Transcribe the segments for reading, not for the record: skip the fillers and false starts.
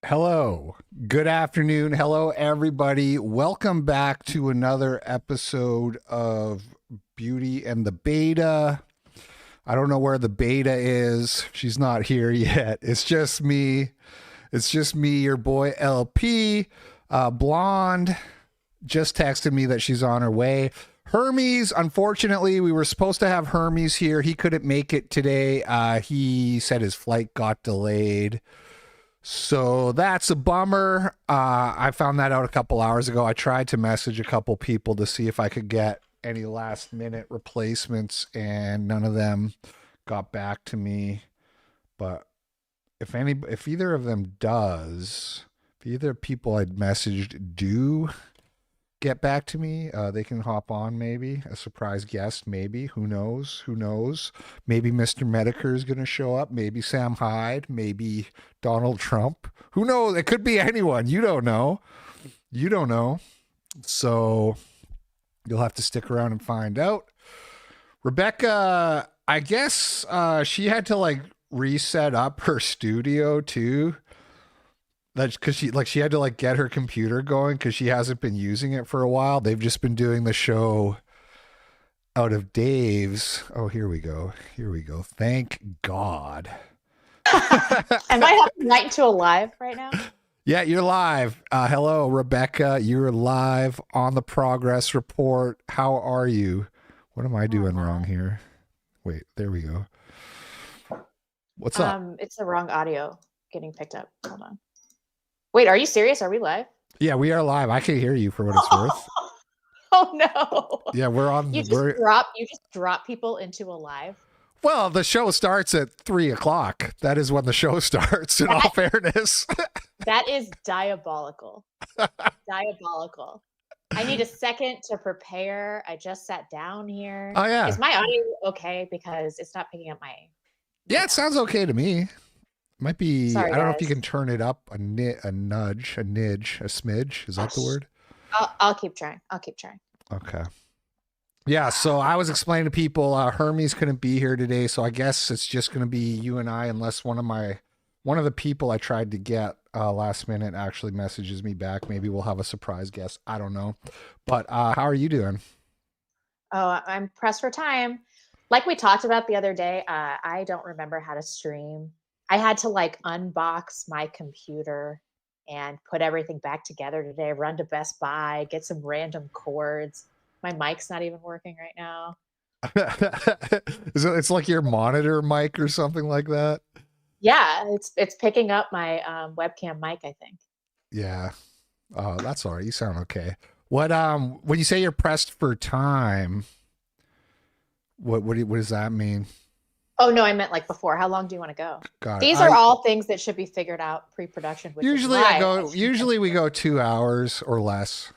Hello, good afternoon. Hello, everybody. Welcome back to another episode of Beauty and the Beta. I don't know where the beta is. She's not here yet. It's just me. Your boy LP. Blonde just texted me that she's on her way. Hermes, unfortunately, we were supposed to have Hermes here. He couldn't make it today. He said his flight got delayed. So that's a bummer. I found that out a couple hours ago. I tried to message a couple people to see if I could get any last minute replacements, and none of them got back to me. But if either of them does, if either people I'd messaged do get back to me, they can hop on, maybe a surprise guest, maybe. Who knows? Maybe Mr. Medicare is going to show up, maybe Sam Hyde, maybe Donald Trump. Who knows? It could be anyone. You don't know. So you'll have to stick around and find out. Rebecca, I guess she had to like reset up her studio too. That's because she had to like get her computer going because she hasn't been using it for a while. They've just been doing the show out of Dave's. Oh, here we go. Thank God. Am I having right into a live right now? Yeah, you're live. Hello, Rebecca. You're live on the progress report. How are you? What am I doing wrong here? Wait, there we go. What's up? It's the wrong audio getting picked up. Hold on. Wait, are you serious? Are we live? Yeah, we are live. I can hear you for what it's worth. Oh no. Yeah, we're on. You just drop people into a live. Well, the show starts at 3:00. That is when the show starts, in all fairness. That is diabolical. Diabolical. I need a second to prepare. I just sat down here. Oh, yeah. Is my audio okay? Because it's not picking up my... Yeah, it sounds okay to me. Might be... Sorry, I don't know guys. if you can turn it up a nudge, a smidge. Is that the word? I'll keep trying. Okay. Yeah, so I was explaining to people Hermes couldn't be here today, so I guess it's just going to be you and I, unless one of the people I tried to get last minute actually messages me back. Maybe we'll have a surprise guest. I don't know. But how are you doing? Oh, I'm pressed for time. Like we talked about the other day, I don't remember how to stream. I had to like unbox my computer and put everything back together today, run to Best Buy, get some random cords. My mic's not even working right now. It's like your monitor mic or something like that. Yeah, it's picking up my webcam mic, I think. Yeah. Oh, that's all right. You sound okay. What when you say you're pressed for time, what does that mean? Oh no, I meant like before. How long do you want to go? Got it. These are all things that should be figured out pre-production. Usually we go 2 hours or less.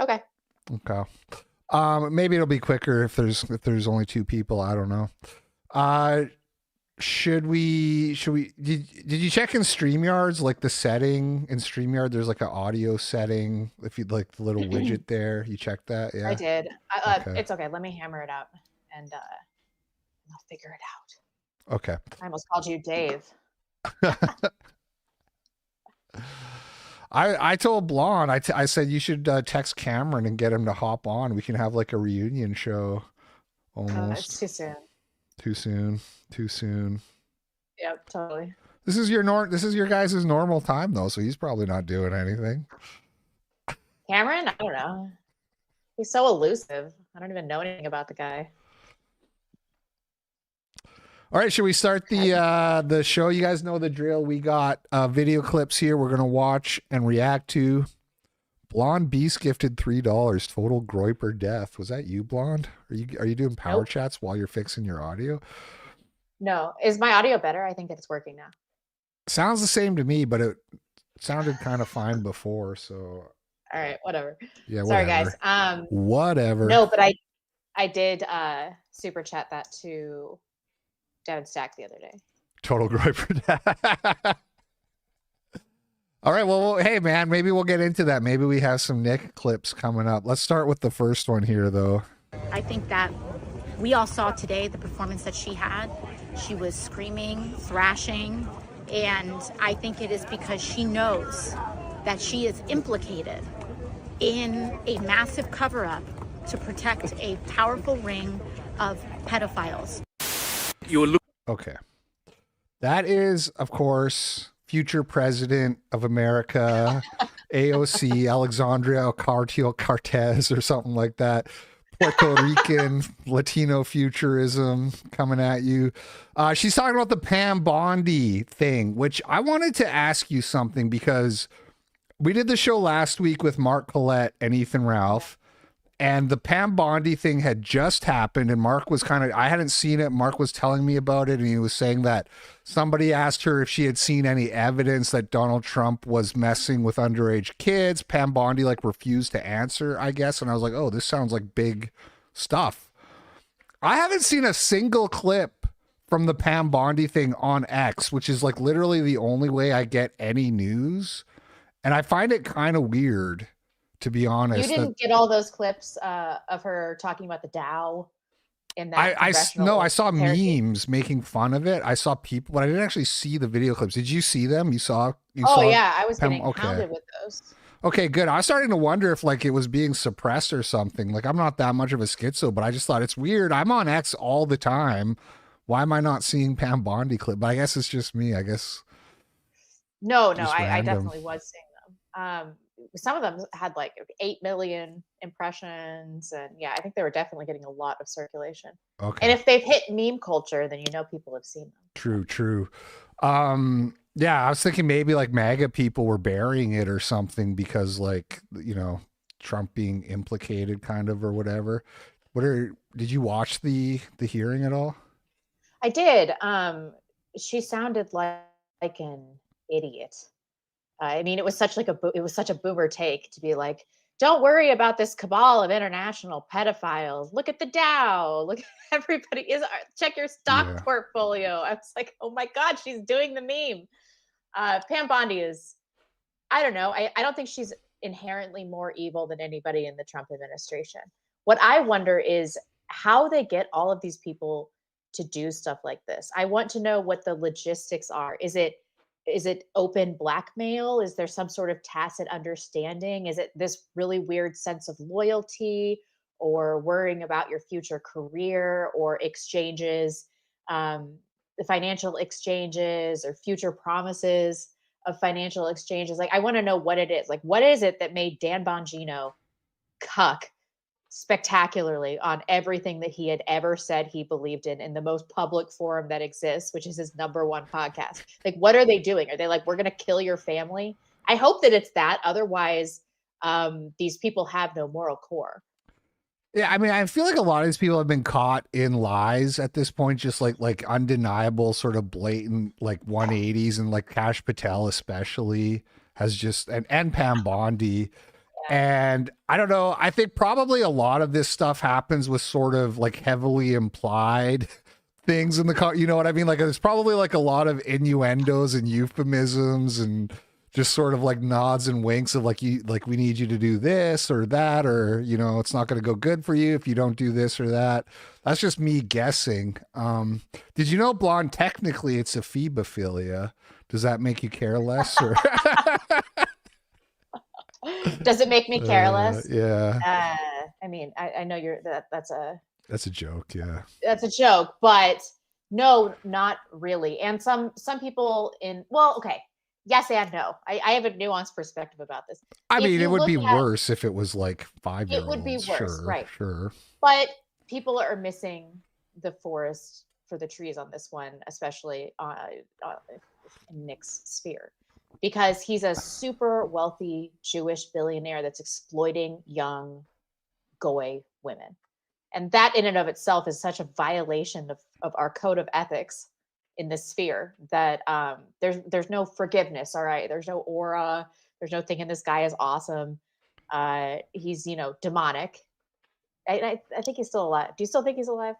Okay. Maybe it'll be quicker if there's only two people. I don't know. Should we did you check in StreamYard's, like the setting in StreamYard? There's like an audio setting. If you'd like the little widget there, you checked that? Yeah. I did. Okay. It's okay. Let me hammer it out and I'll figure it out. Okay. I almost called you Dave. I told Blonde, I said you should text Cameron and get him to hop on. We can have like a reunion show. Almost. It's too soon. Too soon. Yep, totally. This is your guys' normal time though, so he's probably not doing anything. Cameron, I don't know. He's so elusive. I don't even know anything about the guy. All right, should we start the show? You guys know the drill. We got video clips here we're going to watch and react to. Blonde Beast gifted $3. Total Groiper death. Was that you, Blonde? Are you doing power chats while you're fixing your audio? No. Is my audio better? I think that it's working now. Sounds the same to me, but it sounded kind of fine before, so... All right, whatever. Yeah, Sorry, whatever. guys. Whatever. No, but I did super chat that to Devin Stack the other day. Total Groiper death. All right, well, hey, man, maybe we'll get into that. Maybe we have some Nick clips coming up. Let's start with the first one here, though. I think that we all saw today the performance that she had. She was screaming, thrashing, And I think it is because she knows that she is implicated in a massive cover-up to protect a powerful ring of pedophiles. Okay. That is, of course, future president of America, AOC, Alexandria Ocasio-Cortez, or something like that. Puerto Rican Latino futurism coming at you. She's talking about the Pam Bondi thing, which I wanted to ask you something because we did the show last week with Mark Collette and Ethan Ralph. And the Pam Bondi thing had just happened, and Mark was I hadn't seen it. Mark was telling me about it, and he was saying that somebody asked her if she had seen any evidence that Donald Trump was messing with underage kids. Pam Bondi refused to answer, I guess. And I was like, oh, this sounds like big stuff. I haven't seen a single clip from the Pam Bondi thing on X, which is literally the only way I get any news. And I find it kind of weird, to be honest. You didn't get all those clips of her talking about the Dow in that I saw memes making fun of it. I saw people, but I didn't actually see the video clips. Did you see them? You saw yeah, I was getting hounded with those. Okay, good. I was starting to wonder if it was being suppressed or something. I'm not that much of a schizo, but I just thought it's weird. I'm on X all the time. Why am I not seeing Pam Bondi clip? But I guess it's just me. I guess. No, I definitely was seeing them. Some of them had 8 million impressions, and yeah, I think they were definitely getting a lot of circulation. Okay. And if they've hit meme culture, then people have seen them. True. Yeah, I was thinking maybe MAGA people were burying it or something because Trump being implicated kind of or whatever. Did you watch the hearing at all? I did. She sounded like an idiot. I mean, it was such a boomer take to be like, don't worry about this cabal of international pedophiles. Look at the Dow. Look, everybody check your stock portfolio. I was like, oh my God, she's doing the meme. Pam Bondi is, I don't know. I don't think she's inherently more evil than anybody in the Trump administration. What I wonder is how they get all of these people to do stuff like this. I want to know what the logistics are. Is it open blackmail? Is there some sort of tacit understanding? Is it this really weird sense of loyalty or worrying about your future career or exchanges, the financial exchanges or future promises of financial exchanges? I want to know what it is. What is it that made Dan Bongino cuck spectacularly on everything that he had ever said he believed in the most public forum that exists, which is his #1 podcast? What are they doing? Are they we're going to kill your family? I hope that it's that. Otherwise, these people have no moral core. Yeah, I mean, I feel like a lot of these people have been caught in lies at this point, just like undeniable, sort of blatant 180s, and Kash Patel especially has just and Pam Bondi. And I don't know, I think probably a lot of this stuff happens with sort of heavily implied things in the, you know what I mean? There's probably a lot of innuendos and euphemisms and just sort of nods and winks of we need you to do this or that, or, it's not going to go good for you if you don't do this or that. That's just me guessing. Did you know, Blonde, technically it's a phebophilia? Does that make you care less? Or Does it make me careless? Yeah. I mean, I know that's a joke. Yeah. That's a joke, but no, not really. And some people okay. Yes and no. I have a nuanced perspective about this. I mean, it would be worse if it was 5-year-olds. It would be worse, right? Sure. But people are missing the forest for the trees on this one, especially in Nick's sphere, because he's a super wealthy Jewish billionaire that's exploiting young goy women. And that in and of itself is such a violation of our code of ethics in this sphere that there's no forgiveness. All right. There's no aura. There's no thinking this guy is awesome. He's, demonic. I think he's still alive. Do you still think he's alive?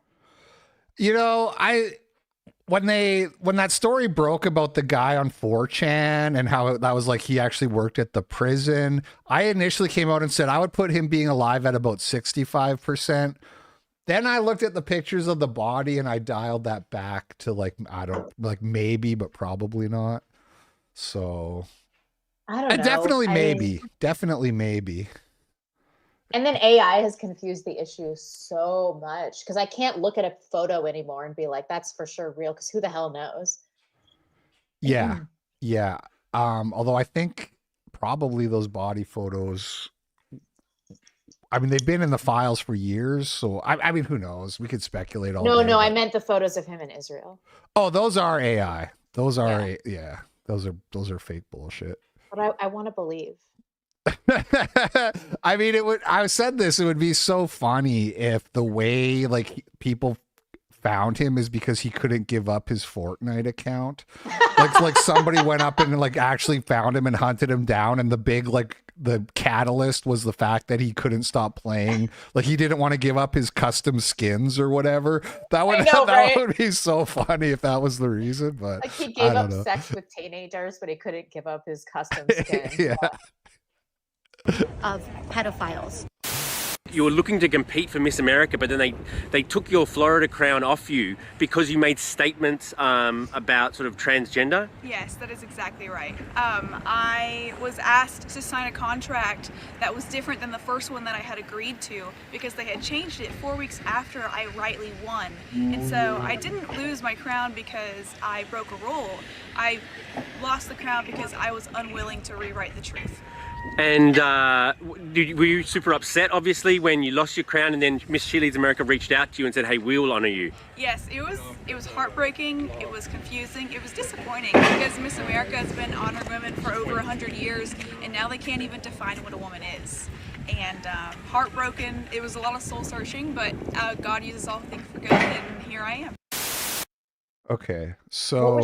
When that story broke about the guy on 4chan and how that was he actually worked at the prison, I initially came out and said I would put him being alive at about 65%. Then I looked at the pictures of the body and I dialed that back to like, I don't like maybe, but probably not. So I don't know. Definitely maybe. And then AI has confused the issue so much because I can't look at a photo anymore and be like, that's for sure real, because who the hell knows? Yeah. Yeah. Although I think probably those body photos, I mean, they've been in the files for years, so I mean, who knows? We could speculate all day. No, I meant the photos of him in Israel. Oh, those are AI. Those are those are fake bullshit. But I want to believe. I mean, I said this, it would be so funny if the way like people found him is because he couldn't give up his Fortnite account. like somebody went up and like actually found him and hunted him down, and the big like the catalyst was the fact that he couldn't stop playing. Like he didn't want to give up his custom skins or whatever. That would be so funny if that was the reason. But like he gave up sex with teenagers, but he couldn't give up his custom skins. Yeah. Of pedophiles. You were looking to compete for Miss America, but then they took your Florida crown off you because you made statements about sort of transgender? Yes, that is exactly right. I was asked to sign a contract that was different than the first one that I had agreed to because they had changed it 4 weeks after I rightly won. And so I didn't lose my crown because I broke a rule. I lost the crown because I was unwilling to rewrite the truth. And were you super upset, obviously, when you lost your crown and then Miss Cheerleaders America reached out to you and said, hey, we will honor you? Yes, it was heartbreaking, it was confusing, it was disappointing because Miss America has been honoring women for over 100 years and now they can't even define what a woman is. And heartbroken, it was a lot of soul searching, but God uses all things for good, and here I am. Okay, so...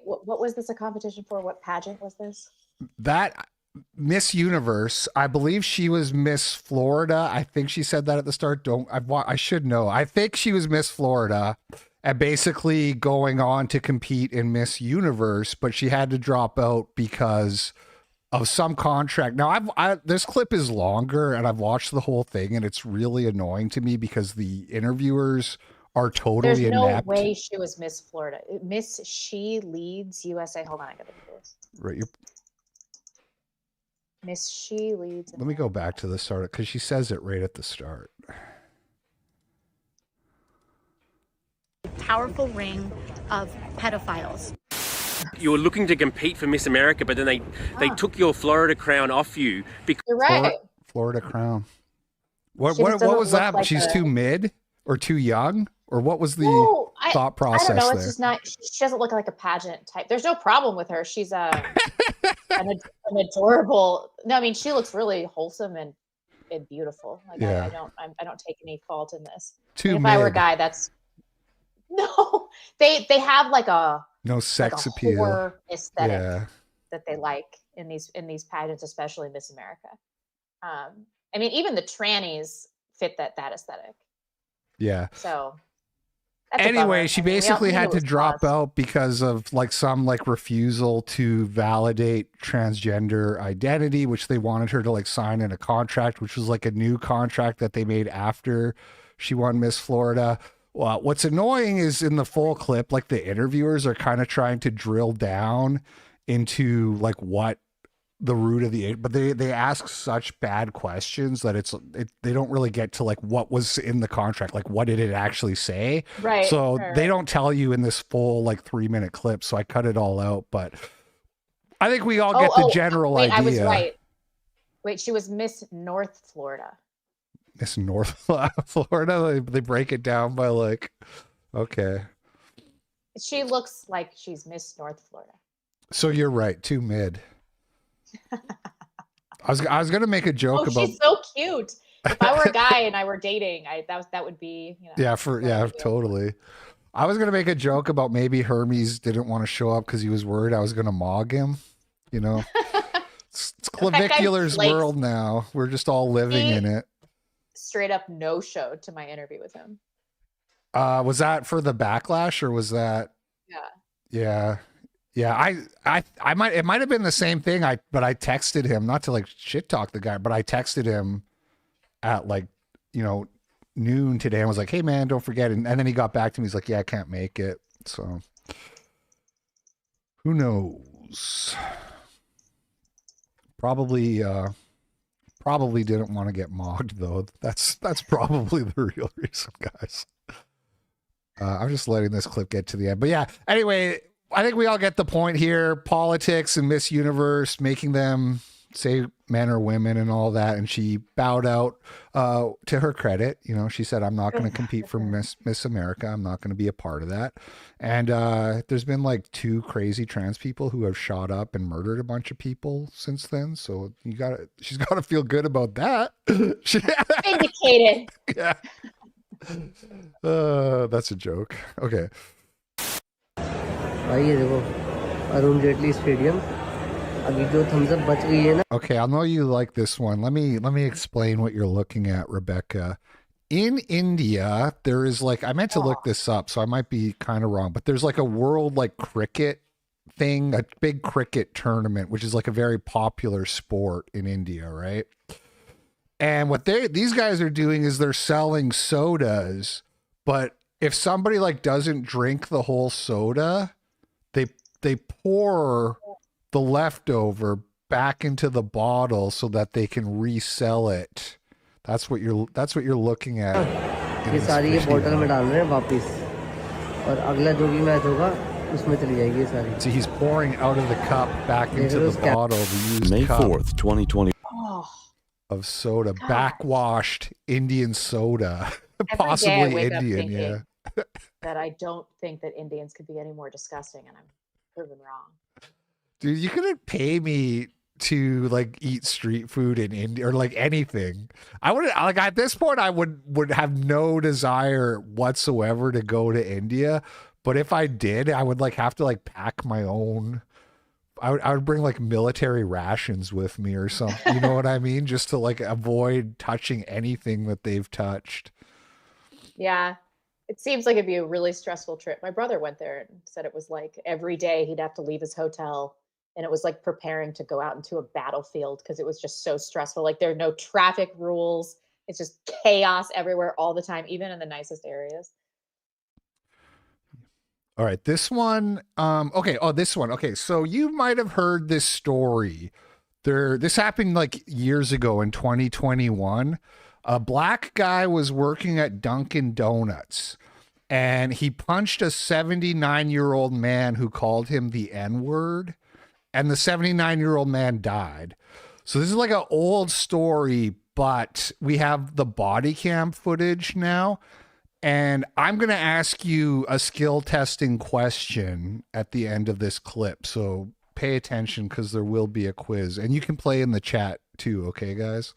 What was this a competition for? What pageant was this? That... Miss Universe, I believe she was Miss Florida. I think she said that at the start. I should know. I think she was Miss Florida and basically going on to compete in Miss Universe, but she had to drop out because of some contract. Now, this clip is longer and I've watched the whole thing and it's really annoying to me because the interviewers are totally inept. There's no way she was Miss Florida. Miss She Leads USA. Hold on, I gotta do this. Right, Miss She Leads. Let me go back to the start because she says it right at the start. Powerful ring of pedophiles. You were looking to compete for Miss America, but then they took your Florida crown off you because you're right. Florida crown. What was that? Like she's too mid or too young, or what was the thought process? I don't know. It's there? Just not. She doesn't look like a pageant type. There's no problem with her. She's an adorable. No, I mean she looks really wholesome and beautiful. Like I don't take any fault in this. Too if mid. I were a guy, that's no. They have like a no sex like a appeal horror aesthetic that they like in these pageants, especially Miss America. I mean, even the trannies fit that aesthetic. Yeah. So. Anyway, she basically had to drop out because of like some like refusal to validate transgender identity, which they wanted her to like sign in a contract, which was like a new contract that they made after she won Miss Florida. Well, what's annoying is in the full clip, like the interviewers are kind of trying to drill down into like what the root of the, but they ask such bad questions that they don't really get to like what was in the contract, like what did it actually say, right? So they don't tell you in this full like 3-minute clip, so I cut it all out, but I think we all get the general idea. I was right. Wait, she was Miss North Florida. Miss North Florida. They break it down by like, okay, she looks like she's Miss North Florida. So you're right, too mid. I was gonna make a joke about. She's so cute. If I were a guy and I were dating, that would be, you know. Yeah, totally. I was gonna make a joke about maybe Hermes didn't want to show up because he was worried I was gonna mog him. You know, it's Clavicular's world now. We're just all living in it. Straight up no show to my interview with him. Was that for the backlash or was that? Yeah. It might have been the same thing. But I texted him, not to like shit talk the guy, but I texted him at like, noon today and was like, hey man, don't forget. And then he got back to me. He's like, yeah, I can't make it. So who knows? Probably didn't want to get mogged though. That's probably the real reason, guys. I'm just letting this clip get to the end. But yeah, anyway, I think we all get the point here. Politics and Miss Universe, making them say men or women and all that. And she bowed out, to her credit. You know, she said, I'm not going to compete for Miss America. I'm not going to be a part of that. And there's been like 2 crazy trans people who have shot up and murdered a bunch of people since then. So she's got to feel good about that. Vindicated. Yeah. That's a joke. Okay. भाई ये देखो Arun Jaitley stadium अभी जो Thums up बच गई है ना. Okay, I know you like this one. Let me explain what you're looking at, Rebecca. In India, there is like, I meant to look this up, so I might be kind of wrong, but there's like a world like cricket thing, a big cricket tournament, which is like a very popular sport in India, right? And what these guys are doing is they're selling sodas, but if somebody like doesn't drink the whole soda, they pour the leftover back into the bottle so that they can resell it. That's what you're looking at. ये सारी ये बोतल में डाल रहे हैं वापस और अगला जो भी मैच होगा उसमें चली जाएगी ये सारी. See, he's pouring out of the cup back into the bottle, the used May cup 4th, 2020. of soda, God. backwashed Indian soda. Every day I Possibly wake up Indian, thinking yeah. that I don't think that Indians could be any more disgusting, and I'm proven wrong. Dude, you couldn't pay me to like eat street food in India or like anything. I would like at this point I would have no desire whatsoever to go to India. But if I did, I would like have to like pack my own. I would bring like military rations with me or something. You know what I mean? Just to like avoid touching anything that they've touched. Yeah. It seems like it'd be a really stressful trip. My brother went there and said it was like every day he'd have to leave his hotel, and it was like preparing to go out into a battlefield because it was just so stressful. Like there are no traffic rules. It's just chaos everywhere all the time, even in the nicest areas. All right, this one. Okay. Oh, this one. Okay, so you might have heard this story. This happened like years ago in 2021. A black guy was working at Dunkin' Donuts, and he punched a 79-year-old man who called him the N-word, and the 79-year-old man died. So this is like an old story, but we have the body cam footage now. And I'm going to ask you a skill testing question at the end of this clip. So pay attention because there will be a quiz. And you can play in the chat too, okay, guys?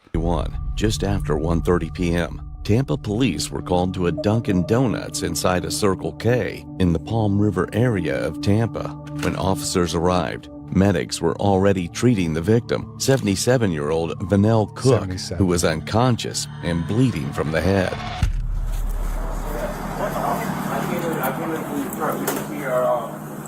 Just after 1:30 p.m., Tampa police were called to a Dunkin' Donuts inside a Circle K in the Palm River area of Tampa. When officers arrived, medics were already treating the victim, 77-year-old Vanell Cook, 77. who was unconscious and bleeding from the head. I came in from the truck. You see I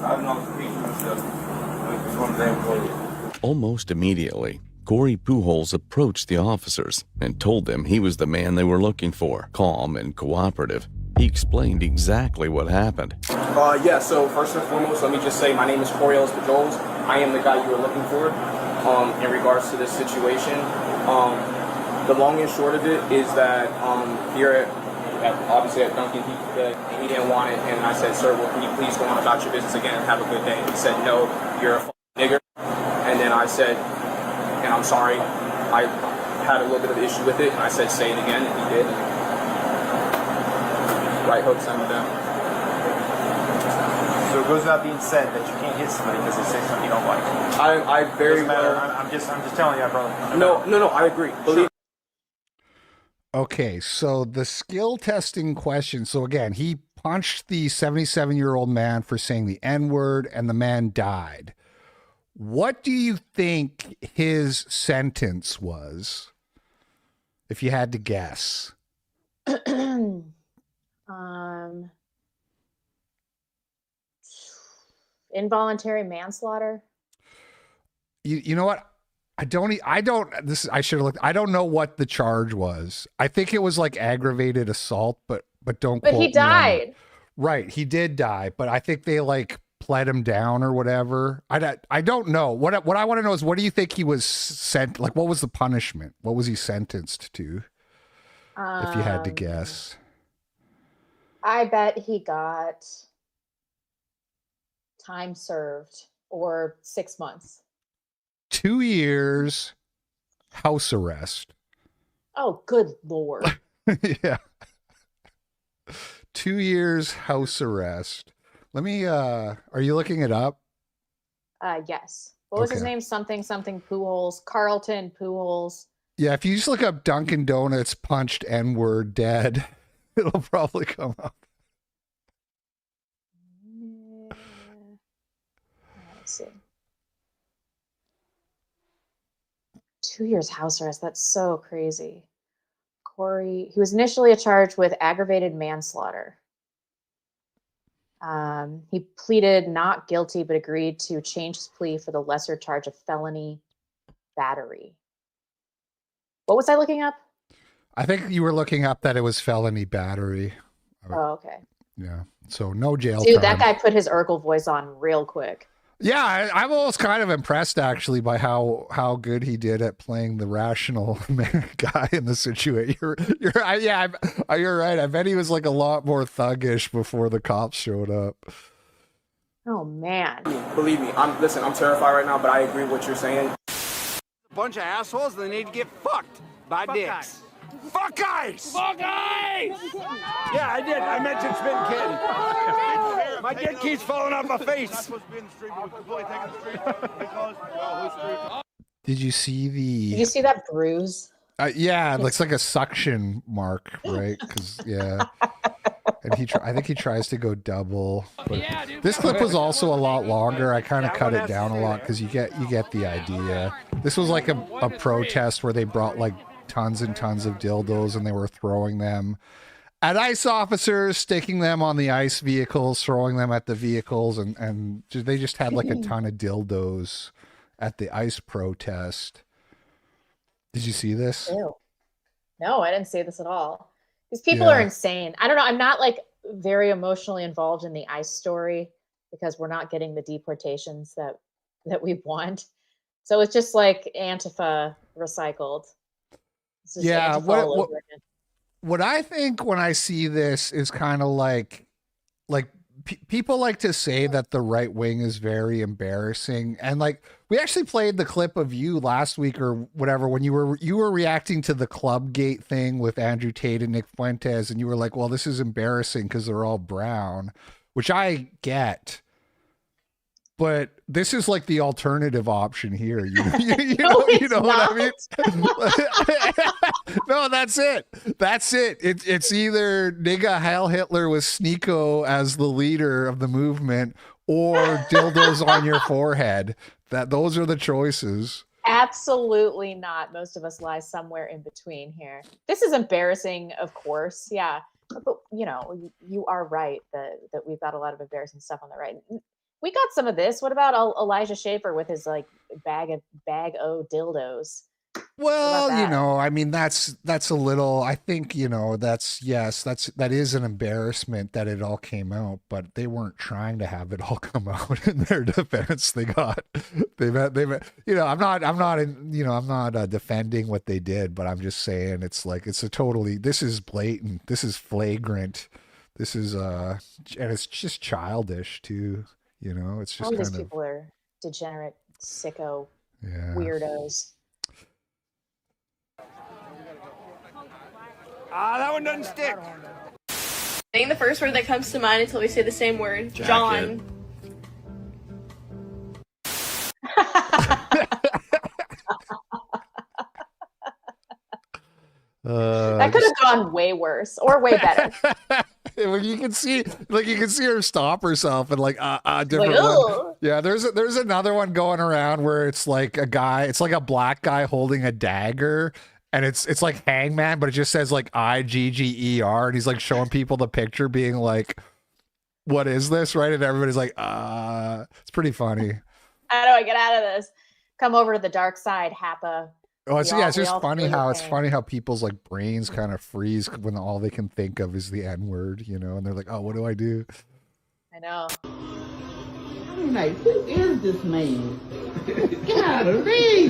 have an altercation with one of the employees. Almost immediately, Corey Pujols approached the officers and told them he was the man they were looking for. Calm and cooperative, he explained exactly what happened. Yeah, so first and foremost, let me just say my name is Corey Pujols. I am the guy you were looking for in regards to this situation. The long and short of it is that here obviously at Dunkin', he didn't want it, and I said, sir, well, can you please go on about your business again and have a good day? He said, no, you're a nigger. And then I said, and I'm sorry, I had a little bit of an issue with it, and I said, say it again, and he did. Right hook, send him down. So it goes without being said that you can't hit somebody because they say something you don't like. I very Doesn't matter. well. I'm just telling you, brother. No, I agree. Believe. Okay, so the skill testing question. So again, he punched the 77-year-old man for saying the N-word, and the man died. What do you think his sentence was, if you had to guess? Involuntary manslaughter. You know what? I don't I should have looked. I don't know what the charge was. I think it was like aggravated assault, but don't But quote he me on it. died. Right, he did die, but I think they like pled him down or whatever. I don't know. What I want to know is, what do you think he was sent, like what was the punishment? What was he sentenced to? If you had to guess. I bet he got time served or 6 months. 2 years house arrest. Oh, good Lord. Yeah. 2 years house arrest. Let me are you looking it up? Yes. What was his Okay. name? Something Pujols. Carlton Pujols. Yeah, if you just look up Dunkin' Donuts punched N-word dead, it'll probably come up. Let's see. 2 years house arrest. That's so crazy. Corey, he was initially charged with aggravated manslaughter. He pleaded not guilty, but agreed to change his plea for the lesser charge of felony battery. What was I looking up? I think you were looking up that it was felony battery. Oh, okay. Yeah. So no jail Dude, time. that guy put his Urkel voice on real quick. Yeah, I'm almost kind of impressed actually by how good he did at playing the rational guy in the situation. You're right. I bet he was like a lot more thuggish before the cops showed up. Oh man. Believe me, I'm terrified right now, but I agree with what you're saying. A bunch of assholes, they need to get fucked by dicks. Fuck ice! Fuck ice! Yeah, I did. I mentioned spitting kitten. My dick keeps falling off my face. Did you see the? Did you see that bruise? Yeah, it looks like a suction mark, right? Because yeah, and I think he tries to go double. But this clip was also a lot longer. I kind of cut it down a lot because you get the idea. This was like a protest where they brought like tons and tons of dildos and they were throwing them at ICE officers, sticking them on the ICE vehicles, throwing them at the vehicles, and they just had like a ton of dildos at the ICE protest. Did you see this? Ew. No, I didn't see this at all. These people are insane. I don't know. I'm not like very emotionally involved in the ICE story because we're not getting the deportations that we want. So it's just like Antifa recycled. Yeah, what I think when I see this is kind of like people like to say that the right wing is very embarrassing, and like we actually played the clip of you last week or whatever when you were reacting to the Clubgate thing with Andrew Tate and Nick Fuentes, and you were like, well, this is embarrassing because they're all brown, which I get. But this is like the alternative option here. You know what I mean? No, that's it. That's it. It's either nigga Heil Hitler with Sneeko as the leader of the movement or dildos on your forehead. Those are the choices. Absolutely not. Most of us lie somewhere in between here. This is embarrassing, of course. Yeah. But you are right that we've got a lot of embarrassing stuff on the right. We got some of this. What about Elijah Schaffer with his like bag o dildos? Well, I mean that's a little. I think that is an embarrassment that it all came out, but they weren't trying to have it all come out in their defense. I'm not defending what they did, but I'm just saying this is blatant, this is flagrant, this is and it's just childish too. It's just all these people are degenerate, sicko, weirdos. That one doesn't stick. Saying the first word that comes to mind until we say the same word. Jacket. John. That could have gone way worse or way better. You can see her stop herself and like different one. Yeah, there's another one going around where it's like a guy, it's like a black guy holding a dagger, and it's like Hangman, but it just says like IGGER, and he's like showing people the picture, being like, "What is this?" Right, and everybody's like, It's pretty funny. How do I get out of this? come over to the dark side, Happa. Oh, it's We it's all just funny feel your how it's pain. funny how people's like brains kind of freeze when all they can think of is the N word, you know, and they're like, oh, what do I do? I know. I mean, like, who is this man? Golly!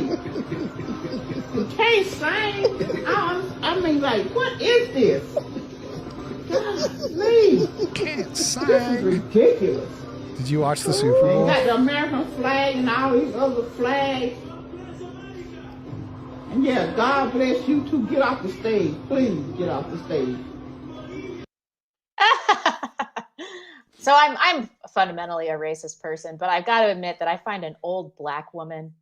You can't sing. I mean, like, what is this? Golly! Can't sing. This is ridiculous. Did you watch the Super You Bowl? got the American flag and all these other flags. And yeah, God bless you too. Get off the stage. Please get off the stage. So I'm fundamentally a racist person, but I've got to admit that I find an old black woman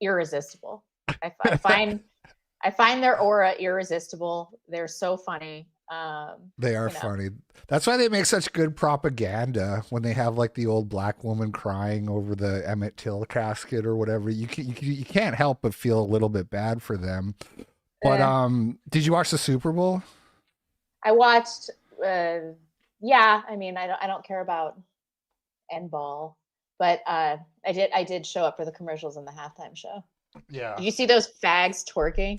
irresistible. I find their aura irresistible. They're so funny. They are funny. That's why they make such good propaganda when they have like the old black woman crying over the Emmett Till casket or whatever. You can't help but feel a little bit bad for them. But did you watch the Super Bowl? I watched. Yeah, I mean, I don't care about N ball, but I did show up for the commercials in the halftime show. Yeah. Did you see those fags twerking?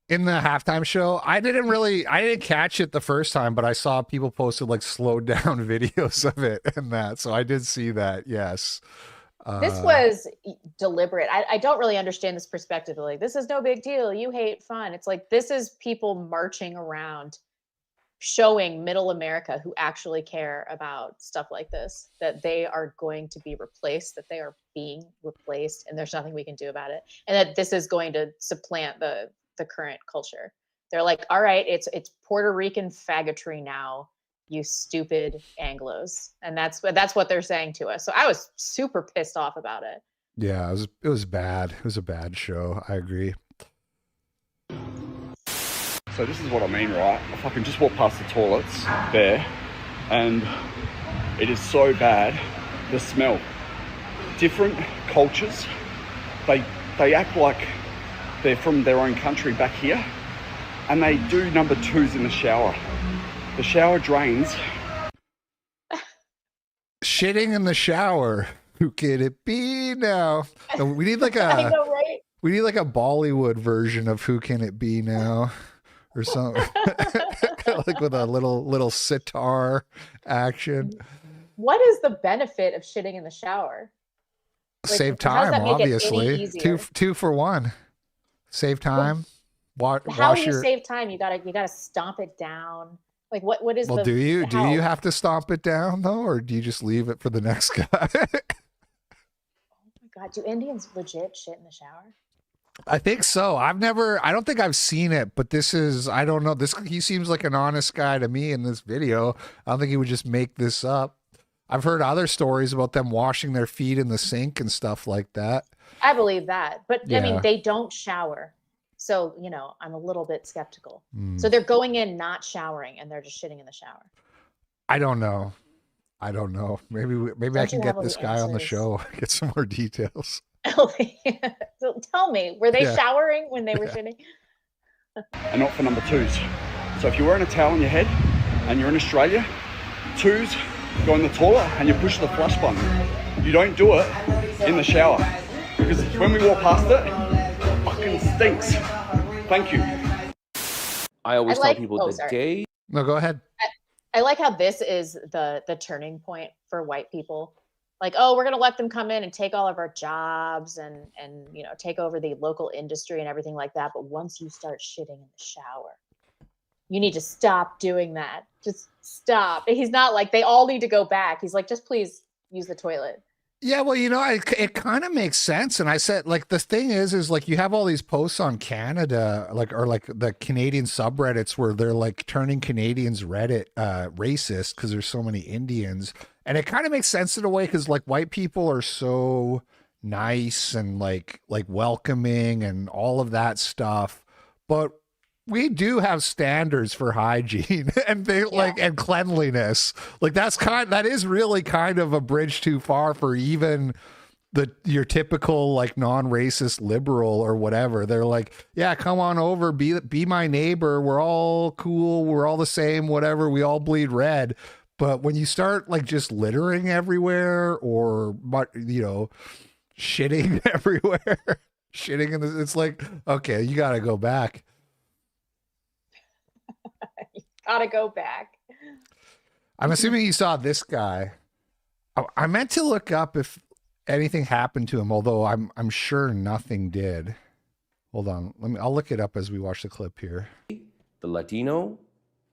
In the halftime show, I didn't catch it the first time, but I saw people posted like slowed down videos of it and that. So I did see that. Yes. This was deliberate. I don't really understand this perspective. Like, this is no big deal. You hate fun. It's like, this is people marching around showing middle America who actually care about stuff like this, that they are going to be replaced, that they are being replaced, and there's nothing we can do about it. And that this is going to supplant the current culture. They're like, all right, it's Puerto Rican faggotry now, you stupid Anglos. And that's what they're saying to us. So I was super pissed off about it. Yeah, it was bad. It was a bad show. I agree. So this is what I mean, right? If I can just walk past the toilets there, and it is so bad, the smell. Different cultures, they act like they're from their own country back here, and they do number twos in the shower. The shower drains. Shitting in the shower. Who could it be now? No, we need like I know, right? We need like a Bollywood version of Who Can It Be Now? Or something. Like with a little sitar action. What is the benefit of shitting in the shower? Like, Save how does time, that make it any obviously. easier? Two for one. Save time. How do you save time? You gotta stomp it down. Like what is well, the do you have to stomp it down though, or do you just leave it for the next guy? Oh my god, do Indians legit shit in the shower? I think so. I don't think I've seen it, but I don't know. He seems like an honest guy to me in this video. I don't think he would just make this up. I've heard other stories about them washing their feet in the sink and stuff like that. I believe that. But Yeah. I mean, they don't shower. So, I'm a little bit skeptical. So they're going in not showering and they're just shitting in the shower. I don't know. Maybe I Don't can you have get all this the guy on the answers? show, get some more details. So tell me, were they Yeah. showering when they were shitting? And not for number twos. So if you're wearing a towel on your head and you're in Australia, twos go in the toilet and you push the flush button. You don't do it in the shower, because when we walk past it, it fucking stinks. Thank you. I always I tell like- people oh, the sorry. gay. No, go ahead. I like how this is the turning point for white people. Like, oh, we're gonna let them come in and take all of our jobs and take over the local industry and everything like that. But once you start shitting in the shower, you need to stop doing that. Just stop. And he's not like they all need to go back. He's like, just please use the toilet. Yeah, well, it kind of makes sense. And I said, like, the thing is like you have all these posts on Canada, or the Canadian subreddits where they're like turning Canadians racist because there's so many Indians. And it kind of makes sense in a way because like white people are so nice and like welcoming and all of that stuff. But we do have standards for hygiene and and cleanliness. Like that is really kind of a bridge too far for even your typical like non-racist liberal or whatever. They're like, yeah, come on over, be my neighbor. We're all cool. We're all the same, whatever. We all bleed red. But when you start like just littering everywhere or shitting everywhere. Shitting in this. It's like, okay, you got to go back. Gotta go back. I'm assuming you saw this guy. I meant to look up if anything happened to him, although I'm sure nothing did. Hold on. I'll look it up as we watch the clip here. The Latino,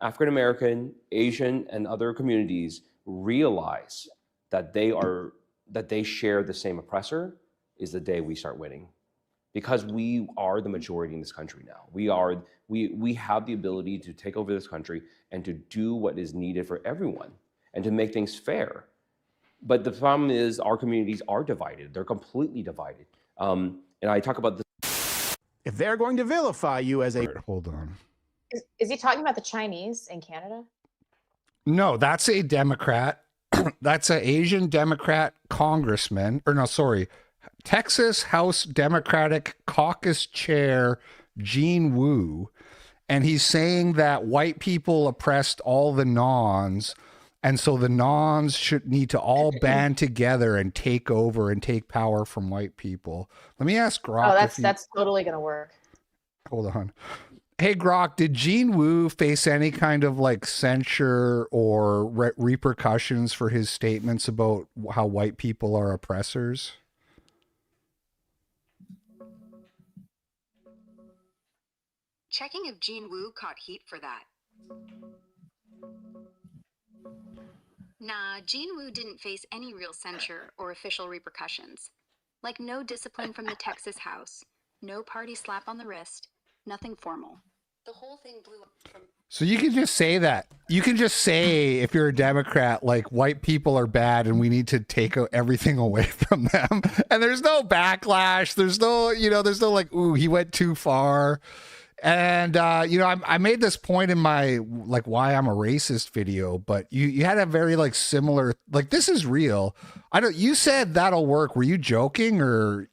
African American, Asian, and other communities realize that they share the same oppressor is the day we start winning. Because we are the majority in this country now. We have the ability to take over this country and to do what is needed for everyone and to make things fair. But the problem is our communities are divided. They're completely divided. And I talk about this. If they're going to vilify you as a... Right, hold on. Is he talking about the Chinese in Canada? No, that's a Democrat. That's an Asian Democrat congressman. Or no, sorry. Texas House Democratic Caucus Chair Gene Wu, and he's saying that white people oppressed all the nons, and so the nons should need to all band together and take over and take power from white people. Let me ask Grok. Oh, that's totally gonna work. Hold on. Hey Grok, did Gene Wu face any kind of like censure or repercussions for his statements about how white people are oppressors? Checking if Gene Wu caught heat for that. Nah, Gene Wu didn't face any real censure or official repercussions. Like no discipline from the Texas House, no party slap on the wrist, nothing formal. The whole thing blew up from... So you can just say that. You can just say, if you're a Democrat, like white people are bad and we need to take everything away from them. And there's no backlash. There's no, there's no like, ooh, he went too far. And, I made this point in my, like, why I'm a racist video, but you had a very, like, similar, like, this is real. You said that'll work. Were you joking or?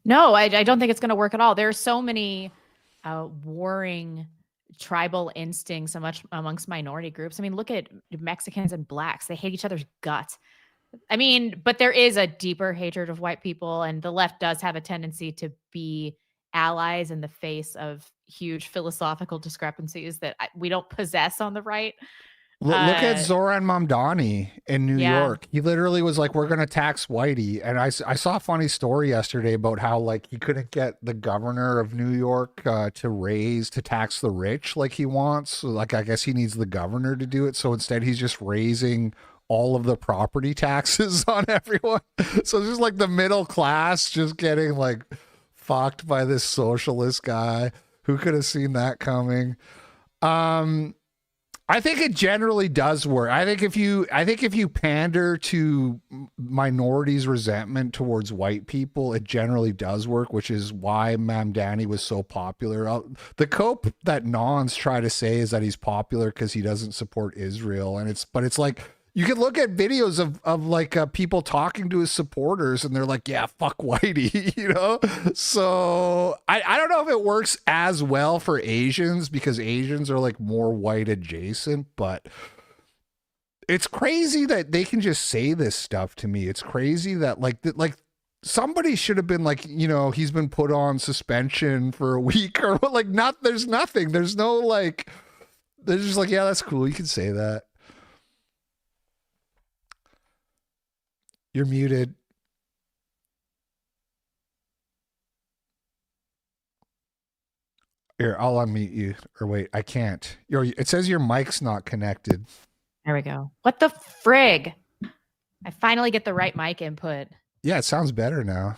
No, I don't think it's going to work at all. There are so many warring tribal instincts amongst minority groups. I mean, look at Mexicans and blacks. They hate each other's guts. I mean, but there is a deeper hatred of white people, and the left does have a tendency to be allies in the face of huge philosophical discrepancies that we don't possess on the right. Look at Zoran Mamdani in New York. He literally was like, we're going to tax whitey. And I saw a funny story yesterday about how like he couldn't get the governor of New York to tax the rich like he wants. So, like, I guess he needs the governor to do it. So instead he's just raising all of the property taxes on everyone. So just like the middle class just getting like fucked by this socialist guy. Who could have seen that coming? I think it generally does work. I think if you pander to minorities' resentment towards white people, it generally does work, which is why Mamdani was so popular. The cope that nons try to say is that he's popular because he doesn't support Israel, but it's like, you can look at videos of like people talking to his supporters and they're like, yeah, fuck whitey, So I don't know if it works as well for Asians because Asians are like more white adjacent, but it's crazy that they can just say this stuff to me. It's crazy that like somebody should have been like, he's been put on suspension for a week or like there's nothing. There's no like, they're just like, yeah, that's cool. You can say that. You're muted. Here, I'll unmute you. Or wait, I can't. It says your mic's not connected. There we go. What the frig? I finally get the right mic input. Yeah, it sounds better now.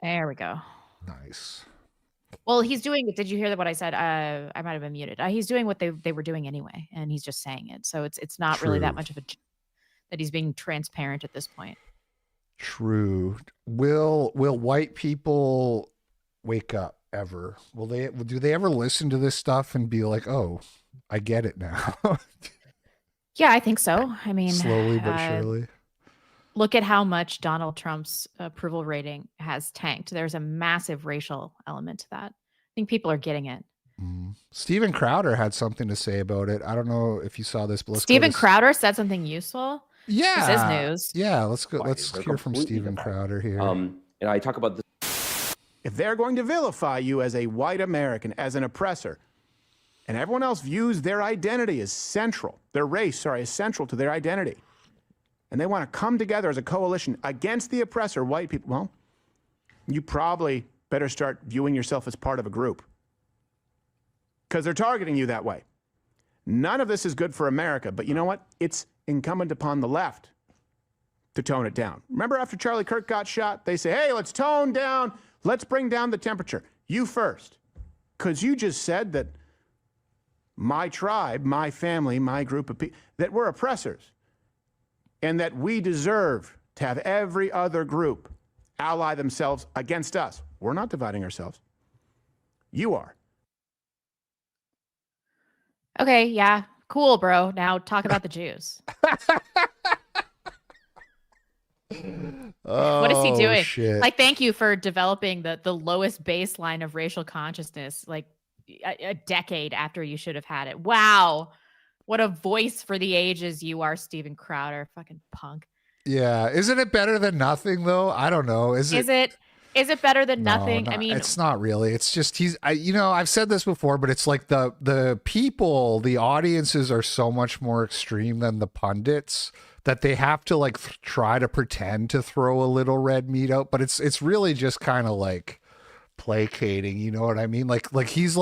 There we go. Nice. Well, he's doing, did you hear what I said? I might have been muted. He's doing what they were doing anyway, and he's just saying it. So it's not really that much of a... that he's being transparent at this point. True. Will white people wake up ever? Do they ever listen to this stuff and be like, oh, I get it now? Yeah, I think so. I mean, slowly but surely. Look at how much Donald Trump's approval rating has tanked. There's a massive racial element to that. I think people are getting it. Steven Crowder had something to say about it. I don't know if you saw this. Steven Crowder said something useful. Yeah. This is news. Yeah, let's go. Why? Let's They're hear from completely Steven divided. Crowder here. And I talk about this. If they're going to vilify you as a white American, as an oppressor, and everyone else views their identity as central, their race, sorry, as central to their identity, and they want to come together as a coalition against the oppressor, white people, well, you probably better start viewing yourself as part of a group, because they're targeting you that way. None of this is good for America, but you know what? It's incumbent upon the left to tone it down. Remember after Charlie Kirk got shot, they say, hey, let's tone down, let's bring down the temperature. You first, because you just said that my tribe, my family, my group of people, that we're oppressors, and that we deserve to have every other group ally themselves against us. We're not dividing ourselves. You are. Okay, yeah, cool, bro. Now talk about the Jews. What is he doing? Shit. Like, thank you for developing the lowest baseline of racial consciousness, like a decade after you should have had it. Wow. What a voice for the ages you are, Steven Crowder. Fucking punk. Yeah. Isn't it better than nothing, though? I don't know. Is it better than No, nothing? I mean, it's not really. It's just I've said this before, but it's like the people, the audiences are so much more extreme than the pundits that they have to like try to pretend to throw a little red meat out, but it's really just kind of like placating, you know what I mean? Like he's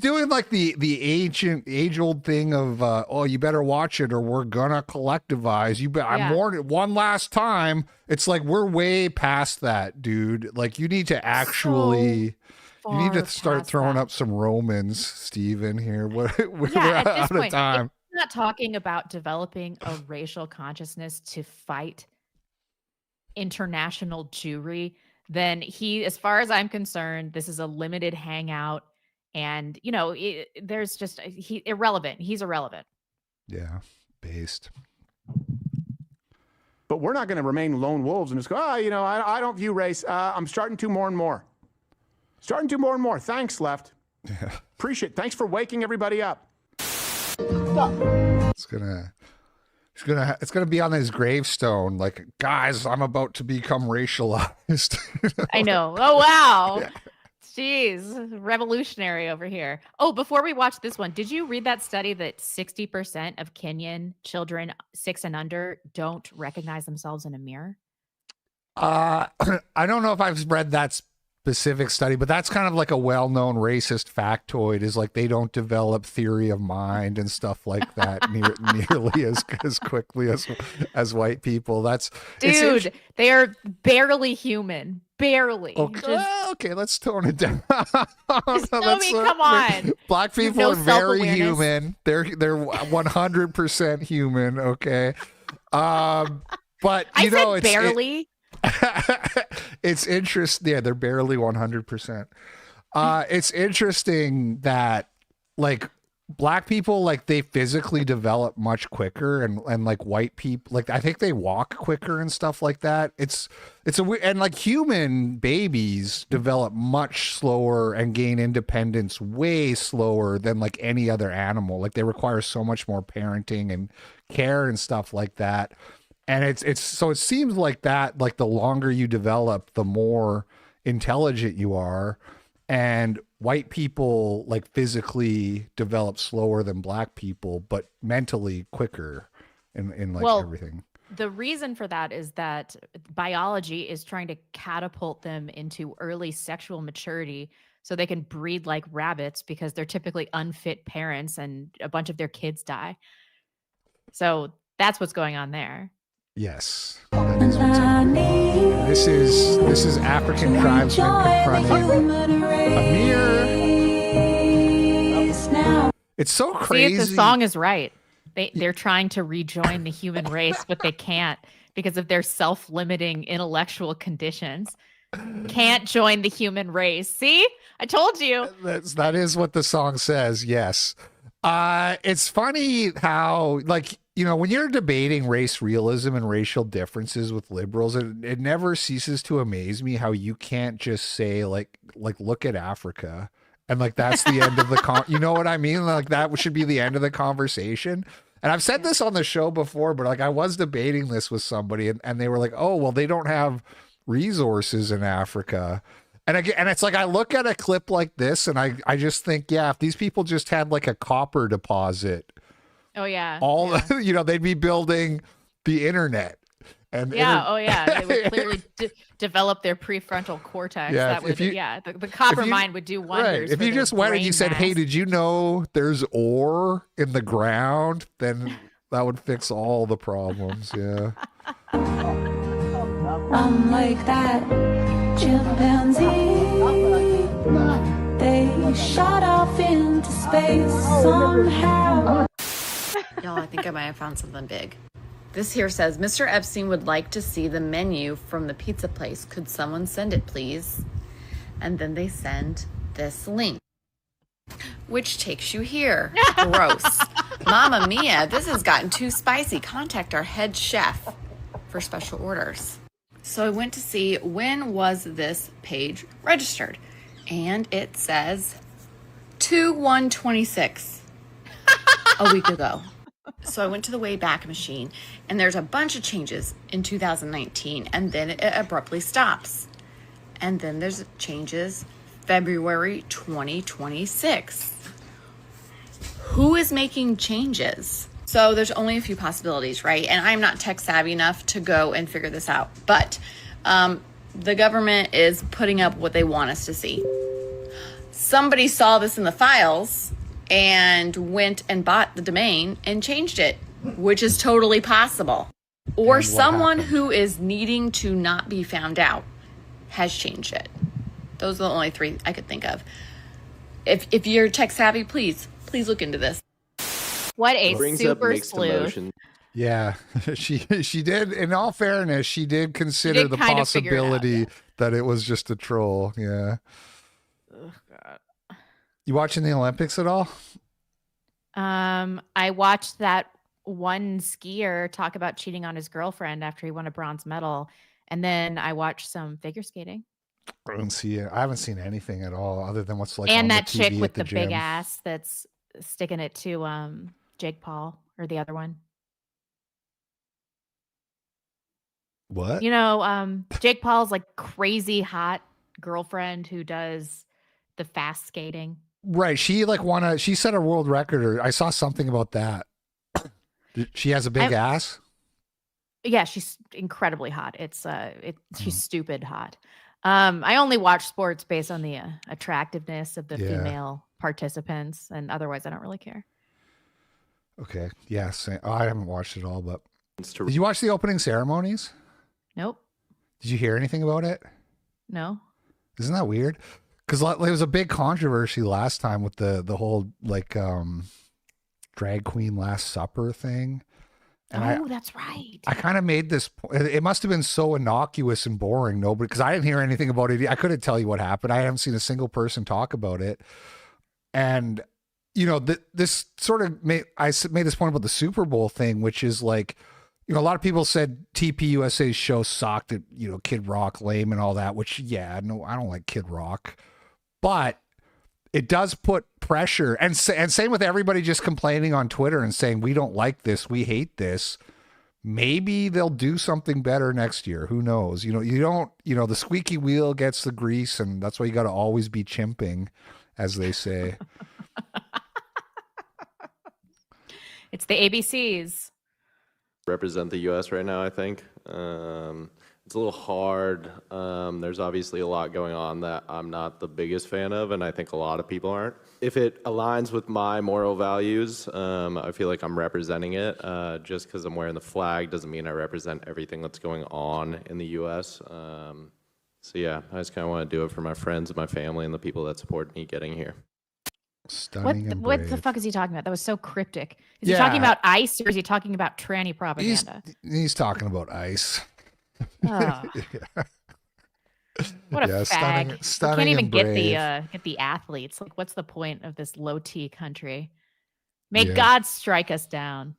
doing like the age old thing of oh, you better watch it or we're gonna collectivize. I'm warned one last time. It's like we're way past that, dude. Like you need to actually you need to start throwing up some Romans, Steven, here. We're at this out point, of time. if you're not talking about developing a racial consciousness to fight international Jewry, then as far as I'm concerned, this is a limited hangout, and there's just irrelevant. He's irrelevant. Yeah, based. But we're not going to remain lone wolves and just go, I don't view race. I'm starting to more and more. Thanks, left. Yeah. Appreciate it. Thanks for waking everybody up. It's gonna be on his gravestone, like, guys, I'm about to become racialized. I know. Oh wow. Yeah. Jeez, revolutionary over here. Oh, before we watch this one, did you read that study that 60% of Kenyan children 6 and under don't recognize themselves in a mirror? I don't know if I've read that specific study, but that's kind of like a well-known racist factoid, is like they don't develop theory of mind and stuff like that nearly as quickly as white people. Dude, they are barely human. Barely. Okay, let's tone it down. Come on. Black people are very human. They're 100% human. Okay, but I said barely. It's interesting. Yeah, they're barely 100%. It's interesting that like black people, like they physically develop much quicker, and like white people, like I think they walk quicker and stuff like that. And like human babies develop much slower and gain independence way slower than like any other animal. Like they require so much more parenting and care and stuff like that. And it's so it seems like that, like the longer you develop, the more intelligent you are. And white people like physically develop slower than black people, but mentally quicker in like everything. The reason for that is that biology is trying to catapult them into early sexual maturity so they can breed like rabbits, because they're typically unfit parents and a bunch of their kids die. So that's what's going on there. Yes, that is what's happening. This is African tribesmen confronting Amir. It's so crazy. See, the song is right. They're trying to rejoin the human race, but they can't because of their self-limiting intellectual conditions. Can't join the human race. See, I told you. That is what the song says. Yes. It's funny how, like, when you're debating race realism and racial differences with liberals, it never ceases to amaze me how you can't just say like look at Africa and like that's the end of the you know what I mean? Like that should be the end of the conversation. And I've said this on the show before, but like I was debating this with somebody and they were like, oh, well, they don't have resources in Africa. And again, and it's like I look at a clip like this and I just think, yeah, if these people just had like a copper deposit, Oh yeah. they'd be building the internet. And they would clearly develop their prefrontal cortex. Yeah, That would, the copper mine would do wonders. Right. If you just went and you said, hey, did you know there's ore in the ground? Then that would fix all the problems. Yeah. I'm like that chimpanzee. They shot off into space somehow. Y'all, I think I might have found something big. This here says, Mr. Epstein would like to see the menu from the pizza place. Could someone send it, please? And then they send this link, which takes you here. Gross. Mamma mia, this has gotten too spicy. Contact our head chef for special orders. So I went to see when was this page registered. And it says 2/1/26, a week ago. So I went to the Wayback Machine, and there's a bunch of changes in 2019, and then it abruptly stops. And then there's changes February 2026. Who is making changes? So there's only a few possibilities, right? And I'm not tech savvy enough to go and figure this out. But the government is putting up what they want us to see. Somebody saw this in the files and went and bought the domain and changed it, which is totally possible. Or someone who is needing to not be found out has changed it. Those are the only three I could think of. If you're tech savvy, please look into this. What a super sleuth. Yeah, she did. In all fairness, she did consider the possibility that it was just a troll. Yeah. Oh God. You watching the Olympics at all? I watched that one skier talk about cheating on his girlfriend after he won a bronze medal, and then I watched some figure skating. I don't see it. I haven't seen anything at all other than what's like and on that the TV chick with at the big gym. ass that's sticking it to Jake Paul or the other one. What? You know, Jake Paul's like crazy hot girlfriend who does the fast skating. Right. She like she set a world record, or I saw something about that. She has a big ass. Yeah, she's incredibly hot. She's stupid hot. I only watch sports based on the attractiveness of the female participants, and otherwise I don't really care. Okay. Yes. Yeah, I haven't watched it all, but did you watch the opening ceremonies? Nope. Did you hear anything about it? No. Isn't that weird? Because there was a big controversy last time with the whole like drag queen Last Supper thing. And that's right. I kind of made this. It must have been so innocuous and boring. Nobody, because I didn't hear anything about it. I couldn't tell you what happened. I haven't seen a single person talk about it. And you know, this sort of I made this point about the Super Bowl thing, which is like, you know, a lot of people said TPUSA's show sucked. At, you know, Kid Rock lame and all that. Which no, I don't like Kid Rock, but it does put pressure, and same with everybody just complaining on Twitter and saying we don't like this, we hate this. Maybe they'll do something better next year. Who knows? You know, the squeaky wheel gets the grease, and that's why you got to always be chimping, as they say. It's the ABCs. Represent the U.S. right now, I think. It's a little hard. There's obviously a lot going on that I'm not the biggest fan of, and I think a lot of people aren't. If it aligns with my moral values, I feel like I'm representing it. Just because I'm wearing the flag doesn't mean I represent everything that's going on in the U.S. So yeah, I just kind of want to do it for my friends and my family and the people that support me getting here. Stunning. What the fuck is he talking about? That was so cryptic. Is he talking about ICE or is he talking about tranny propaganda? He's talking about ICE. Oh. What a fag! Stunning. Can't even get the athletes. Like, what's the point of this low T country? May God strike us down.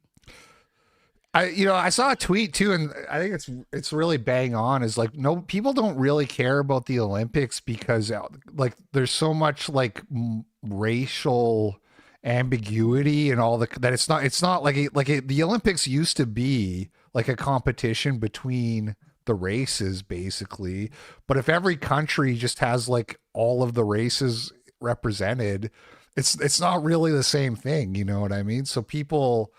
I saw a tweet too, and I think it's really bang on. Is like, no, people don't really care about the Olympics because like there's so much like racial ambiguity and all that it's not like the Olympics used to be like a competition between the races basically, but if every country just has like all of the races represented, it's not really the same thing, you know what I mean? So people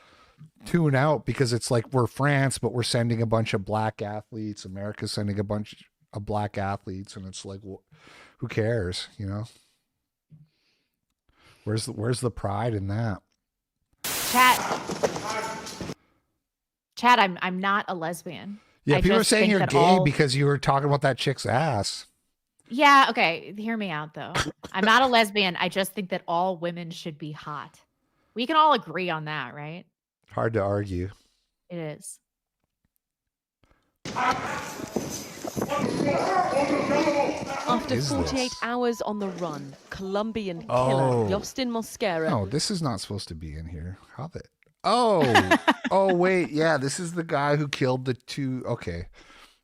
tune out because it's like we're France, but we're sending a bunch of black athletes, America's sending a bunch of black athletes, and it's like, well, who cares, you know? Where's the pride in that? Chat, I'm not a lesbian. Yeah, I people are just saying think you're that gay because you were talking about that chick's ass. Yeah, okay. Hear me out though. I'm not a lesbian. I just think that all women should be hot. We can all agree on that, right? Hard to argue. It is. After Is 48 this? hours on the run, Colombian killer Oh. Yostin Mosquera. No, this is not supposed to be in here. How the? Oh, oh wait, yeah, this is the guy who killed the two. Okay,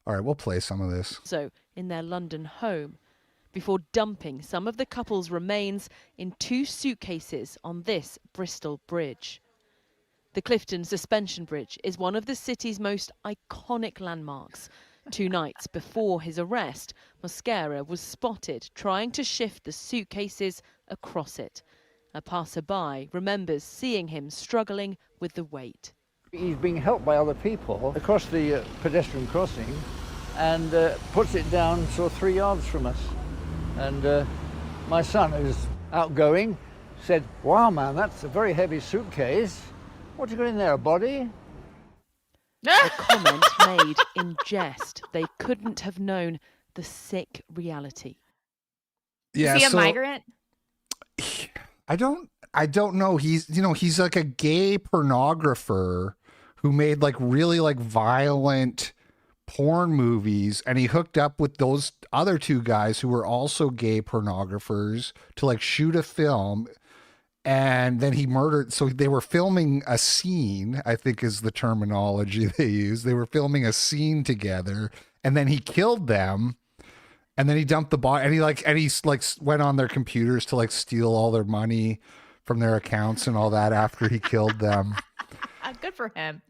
all right, we'll play some of this. So, in their London home, before dumping some of the couple's remains in 2 suitcases on this Bristol bridge. The Clifton Suspension Bridge is one of the city's most iconic landmarks. 2 nights before his arrest, Mosquera was spotted trying to shift the suitcases across it. A passerby remembers seeing him struggling with the weight. He's being helped by other people across the pedestrian crossing and puts it down sort of 3 yards from us. And my son, who's outgoing, said, "Wow, man, that's a very heavy suitcase. What you got in there, a body?" A comment made in jest. They couldn't have known the sick reality. Yeah, Is he a migrant? I don't know. He's like a gay pornographer who made like really like violent porn movies, and he hooked up with those other 2 guys who were also gay pornographers to like shoot a film, and then he murdered. So they were filming a scene, I think is the terminology they use. They were filming a scene together, and then he killed them. And then he dumped the body, and he went on their computers to like steal all their money from their accounts and all that after he killed them. Good for him.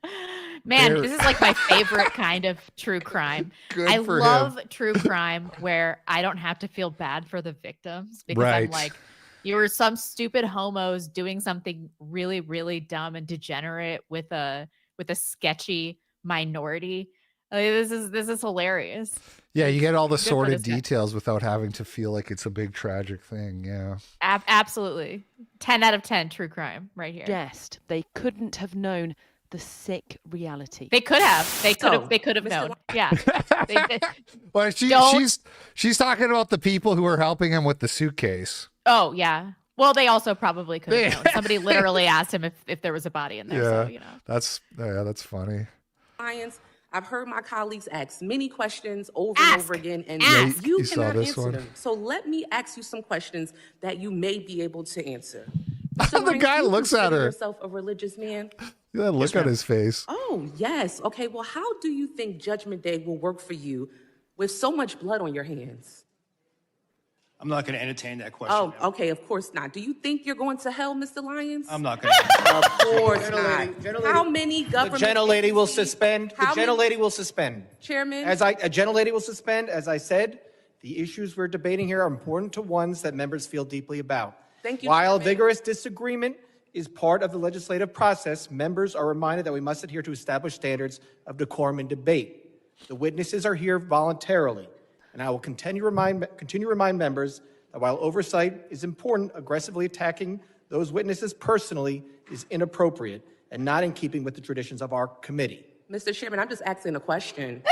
Man, this is like my favorite kind of true crime. I love true crime where I don't have to feel bad for the victims because I'm like, you were some stupid homos doing something really, really dumb and degenerate with a sketchy minority. Like, this is hilarious. Yeah, you get all the sordid details without having to feel like it's a big tragic thing. Yeah. Absolutely. 10 out of 10 true crime right here. Jest. They couldn't have known the sick reality. They could have. They could have known. Yeah. They did. Well, she's talking about the people who were helping him with the suitcase. Oh, yeah. Well, they also probably could have known. Somebody literally asked him if there was a body in there. Yeah. So, you know. That's funny. I've heard my colleagues ask many questions over and over again, and you cannot answer them. So let me ask you some questions that you may be able to answer. The guy looks at her. Yourself a religious man? Yeah, look at his face. Oh, yes. Okay, well, how do you think Judgment Day will work for you with so much blood on your hands? I'm not going to entertain that question. Oh, okay, of course not. Do you think you're going to hell, Mr. Lyons? I'm not going to. Of course not. How many government... The gentlelady will suspend. The gentlelady will suspend. Chairman? A gentlelady will suspend. As I said, the issues we're debating here are important to ones that members feel deeply about. Thank you, While Chairman. vigorous disagreement is part of the legislative process, members are reminded that we must adhere to established standards of decorum and debate. The witnesses are here voluntarily, and I will continue to remind members that while oversight is important, aggressively attacking those witnesses personally is inappropriate and not in keeping with the traditions of our committee. Mr. Chairman, I'm just asking a question.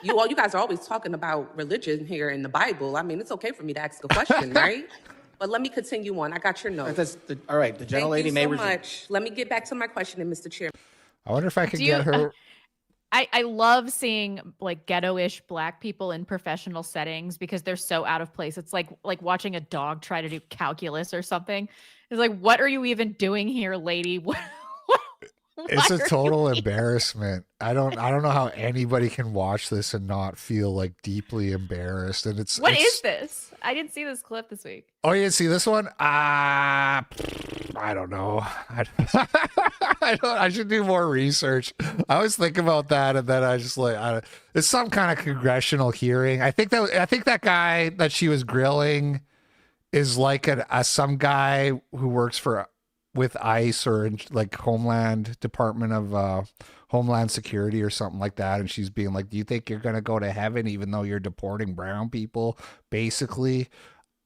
You guys are always talking about religion here in the Bible. I mean, it's okay for me to ask a question, right? But let me continue on. I got your notes. All right, the gentlelady may resume. Thank you so much. Let me get back to my question, Mr. Chairman. I wonder if I could get her. I love seeing like ghetto-ish Black people in professional settings because they're so out of place. It's like watching a dog try to do calculus or something. It's like, what are you even doing here, lady? It's a total embarrassment. I don't know how anybody can watch this and not feel like deeply embarrassed. And What is this? I didn't see this clip this week. Oh, you didn't see this one? I don't know. I should do more research. I always think about that, and then I just like, it's some kind of congressional hearing. I think that guy that she was grilling is like some guy who works with ICE or like Homeland Department of Homeland Security or something like that, and she's being like, "Do you think you're gonna go to heaven even though you're deporting brown people?" Basically,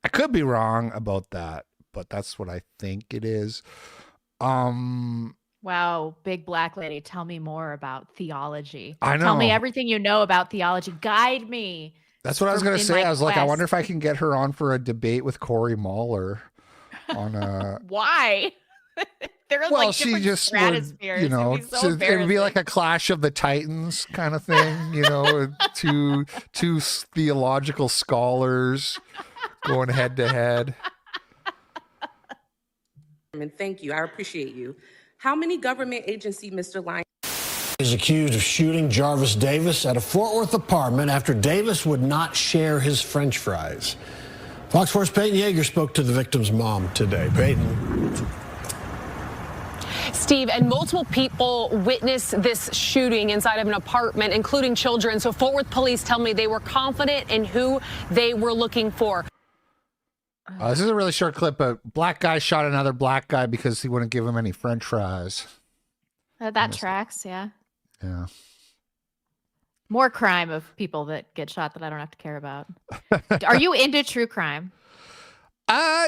I could be wrong about that, but that's what I think it is. Wow, big black lady, tell me more about theology. I know. Tell me everything you know about theology. Guide me. That's what I was gonna say. I was like, I wonder if I can get her on for a debate with Corey Muller on a. Why? They're Well, like she just would, stratospheres. you know, It'd be so it'd be like a Clash of the Titans kind of thing, you know, two theological scholars going head to head. And thank you. I appreciate you. How many government agency, Mr. Lyons, is accused of shooting Jarvis Davis at a Fort Worth apartment after Davis would not share his French fries? Fox 4's Peyton Yeager spoke to the victim's mom today. Peyton. Steve, and multiple people witnessed this shooting inside of an apartment, including children. So Fort Worth police tell me they were confident in who they were looking for. This is a really short clip, but black guy shot another black guy because he wouldn't give him any French fries. That tracks, yeah. Yeah. More crime of people that get shot that I don't have to care about. Are you into true crime?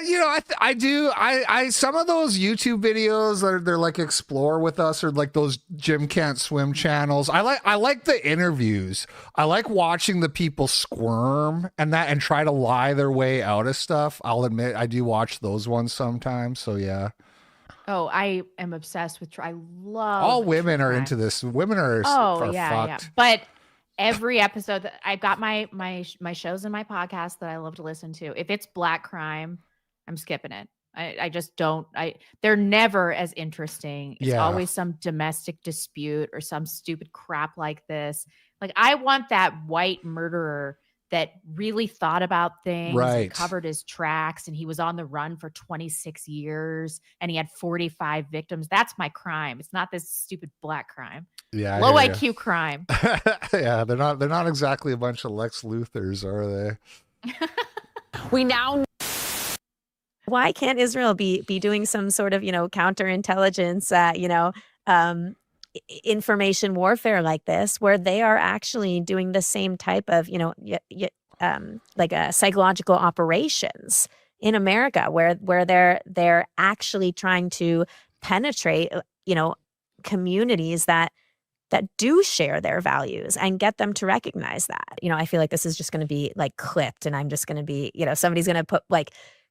You know, I do. I some of those YouTube videos they're like Explore With Us or like those Jim Can't Swim channels. I like the interviews. I like watching the people squirm and try to lie their way out of stuff. I'll admit I do watch those ones sometimes. So yeah. Oh, I am obsessed with. I love. All women are into this. Women are fucked. Yeah. But every episode that I've got my shows and my podcast that I love to listen to. If it's black crime, I'm skipping it. I just don't. They're never as interesting. It's always some domestic dispute or some stupid crap like this. Like I want that white murderer that really thought about things, and covered his tracks, and he was on the run for 26 years, and he had 45 victims. That's my crime. It's not this stupid black crime. Yeah, low IQ crime. Yeah, they're not exactly a bunch of Lex Luthors, are they? We now. Why can't Israel be doing some sort of counterintelligence, information warfare like this, where they are actually doing the same type of like psychological operations in America, where they're actually trying to penetrate communities that do share their values and get them to recognize that. I feel like this is just going to be like clipped, and I'm just going to be somebody's going to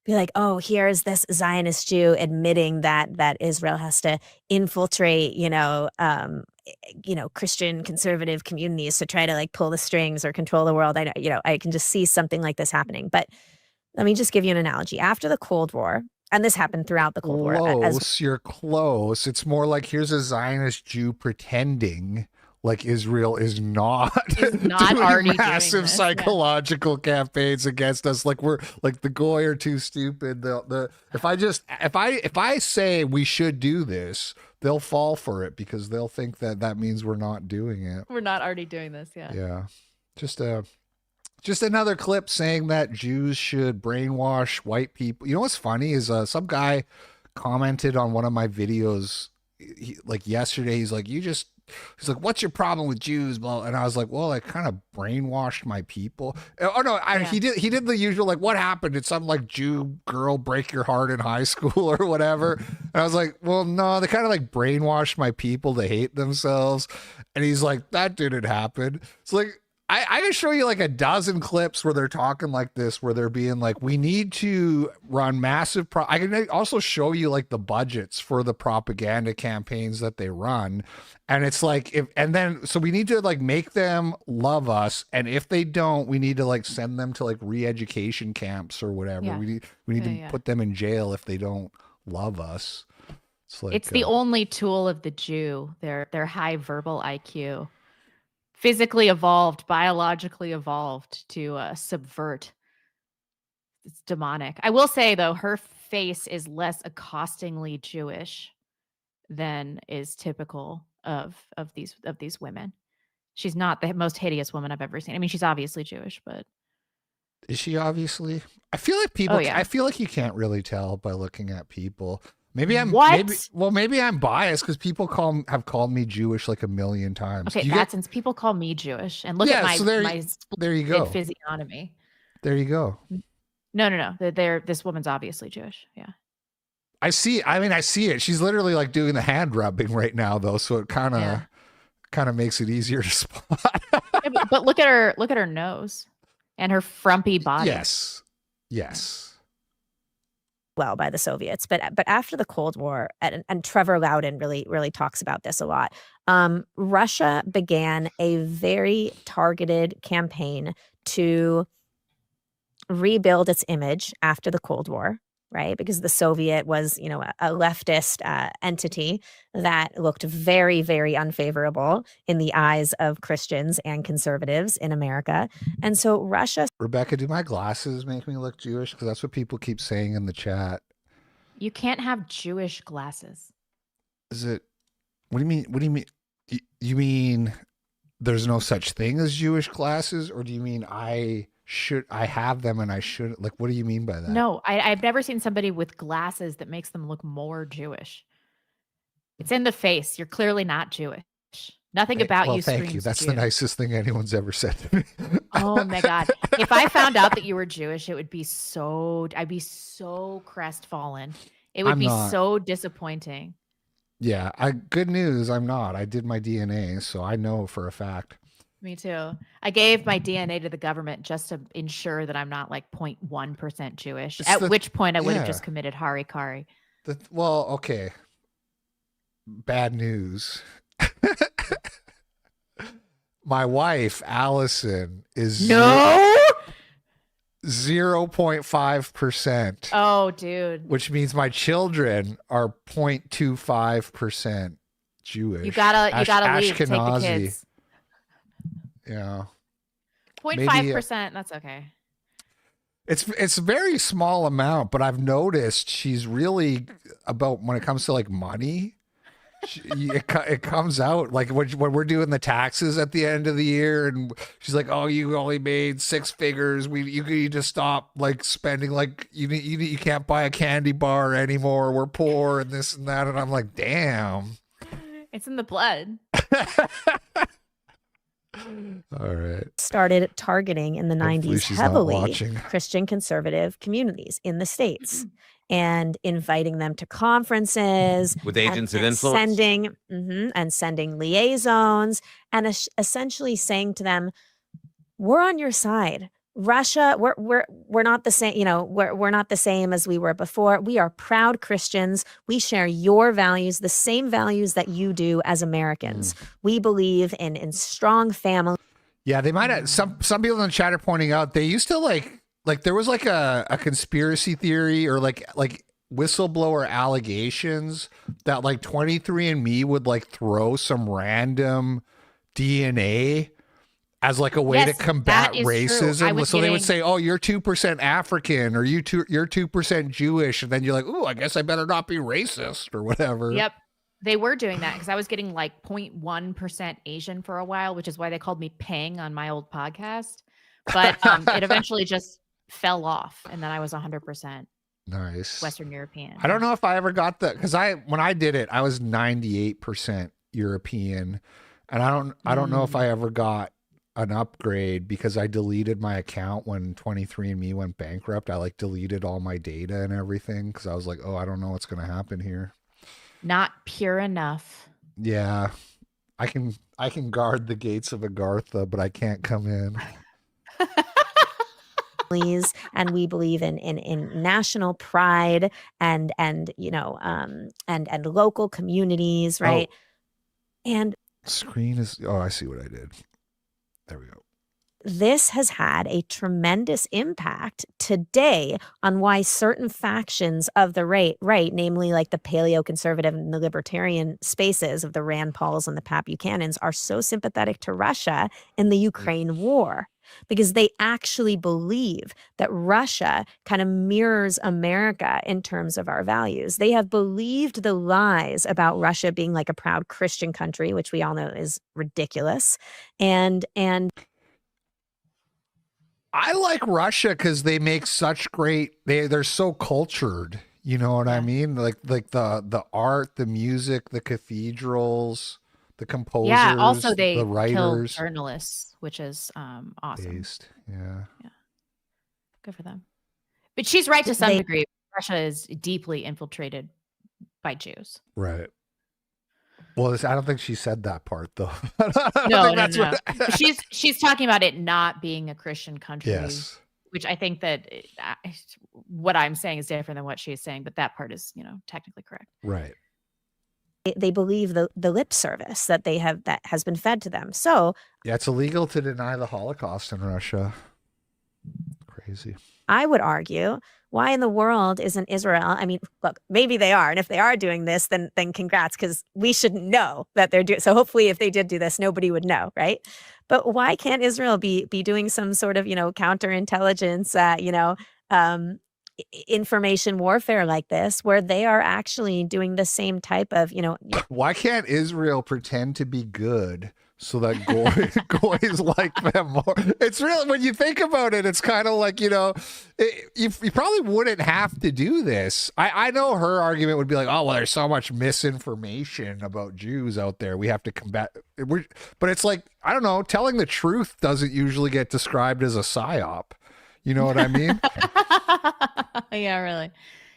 be like, oh, here's this Zionist Jew admitting that Israel has to infiltrate, Christian conservative communities to try to like pull the strings or control the world. I can just see something like this happening. But let me just give you an analogy. After the Cold War, and this happened throughout the Cold War. You're close. It's more like here's a Zionist Jew pretending like Israel is not doing already massive doing this, psychological campaigns against us. Like we're like the goy are too stupid. If I say we should do this, they'll fall for it because they'll think that means we're not doing it. We're not already doing this. Yeah. Yeah. Just another clip saying that Jews should brainwash white people. You know what's funny is some guy commented on one of my videos like yesterday. He's like, he's like, what's your problem with Jews? Blah. And I was like, well, I kind of brainwashed my people. Oh no, he did the usual, like, what happened? Did some like Jew girl break your heart in high school or whatever? And I was like, well, no, they kind of like brainwashed my people to hate themselves. And he's like, that didn't happen. It's like, I can show you like a dozen clips where they're talking like this, where they're being like, we need to run massive. I can also show you like the budgets for the propaganda campaigns that they run. And it's like, so we need to like make them love us. And if they don't, we need to like send them to like re-education camps or whatever. Yeah. We need to put them in jail if they don't love us. like, It's the only tool of the Jew, their high verbal IQ. Physically evolved, biologically evolved to subvert. It's demonic. I will say, though, her face is less accostingly Jewish than is typical of these women. She's not the most hideous woman I've ever seen. I mean, she's obviously Jewish, but is she obviously? I feel like people. Oh, yeah. I feel like you can't really tell by looking at people. Maybe I'm What? maybe I'm biased because people have called me Jewish like a million times. okay. Since people call me Jewish, and look at my so there you go. physiognomy. There you go. No. This woman's obviously Jewish. Yeah. I see it. She's literally like doing the hand rubbing right now, though, so it kind of makes it easier to spot. Yeah, but look at her nose and her frumpy body. Yes. Well, by the Soviets, but after the Cold War, and Trevor Loudon really talks about this a lot. Russia began a very targeted campaign to rebuild its image after the Cold War, right? Because the Soviet was, a leftist entity that looked very, very unfavorable in the eyes of Christians and conservatives in America. And so Russia... Rebecca, do my glasses make me look Jewish? Because that's what people keep saying in the chat. You can't have Jewish glasses. Is it... What do you mean? What do you mean? You mean there's no such thing as Jewish glasses? Or do you mean I have them and I shouldn't? Like, what do you mean by that? No, I've never seen somebody with glasses that makes them look more Jewish. It's in the face. You're clearly not Jewish. Nothing about you screams thank you. That's Jew. the nicest thing anyone's ever said to me. Oh my God. If I found out that you were Jewish, I'd be so crestfallen. It would I'm be not. so disappointing. Yeah, good news. I'm not. I did my DNA, so I know for a fact. Me too. I gave my DNA to the government just to ensure that I'm not like 0.1% Jewish, which point I would have just committed harikari. Well, okay. Bad news. My wife, Allison, is 0.5%. Oh, dude. Which means my children are 0.25% Jewish. You gotta leave. Take the Ashkenazi. kids. Yeah. 0.5%. That's okay. It's a very small amount, but I've noticed she's really about when it comes to like money. It comes out like when we're doing the taxes at the end of the year, and she's like, "Oh, you only made 6 figures. You need to stop like spending. Like you can't buy a candy bar anymore. We're poor and this and that." And I'm like, "Damn." It's in the blood. All right. Started targeting in the Hopefully 90s she's not heavily watching. Christian conservative communities in the States and inviting them to conferences With agents of and influence? sending liaisons and essentially saying to them, we're on your side. Russia, we're not the same, we're not the same as we were before. We are proud Christians. We share your values, the same values that you do as Americans. We believe in strong family. Yeah, they might have some people in the chat are pointing out they used to like there was like a conspiracy theory or like whistleblower allegations that like 23andMe would like throw some random DNA as like a way to combat racism. So they would say, "Oh, you're 2% African or you're 2% Jewish," and then you're like, "Ooh, I guess I better not be racist or whatever." Yep. They were doing that because I was getting like 0.1% Asian for a while, which is why they called me Peng on my old podcast. But it eventually just fell off, and then I was 100% nice Western European. I don't know if I ever got that because when I did it, I was 98% European, and I don't know if I ever got an upgrade because I deleted my account when 23andMe went bankrupt. I like deleted all my data and everything because I was like, oh, I don't know what's going to happen here. Not pure enough. Yeah, I can guard the gates of Agartha, but I can't come in. And we believe in national pride and local communities, right? And screen is I see what I did. There we go. this has had a tremendous impact today on why certain factions of the right, namely like the paleoconservative and the libertarian spaces of the Rand Pauls and the Pat Buchanans, are so sympathetic to Russia in the Ukraine war, because they actually believe that Russia kind of mirrors America in terms of our values. They have believed the lies about Russia being like a proud Christian country, which we all know is ridiculous. And I like Russia because they make such great. They're so cultured. You know what I mean? Like the art, the music, the cathedrals, the composers, Yeah. Also, they the kill writers. journalists, which is awesome. Based. Yeah. Good for them. But she's right to some They- degree. Russia is deeply infiltrated by Jews. Right. Well, I don't think she said that part though. I don't No, think no, that's no. what- She's talking about it not being a Christian country. Yes. Which I think that what I'm saying is different than what she's saying, but that part is, technically correct. Right. They believe the lip service that they have that has been fed to them. So Yeah, it's illegal to deny the Holocaust in Russia. Crazy. I would argue, why in the world isn't Israel? I mean, look, maybe they are. And if they are doing this, then congrats, because we shouldn't know that they're doing. So hopefully if they did do this, nobody would know, right? But why can't Israel be doing some sort of, counterintelligence, information warfare like this, where they are actually doing the same type of, Why can't Israel pretend to be good so that goys like them more? It's really, when you think about it, it's kind of like, you probably wouldn't have to do this. I know her argument would be like, oh, well, there's so much misinformation about Jews out there. We have to combat. But it's like, I don't know, telling the truth doesn't usually get described as a psyop. You know what I mean? Yeah, really.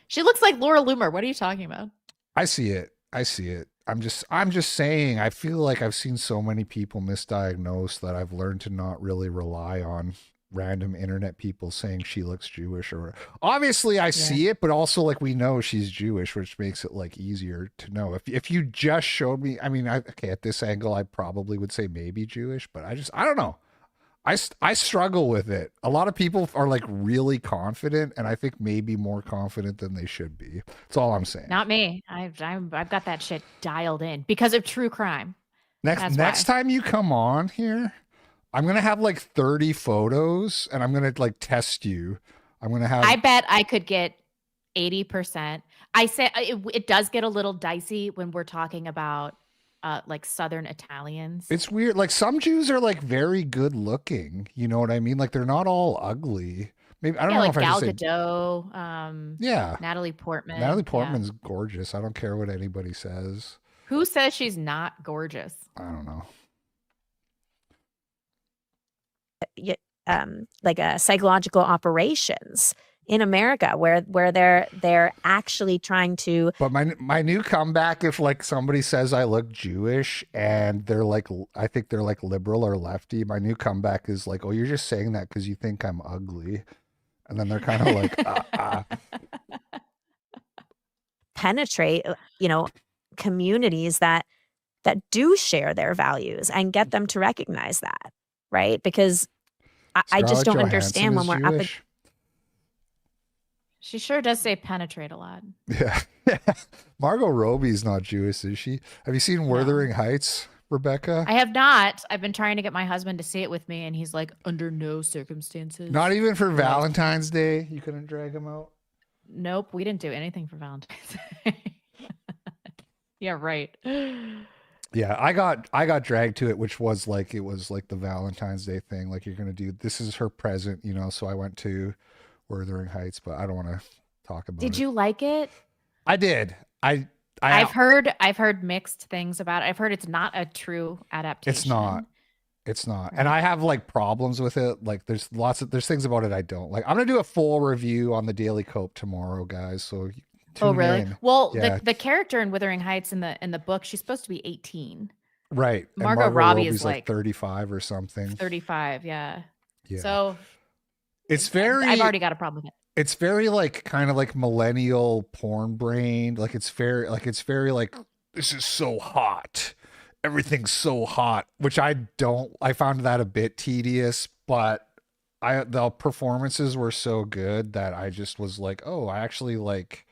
She looks like Laura Loomer. What are you talking about? I see it. I'm just saying, I feel like I've seen so many people misdiagnosed that I've learned to not really rely on random internet people saying she looks Jewish. Or obviously I see it, but also like we know she's Jewish, which makes it like easier to know. If you just showed me, I mean, okay, at this angle, I probably would say maybe Jewish, but I don't know. I struggle with it. A lot of people are like really confident, and I think maybe more confident than they should be. That's all I'm saying. Not me. I've got that shit dialed in because of true crime. Next time you come on here, I'm gonna have like 30 photos, and I'm gonna like test you. I bet I could get 80%. I say it does get a little dicey when we're talking about like Southern Italians. It's weird. Like some Jews are like very good looking. You know what I mean? Like they're not all ugly. Maybe I don't know like if I Gal should say. Gadot. Yeah. Natalie Portman. Natalie Portman's gorgeous. I don't care what anybody says. Who says she's not gorgeous? I don't know. like psychological operations in America where they're actually trying to. But my new comeback, if like somebody says I look Jewish and they're like, I think they're like liberal or lefty, my new comeback is like, oh, you're just saying that because you think I'm ugly. And then they're kind of like, penetrate, communities that do share their values and get them to recognize that, right? Because I just don't understand when we're up against. She sure does say penetrate a lot. Yeah. Margot Robbie's not Jewish, is she? Have you seen Wuthering Heights, Rebecca? I have not. I've been trying to get my husband to see it with me, and he's like, under no circumstances. Not even for Valentine's Day? You couldn't drag him out? Nope. We didn't do anything for Valentine's Day. Yeah, right. Yeah, I got dragged to it, which was like, it was like the Valentine's Day thing. Like, you're going to do, this is her present, so I went to Wuthering Heights, but I don't want to talk about it. Did you like it? I did. I've heard mixed things about it. I've heard it's not a true adaptation. It's not. And I have like problems with it. Like there's things about it I don't like. I'm going to do a full review on the Daily Cope tomorrow, guys. So tune in. Well, yeah. the character in Wuthering Heights in the book, she's supposed to be 18. Right. And Margot Robbie is like 35 or something. 35, yeah. Yeah. So it's very, I've already got a problem with it. It's very like kind of like millennial porn brained. Like it's very like this is so hot. Everything's so hot, which I found that a bit tedious, but the performances were so good that I just was like, oh, I actually like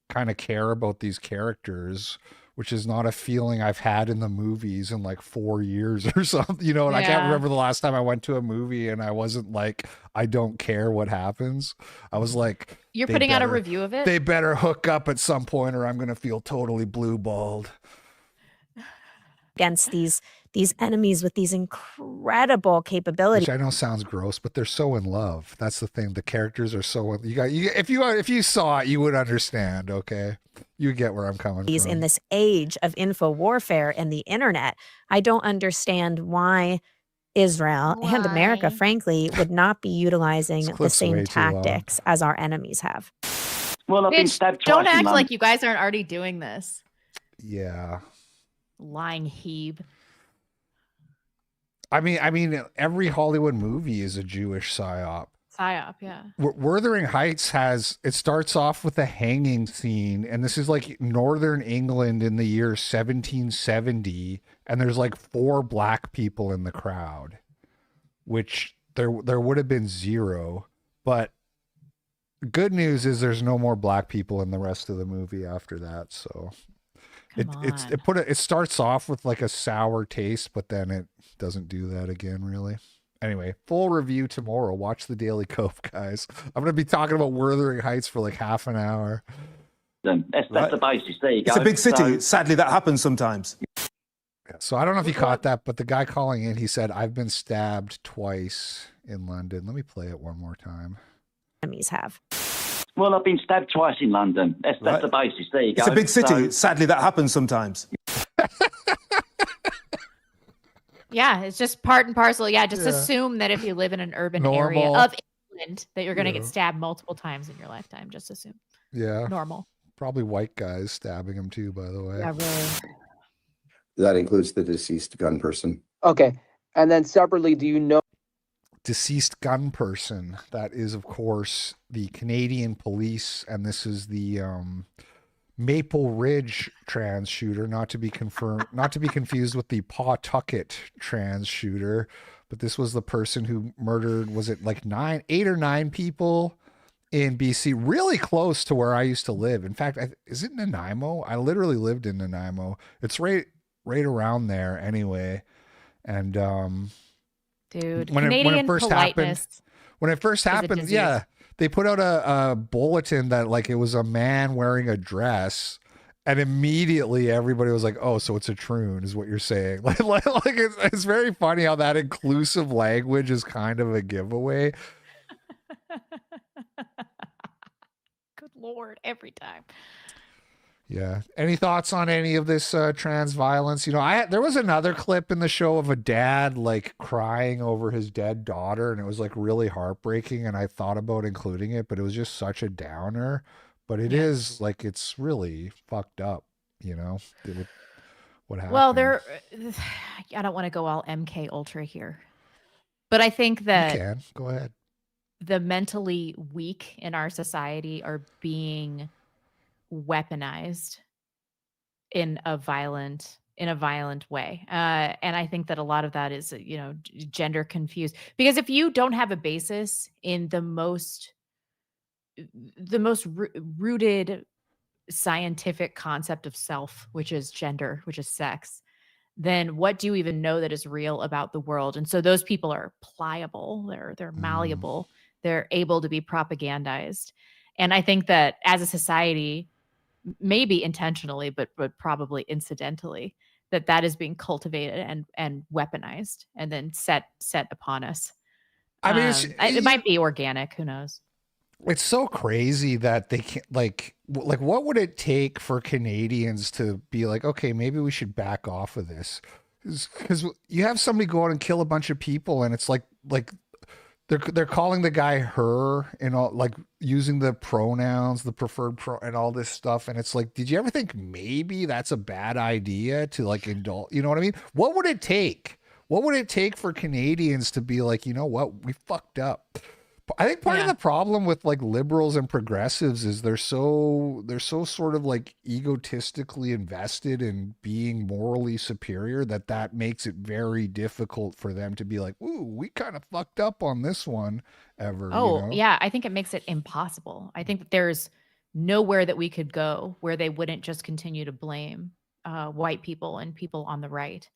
kind of care about these characters, which is not a feeling I've had in the movies in like 4 years or something, you know. And I can't remember the last time I went to a movie and I wasn't like, I don't care what happens. I was like, You're putting out a review of it? They better hook up at some point or I'm going to feel totally blue balled. Against these enemies with these incredible capabilities. Which I know sounds gross, but they're so in love. That's the thing. The characters are so if you saw it, you would understand. Okay, you get where I'm coming from. In this age of info warfare and the internet, I don't understand why Israel and America, frankly, would not be utilizing the same tactics as our enemies have. Well, bitch, don't act like you guys aren't already doing this. Yeah. Lying Hebe. I mean, every Hollywood movie is a Jewish psyop. Psyop, yeah. Wuthering Heights it starts off with a hanging scene, and this is like Northern England in the year 1770, and there's like 4 black people in the crowd, which there would have been 0, but good news is there's no more black people in the rest of the movie after that, so it starts off with like a sour taste, but then it doesn't do that again, really. Anyway, full review tomorrow. Watch the Daily Cove, guys. I'm going to be talking about Wuthering Heights for like half an hour. That's the basis. There you go. It's a big city. Sadly, that happens sometimes. So I don't know if you caught that, but the guy calling in, he said, I've been stabbed twice in London. Let me play it one more time. Enemies have. Well, I've been stabbed twice in London. That's the basis. There you go. It's a big city. Sadly, that happens sometimes. Yeah, it's just part and parcel. Yeah, just assume that if you live in an urban area of England, that you're going to get stabbed multiple times in your lifetime. Just assume. Yeah. Normal. Probably white guys stabbing him too, by the way. Yeah, really. That includes the deceased gun person. Okay. And then separately, do you know? Deceased gun person. That is, of course, the Canadian police, and this is the Maple Ridge trans shooter, not to be confused with the Pawtucket trans shooter, but this was the person who murdered, was it like 8 or 9 people in BC, really close to where I used to live. In fact, is it Nanaimo? I literally lived in Nanaimo. It's right around there anyway. And dude, when it first politeness happened, yeah, they put out a bulletin that like it was a man wearing a dress, and immediately everybody was like, "Oh, so it's a troon," is what you're saying. Like it's very funny how that inclusive language is kind of a giveaway. Good Lord, every time. Yeah. Any thoughts on any of this trans violence? You know, there was another clip in the show of a dad like crying over his dead daughter, and it was like really heartbreaking, and I thought about including it, but it was just such a downer. But it is like, it's really fucked up, you know, what happened. Well, I don't want to go all MK Ultra here, but I think that you can. Go ahead. The mentally weak in our society are being weaponized in a violent way, and I think that a lot of that is, you know, gender confused, because if you don't have a basis in the most rooted scientific concept of self, which is gender, which is sex, then what do you even know that is real about the world? And so those people are pliable, they're malleable, they're able to be propagandized. And I think that as a society, maybe intentionally, but probably incidentally, that is being cultivated and weaponized and then set upon us. I mean, it might be organic. Who knows? It's so crazy that they can't, like what would it take for Canadians to be like, okay, maybe we should back off of this? Because you have somebody go out and kill a bunch of people, and it's like they're calling the guy her and all, like using the pronouns, the preferred and all this stuff. And it's like, did you ever think maybe that's a bad idea to like indulge? You know what I mean? What would it take? What would it take for Canadians to be like, you know what, we fucked up? I think part of Yeah. the problem with like liberals and progressives is they're so sort of like egotistically invested in being morally superior that makes it very difficult for them to be like, ooh, we kind of fucked up on this one ever, you Oh, know? yeah. I think it makes it impossible. I think that there's nowhere that we could go where they wouldn't just continue to blame white people and people on the right.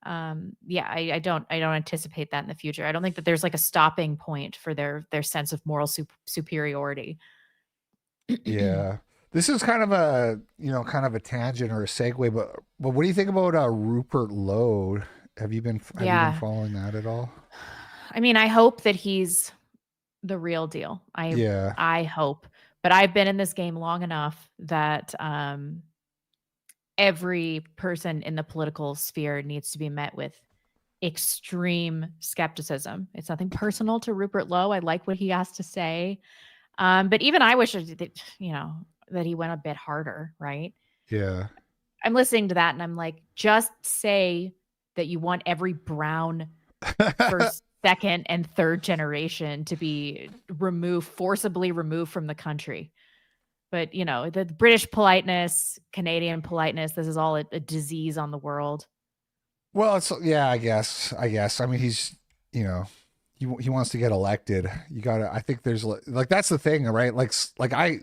Yeah, I don't anticipate that in the future. I don't think that there's like a stopping point for their sense of moral superiority. Yeah. This is kind of a, kind of a tangent or a segue, but what do you think about Rupert Lowe? Have you been Yeah. following that at all? I mean, I hope that he's the real deal. Yeah. I hope. But I've been in this game long enough that every person in the political sphere needs to be met with extreme skepticism. It's nothing personal to Rupert Lowe. I like what he has to say. But even I wish that, that he went a bit harder, right? Yeah. I'm listening to that and I'm like, just say that you want every brown first, second, and third generation to be forcibly removed from the country. But, the British politeness, Canadian politeness, this is all a disease on the world. Well, I guess. I mean, he's, he wants to get elected. I think there's like, that's the thing, right? Like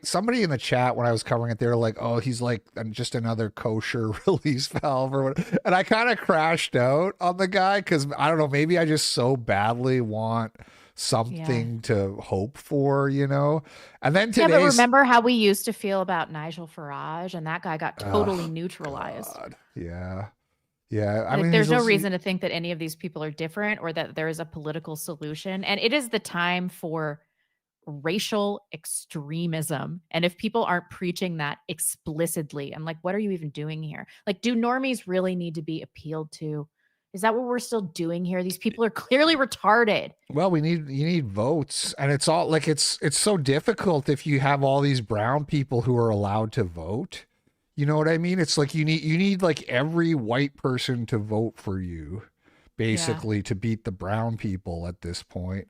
somebody in the chat when I was covering it, they were like, oh, he's like just another kosher release valve or whatever. And I kind of crashed out on the guy because I don't know, maybe I just so badly want something to hope for, And then today, but remember how we used to feel about Nigel Farage, and that guy got totally neutralized. God. Yeah. Yeah. I Like, mean, there's no reason to think that any of these people are different or that there is a political solution. And it is the time for racial extremism. And if people aren't preaching that explicitly, I'm like, what are you even doing here? Like, do normies really need to be appealed to? Is that what we're still doing here? These people are clearly retarded. Well, you need votes, and it's all like it's so difficult if you have all these brown people who are allowed to vote. You know what I mean? It's like you need like every white person to vote for you, basically, to beat the brown people at this point.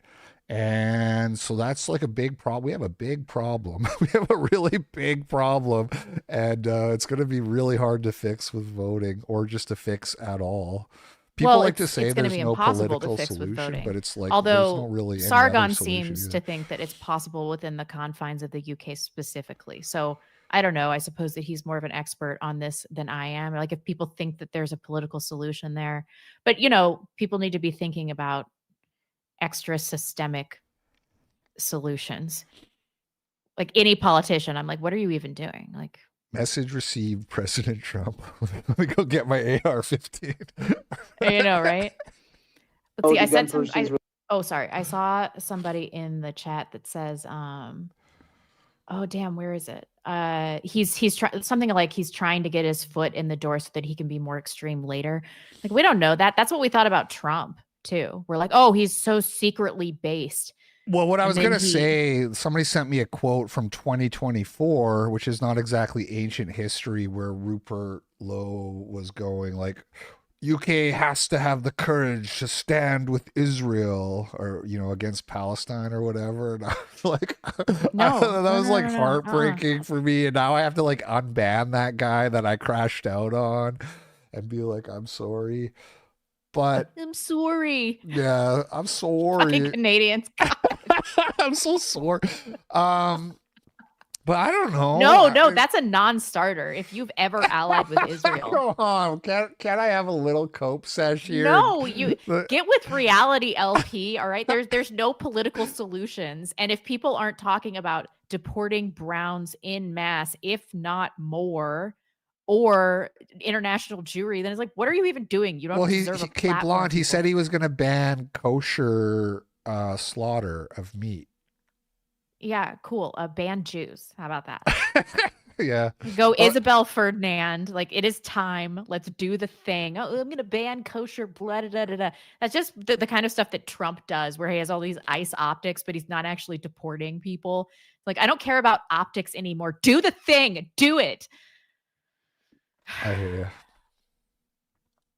And so that's like a big problem. We have a big problem. We have a really big problem, and it's going to be really hard to fix with voting, or just to fix at all. People like to say there's no political solution, but it's like there's no really any other Sargon solution seems either. to think that it's possible within the confines of the UK specifically. So I don't know. I suppose that he's more of an expert on this than I am. Like, if people think that there's a political solution there, but people need to be thinking about extra systemic solutions. Like any politician, I'm like, what are you even doing? Like, Message received, President Trump. Let me go get my AR-15. Right? Let's see. I sent some. Sorry. I saw somebody in the chat that says, oh damn, where is it? He's something like he's trying to get his foot in the door so that he can be more extreme later. Like, we don't know that. That's what we thought about Trump too. We're like, oh, he's so secretly based. Well, what I was going to say, somebody sent me a quote from 2024, which is not exactly ancient history, where Rupert Lowe was going like, UK has to have the courage to stand with Israel or, against Palestine or whatever. And I was like, that was heartbreaking for me. And now I have to like unban that guy that I crashed out on and be like, I'm sorry. But I'm sorry. Yeah, I'm sorry. Fucking Canadians. I'm so sore. But I don't know. No, that's a non-starter. If you've ever allied with Israel, Come on, can I have a little cope sesh here? No, you get with reality, LP. All right, there's no political solutions, and if people aren't talking about deporting Browns in mass, if not more, or international Jewry, then it's like, what are you even doing? You don't deserve a Kate platform. Blonde, he said he was going to ban kosher slaughter of meat. Yeah, cool. Ban Jews. How about that? Yeah. Go Isabel Ferdinand. Like, it is time. Let's do the thing. Oh, I'm going to ban kosher. Blah, da, da, da, da. That's just the kind of stuff that Trump does, where he has all these ICE optics, but he's not actually deporting people. Like, I don't care about optics anymore. Do the thing. Do it. I hear you.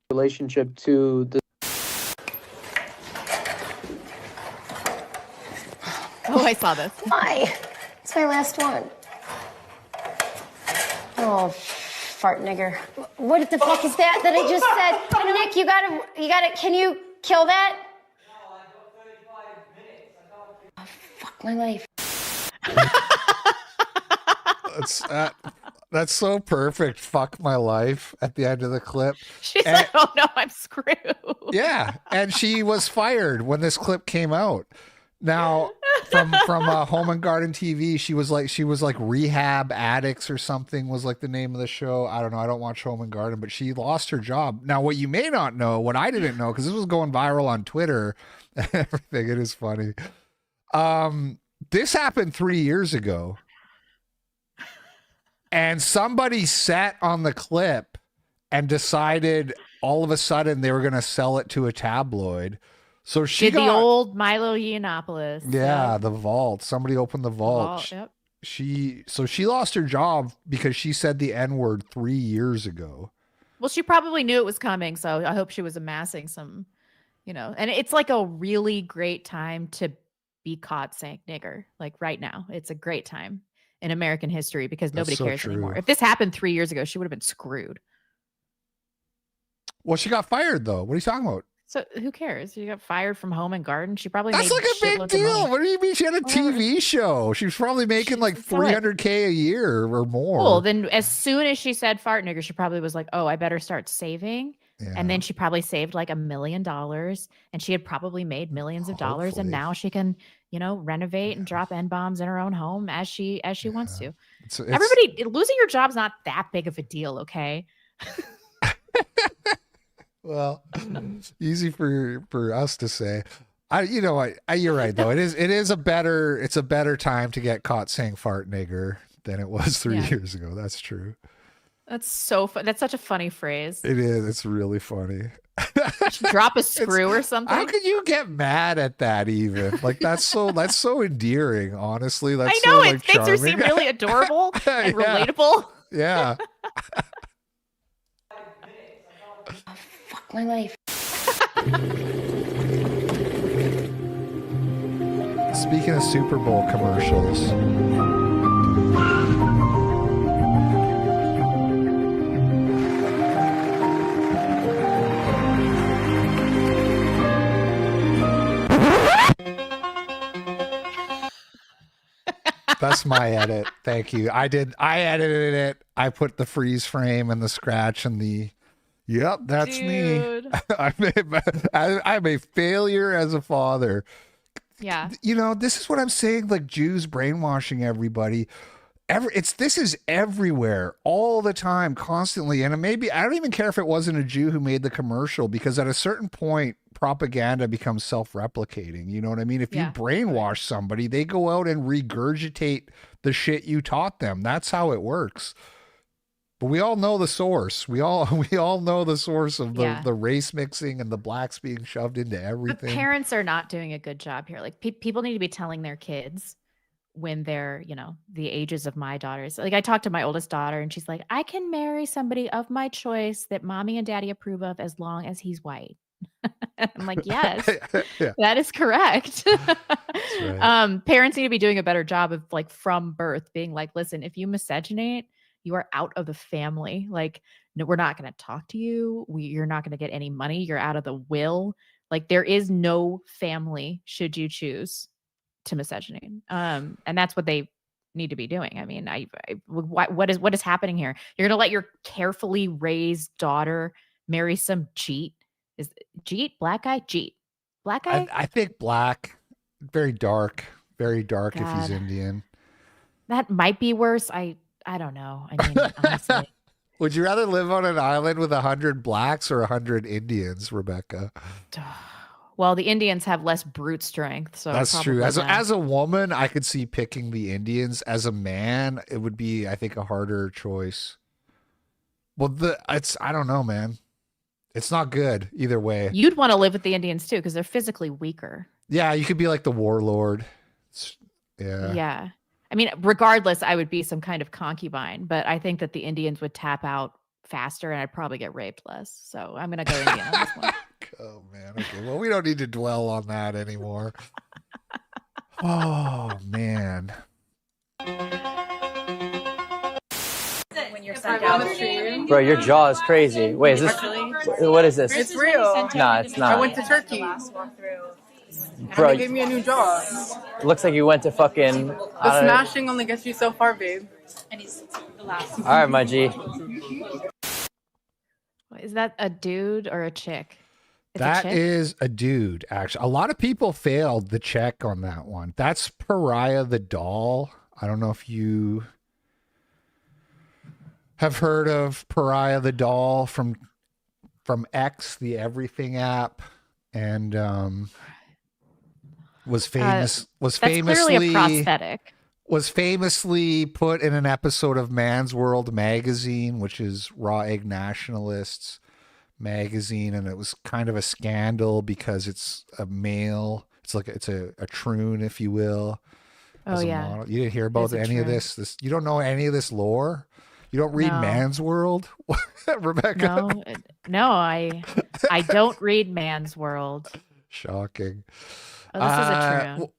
Relationship to the I saw this. Why? It's my last one. Oh, fart nigger. What the fuck is that I just said? Nick, you gotta, can you kill that? No, I got 35 minutes. Oh, fuck my life. That's so perfect. Fuck my life at the end of the clip. She's like, oh no, I'm screwed. Yeah, and she was fired when this clip came out. Now, from Home and Garden TV, she was like Rehab Addicts or something was like the name of the show. I don't know. I don't watch Home and Garden, but she lost her job. Now, what you may not know, what I didn't know, because this was going viral on Twitter and everything. It is funny. This happened 3 years ago. And somebody sat on the clip and decided all of a sudden they were going to sell it to a tabloid. So she got the old Milo Yiannopoulos. Yeah, the vault. Somebody opened the vault. Yep. She lost her job because she said the N-word 3 years ago. Well, she probably knew it was coming, so I hope she was amassing some, and it's like a really great time to be caught saying nigger. Like right now, it's a great time in American history because nobody cares anymore. If this happened 3 years ago, she would have been screwed. Well, she got fired though. What are you talking about? So who cares? You got fired from Home and Garden. She probably That's made like a big deal. What do you mean? She had a TV show. She was probably making like $300K a year or more. Cool. Then as soon as she said fart nigger, she probably was like, oh, I better start saving. Yeah. And then she probably saved like $1 million and she had probably made millions of dollars. And now she can, renovate and drop N-bombs in her own home as she wants to. Everybody, losing your job's not that big of a deal. Okay. Well, easy for us to say. You're right though. It's a better time to get caught saying fart nigger than it was 3 years ago. That's true. That's so fun. That's such a funny phrase. It is. It's really funny. Drop a screw or something. How can you get mad at that even? Like that's so endearing, honestly. That's I know, so, it makes her seem really adorable and relatable. Yeah. Fuck my life. Speaking of Super Bowl commercials. That's my edit. Thank you. I edited it. I put the freeze frame and the scratch and the yep, that's Dude. me. I'm a failure as a father. Yeah. This is what I'm saying, like Jews brainwashing everybody. This is everywhere all the time, constantly. And maybe I don't even care if it wasn't a Jew who made the commercial, because at a certain point, propaganda becomes self-replicating. You know what I mean? If you brainwash somebody, they go out and regurgitate the shit you taught them. That's how it works. But we all know the source. We all know the source of the race mixing and the blacks being shoved into everything. But parents are not doing a good job here. Like people need to be telling their kids when they're, the ages of my daughters. Like I talked to my oldest daughter and she's like, I can marry somebody of my choice that mommy and daddy approve of as long as he's white. I'm like, yes, that is correct. Right. Parents need to be doing a better job of like from birth being like, listen, if you miscegenate, you are out of the family. Like, no, we're not going to talk to you. You're not going to get any money. You're out of the will. Like there is no family should you choose to miscegenate. And that's what they need to be doing. I mean, what is happening here? You're going to let your carefully raised daughter marry some Jeet? Is Jeet black guy? Jeet black guy? I think black, very dark God. If he's Indian. That might be worse. I don't know. I mean, honestly. Would you rather live on an island with 100 blacks or 100 Indians, Rebecca? Well, the Indians have less brute strength, so that's true. As a woman, I could see picking the Indians. As a man, it would be, I think, a harder choice. Well, I don't know, man. It's not good either way. You'd want to live with the Indians too, because they're physically weaker. Yeah, you could be like the warlord. Yeah. I mean, regardless, I would be some kind of concubine, but I think that the Indians would tap out faster and I'd probably get raped less. So I'm going to go Indian on this one. Oh, man. Okay. Well, we don't need to dwell on that anymore. Oh man. When you're sent down the street. Bro, your jaw is crazy. Wait, is this? What is this? It's real. Nah, it's not. I went to Turkey. Bro, And they gave me a new jaw. looks like you went to fucking. The smashing only gets you so far, babe. And he's the last. All right, my G. Is that a dude or a chick? It's a That chick? is a dude, actually. A lot of people failed the check on that one. That's Pariah the doll. I don't know if you have heard of Pariah the doll from X, the everything app, and was That's clearly a prosthetic. Was famously put in an episode of Man's World magazine, which is Raw Egg Nationalists magazine, and it was kind of a scandal because it's a male. It's like it's a troon, if you will. Oh, as a yeah. model. You didn't hear about It's a any of troon. this. You don't know any of this lore. You don't read No. Man's World, Rebecca. No, I don't read Man's World. Shocking. Oh, this is a troon.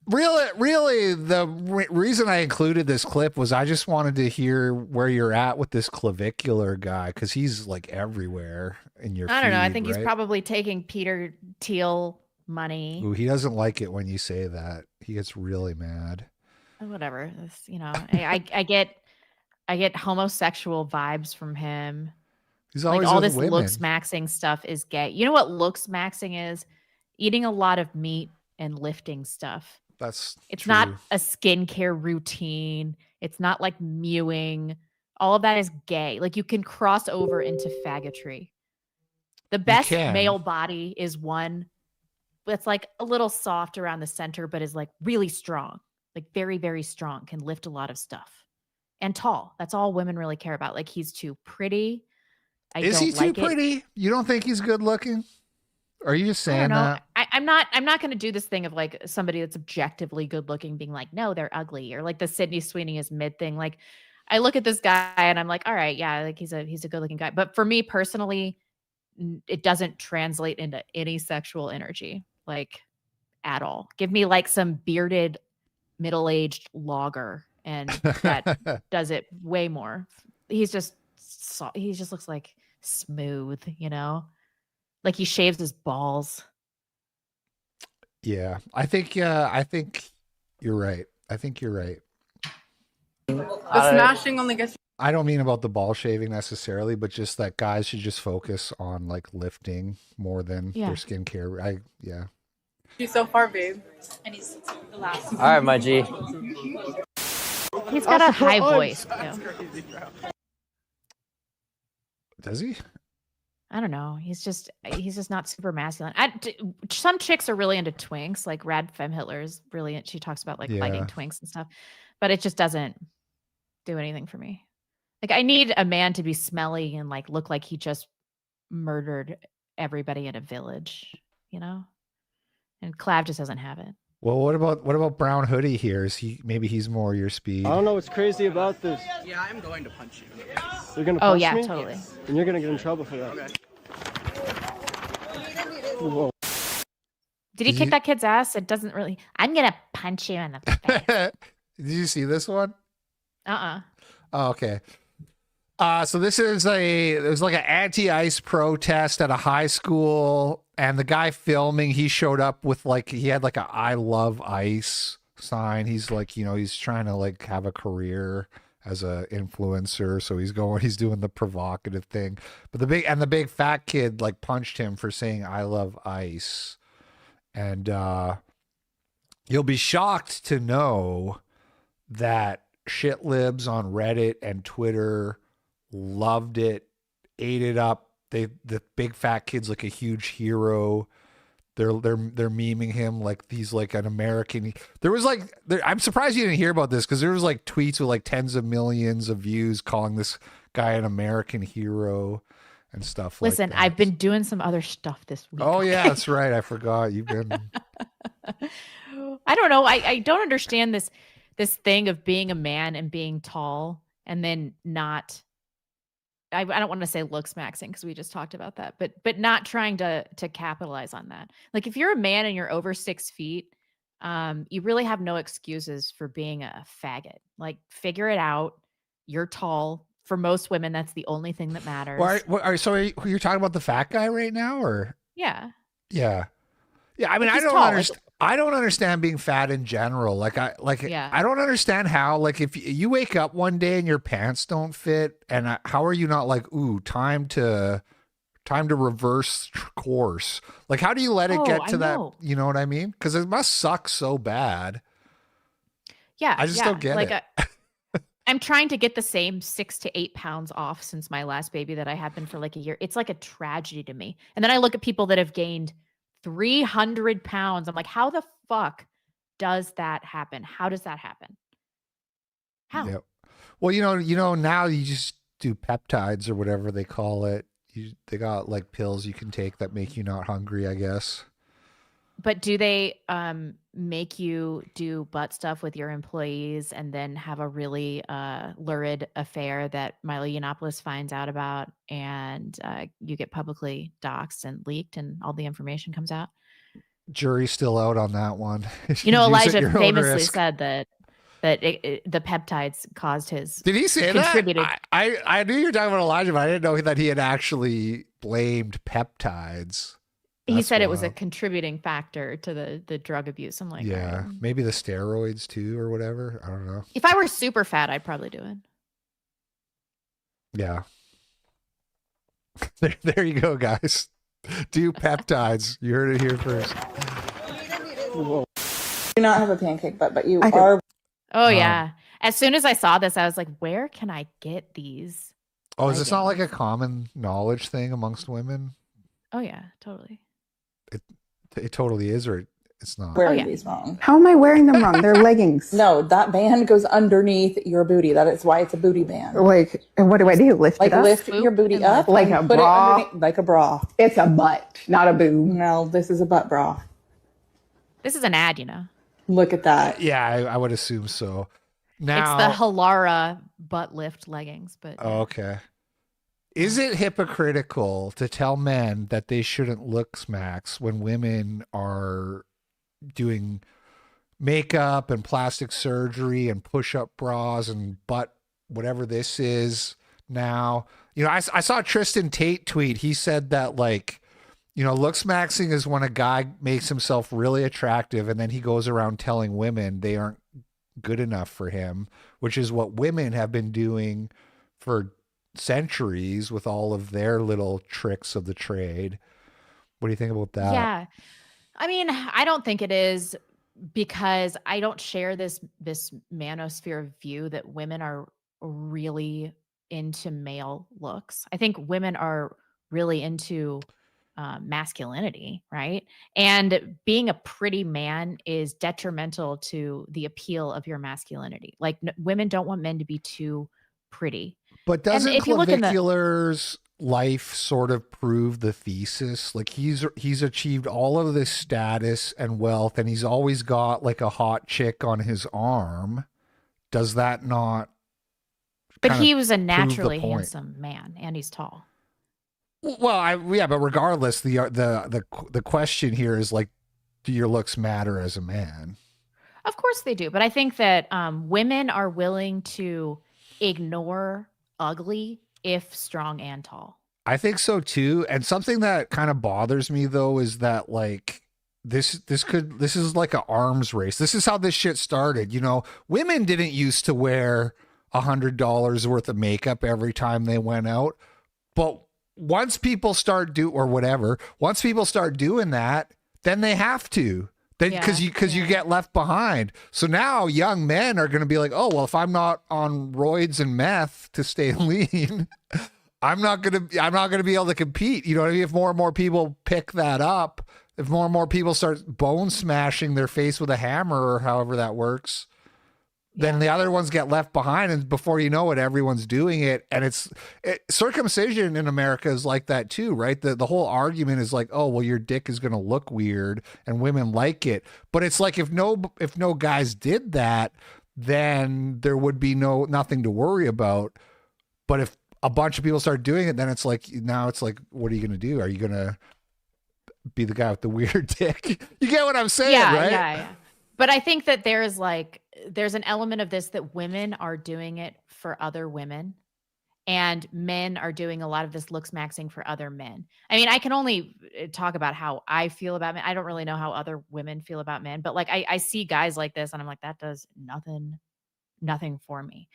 Really, the reason I included this clip was I just wanted to hear where you're at with this clavicular guy, because he's like everywhere in your I don't know. I feed, think he's right? probably taking Peter Thiel money. Ooh, he doesn't like it when you say that. He gets really mad. Whatever. I get homosexual vibes from him. He's Like always all with this women. looks maxing stuff is gay. You know what looks maxing is? Eating a lot of meat and lifting stuff. It's not true. a skincare routine. It's not like mewing. All of that is gay. Like you can cross over into faggotry. The best can. male body is one that's like a little soft around the center, but is like really strong, like very, very strong, can lift a lot of stuff. And tall. That's all women really care about. Like he's too pretty. Is he too pretty? You don't think he's good looking? Or are you just I saying don't know. that? I'm not going to do this thing of like somebody that's objectively good looking being like, no, they're ugly, or like the Sydney Sweeney is mid thing. Like I look at this guy and I'm like, all right, yeah, like he's a good looking guy. But for me personally, it doesn't translate into any sexual energy, like at all. Give me like some bearded middle-aged logger and that does it way more. He just looks like smooth, you know? Like he shaves his balls. Yeah, I think you're right. I think you're right. The smashing only gets I don't mean about the ball shaving necessarily, but just that guys should just focus on like lifting more than Yeah. their skincare. Yeah. you so far, babe. And he's the last. All right, my G. He's got a high voice too. Does he? I don't know. He's just not super masculine. Some chicks are really into twinks. Like Rad Femme Hitler is brilliant. She talks about like fighting Yeah. twinks and stuff, but it just doesn't do anything for me. Like I need a man to be smelly and like look like he just murdered everybody in a village, you know? And Clav just doesn't have it. Well, what about Brown Hoodie here? Maybe he's more your speed? I don't know what's crazy about this. Yeah, I'm going to punch you. You're gonna Oh, punch yeah, me? totally. And you're gonna get in trouble for that. Whoa. Did he kick that kid's ass? It doesn't really. I'm gonna punch you in the face. Did you see this one? Uh-uh. Oh, okay. So this is it was like an anti-ice protest at a high school, and the guy filming, he showed up with he had like a "I love ice" sign. He's like, he's trying to like have a career as a influencer, so he's doing the provocative thing. But the big fat kid like punched him for saying "I love ice," and you'll be shocked to know that shit libs on Reddit and Twitter loved it, ate it up. The big fat kid's like a huge hero. They're memeing him like he's like an American. I'm surprised you didn't hear about this, because there was like tweets with like tens of millions of views calling this guy an American hero and stuff. Listen, like that. I've been doing some other stuff this week. Oh yeah, that's right. I forgot you've been. I don't know. I don't understand this thing of being a man and being tall and then not. I don't want to say looks maxing because we just talked about that, but not trying to capitalize on that. Like if you're a man and you're over 6 feet, you really have no excuses for being a faggot. Like, figure it out. You're tall. For most women, that's the only thing that matters. So you're talking about the fat guy right now, or? Yeah. Yeah. Yeah. I mean, Like, I he's don't tall, like- understand. I don't understand being fat in general. Yeah. I don't understand how, like, if you wake up one day and your pants don't fit, and how are you not like, ooh, time to reverse course? Like, how do you let it get to that? You know what I mean? Because it must suck so bad. Yeah. I just don't get like it. I'm trying to get the same 6 to 8 pounds off since my last baby that I have been for like a year. It's like a tragedy to me. And then I look at people that have gained 300 pounds. I'm like, how the fuck does that happen? How does that happen? How? Yep. Well, you know, now you just do peptides or whatever they call it. They got like pills you can take that make you not hungry, I guess. But do they make you do butt stuff with your employees and then have a really lurid affair that Milo Yiannopoulos finds out about, and you get publicly doxxed and leaked and all the information comes out? Jury's still out on that one. You know, Use at Elijah your own famously risk. said that the peptides caused his. Did he say contributed. that? I knew you were talking about Elijah, but I didn't know that he had actually blamed peptides. He That's said it was a wild. contributing factor to the drug abuse. I'm like, Yeah, all right. maybe the steroids too, or whatever. I don't know. If I were super fat, I'd probably do it. Yeah. There you go, guys. Do peptides. You heard it here first. Do not have a pancake butt, but you are. Oh yeah. As soon as I saw this, I was like, where can I get these? Oh, is this not like a common knowledge thing amongst women? Oh yeah, totally. It totally is, or it's not. Wearing these wrong. How am I wearing them wrong? They're leggings. No, that band goes underneath your booty. That is why it's a booty band. Like, and what do I do? Lift Like it up? lift your booty up, Like and a put bra? it underneath, like a bra. It's a butt, not a boob. No, this is a butt bra. This is an ad, you know. Look at that. Yeah, I would assume so. Now, It's the Halara butt lift leggings, but Oh, okay. Is it hypocritical to tell men that they shouldn't look smacks when women are doing makeup and plastic surgery and push-up bras and butt, whatever this is now? You know, I saw Tristan Tate tweet. He said that, like, you know, look smaxing is when a guy makes himself really attractive and then he goes around telling women they aren't good enough for him, which is what women have been doing for centuries with all of their little tricks of the trade. What do you think about that? yeah. I mean, I don't think it is, because I don't share this manosphere view that women are really into male looks. I think women are really into masculinity, right? And being a pretty man is detrimental to the appeal of your masculinity. Like, women don't want men to be too pretty. But doesn't if you look in the- Clavicular's life sort of prove the thesis? Like, he's achieved all of this status and wealth, and he's always got like a hot chick on his arm. Does that not? But kind of he was a prove the naturally point? handsome man, and he's tall. Well, yeah, but regardless, the question here is, like, do your looks matter as a man? Of course they do, but I think that women are willing to ignore ugly if strong and tall. I think so too. And something that kind of bothers me though is that, like, this is like an arms race. This is how this shit started. You know, women didn't used to wear $100 worth of makeup every time they went out, but once people start once people start doing that, then they have to. Then because you get left behind. So now young men are going to be like, oh well, if I'm not on roids and meth to stay lean, I'm not gonna be able to compete. You know what I mean? If more and more people pick that up, if more and more people start bone smashing their face with a hammer or however that works, then the other ones get left behind, and before you know it, everyone's doing it. And circumcision in America is like that too, right? The whole argument is like, oh, well, your dick is going to look weird and women like it. But it's like, if no guys did that, then there would be nothing to worry about. But if a bunch of people start doing it, then it's like, now it's like, what are you going to do? Are you going to be the guy with the weird dick? You get what I'm saying, right? Yeah. But I think that there's an element of this that women are doing it for other women, and men are doing a lot of this looks maxing for other men. I mean, I can only talk about how I feel about men. I don't really know how other women feel about men, but like I see guys like this and I'm like, that does nothing for me.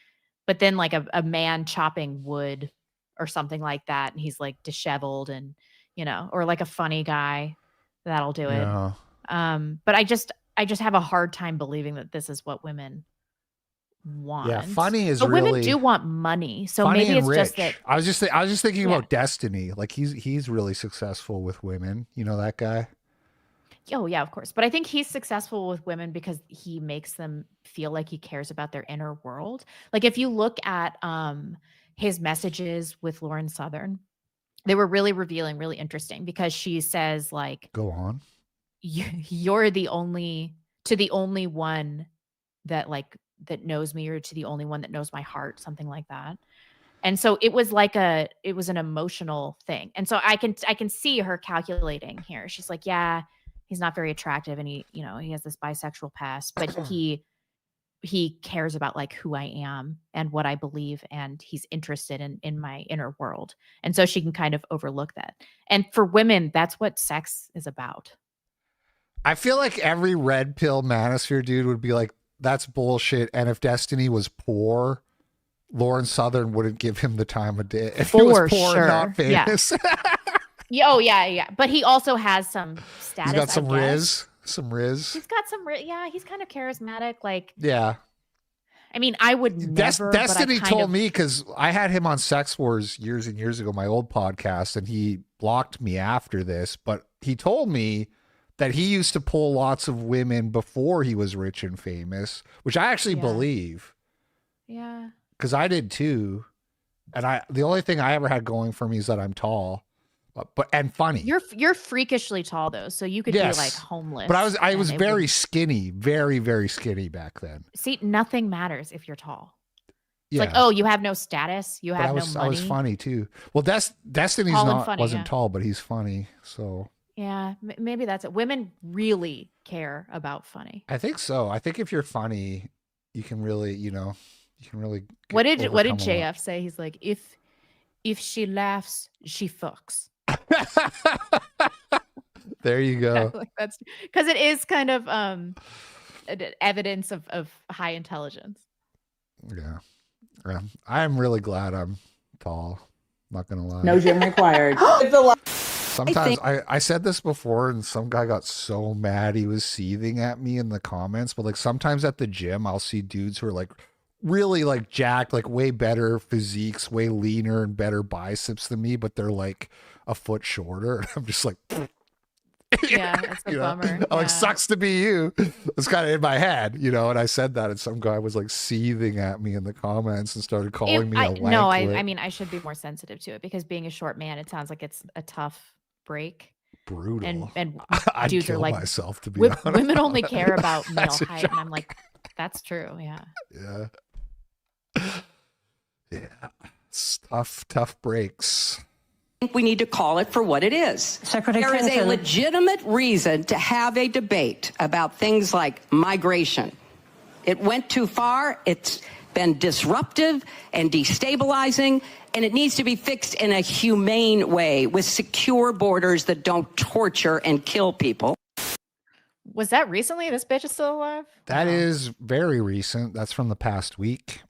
But then like a man chopping wood or something like that, and he's like disheveled and, or like a funny guy, that'll do it. Yeah. But I just have a hard time believing that this is what women want. Yeah, funny is but really women do want money. So funny maybe and it's rich. just that I was just thinking Yeah. about Destiny. Like he's really successful with women. You know that guy? Oh, yeah, of course. But I think he's successful with women because he makes them feel like he cares about their inner world. Like if you look at his messages with Lauren Southern, they were really revealing, really interesting, because she says like, Go on. you're the only one that that knows me, or to the only one that knows my heart, something like that. And so it was an emotional thing. And so I can see her calculating here. She's like, yeah, he's not very attractive and he has this bisexual past, but he cares about like who I am and what I believe, and he's interested in my inner world. And so she can kind of overlook that. And for women, that's what sex is about. I feel like every red pill manosphere dude would be like, that's bullshit. And if Destiny was poor, Lauren Southern wouldn't give him the time of day. If he was poor and not famous. Yeah. Oh, yeah. But he also has some status. He's got some I guess. riz. He's got some yeah, he's kind of charismatic. Like, yeah. I mean, I would never. Destiny told me, because I had him on Sex Wars years and years ago, my old podcast, and he blocked me after this, but he told me that he used to pull lots of women before he was rich and famous, which I actually believe. Yeah. Because I did too. And the only thing I ever had going for me is that I'm tall, and funny. You're freakishly tall though, so you could be like homeless. But I was very skinny, very, very skinny back then. See, nothing matters if you're tall. It's Yeah. like, oh, you have no status, you have no money. I was funny too. Well, Destiny's wasn't tall, but he's funny. So yeah, maybe that's it. Women really care about funny. I think so. I think if you're funny, you can really, What did overcome a JF lot. say? He's like, if she laughs, she fucks. There you go. Like that's because it is kind of evidence of high intelligence. Yeah. I'm really glad I'm tall. Not gonna lie. No gym required. Sometimes I said this before, and some guy got so mad he was seething at me in the comments. But like sometimes at the gym, I'll see dudes who are like really like jacked, like way better physiques, way leaner and better biceps than me, but they're like a foot shorter. And I'm just like, yeah, that's a bummer. I'm like, sucks to be you. It's kind of in my head, and I said that, and some guy was like seething at me in the comments and started calling me a wanklet. No, I mean, I should be more sensitive to it, because being a short man, it sounds like it's a tough break. Brutal. And I'd dudes kill are like, myself, to be honest. Women only care about male That's a height, joke. and I'm like, that's true. Yeah. Yeah. It's tough breaks. I think we need to call it for what it is. There is a legitimate reason to have a debate about things like migration. It went too far. It's been disruptive and destabilizing, and it needs to be fixed in a humane way with secure borders that don't torture and kill people. Was that recently? This bitch is still alive? That is very recent. That's from the past week.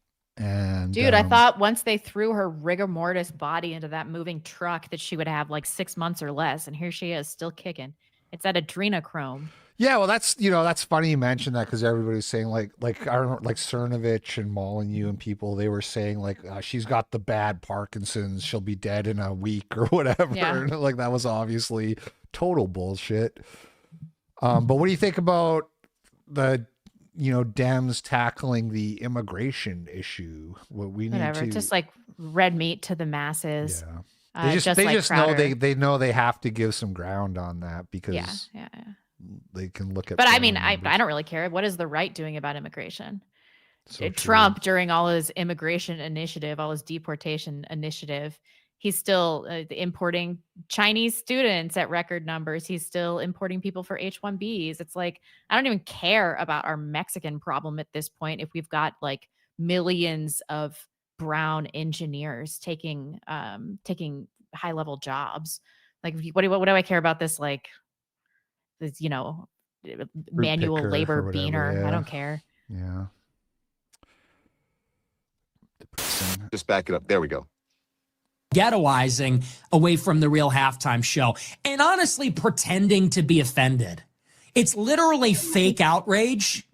And Dude, I thought once they threw her rigor mortis body into that moving truck that she would have like 6 months or less, and here she is still kicking. It's that adrenochrome. Yeah, well, that's that's funny you mentioned that, because everybody's saying like I remember like Cernovich and Molyneux and people, they were saying like she's got the bad Parkinson's, she'll be dead in a week or whatever. Yeah. Like that was obviously total bullshit. But what do you think about the Dems tackling the immigration issue? What we need Whatever, to just like red meat to the masses. Yeah. They like just know Crowder. they know they have to give some ground on that, because Yeah. they can look at. But I mean, family I members. don't really care. What is the right doing about immigration? So Trump, during all his immigration initiative, all his deportation initiative, He's still importing Chinese students at record numbers. He's still importing people for H-1Bs. It's like, I don't even care about our Mexican problem at this point if we've got like millions of brown engineers taking high-level jobs. Like, what do I care about this, like, this, manual picker labor or whatever, beaner? I yeah. don't care. Yeah. Just back it up. There we go. Ghettoizing away from the real halftime show and honestly pretending to be offended. It's literally fake outrage,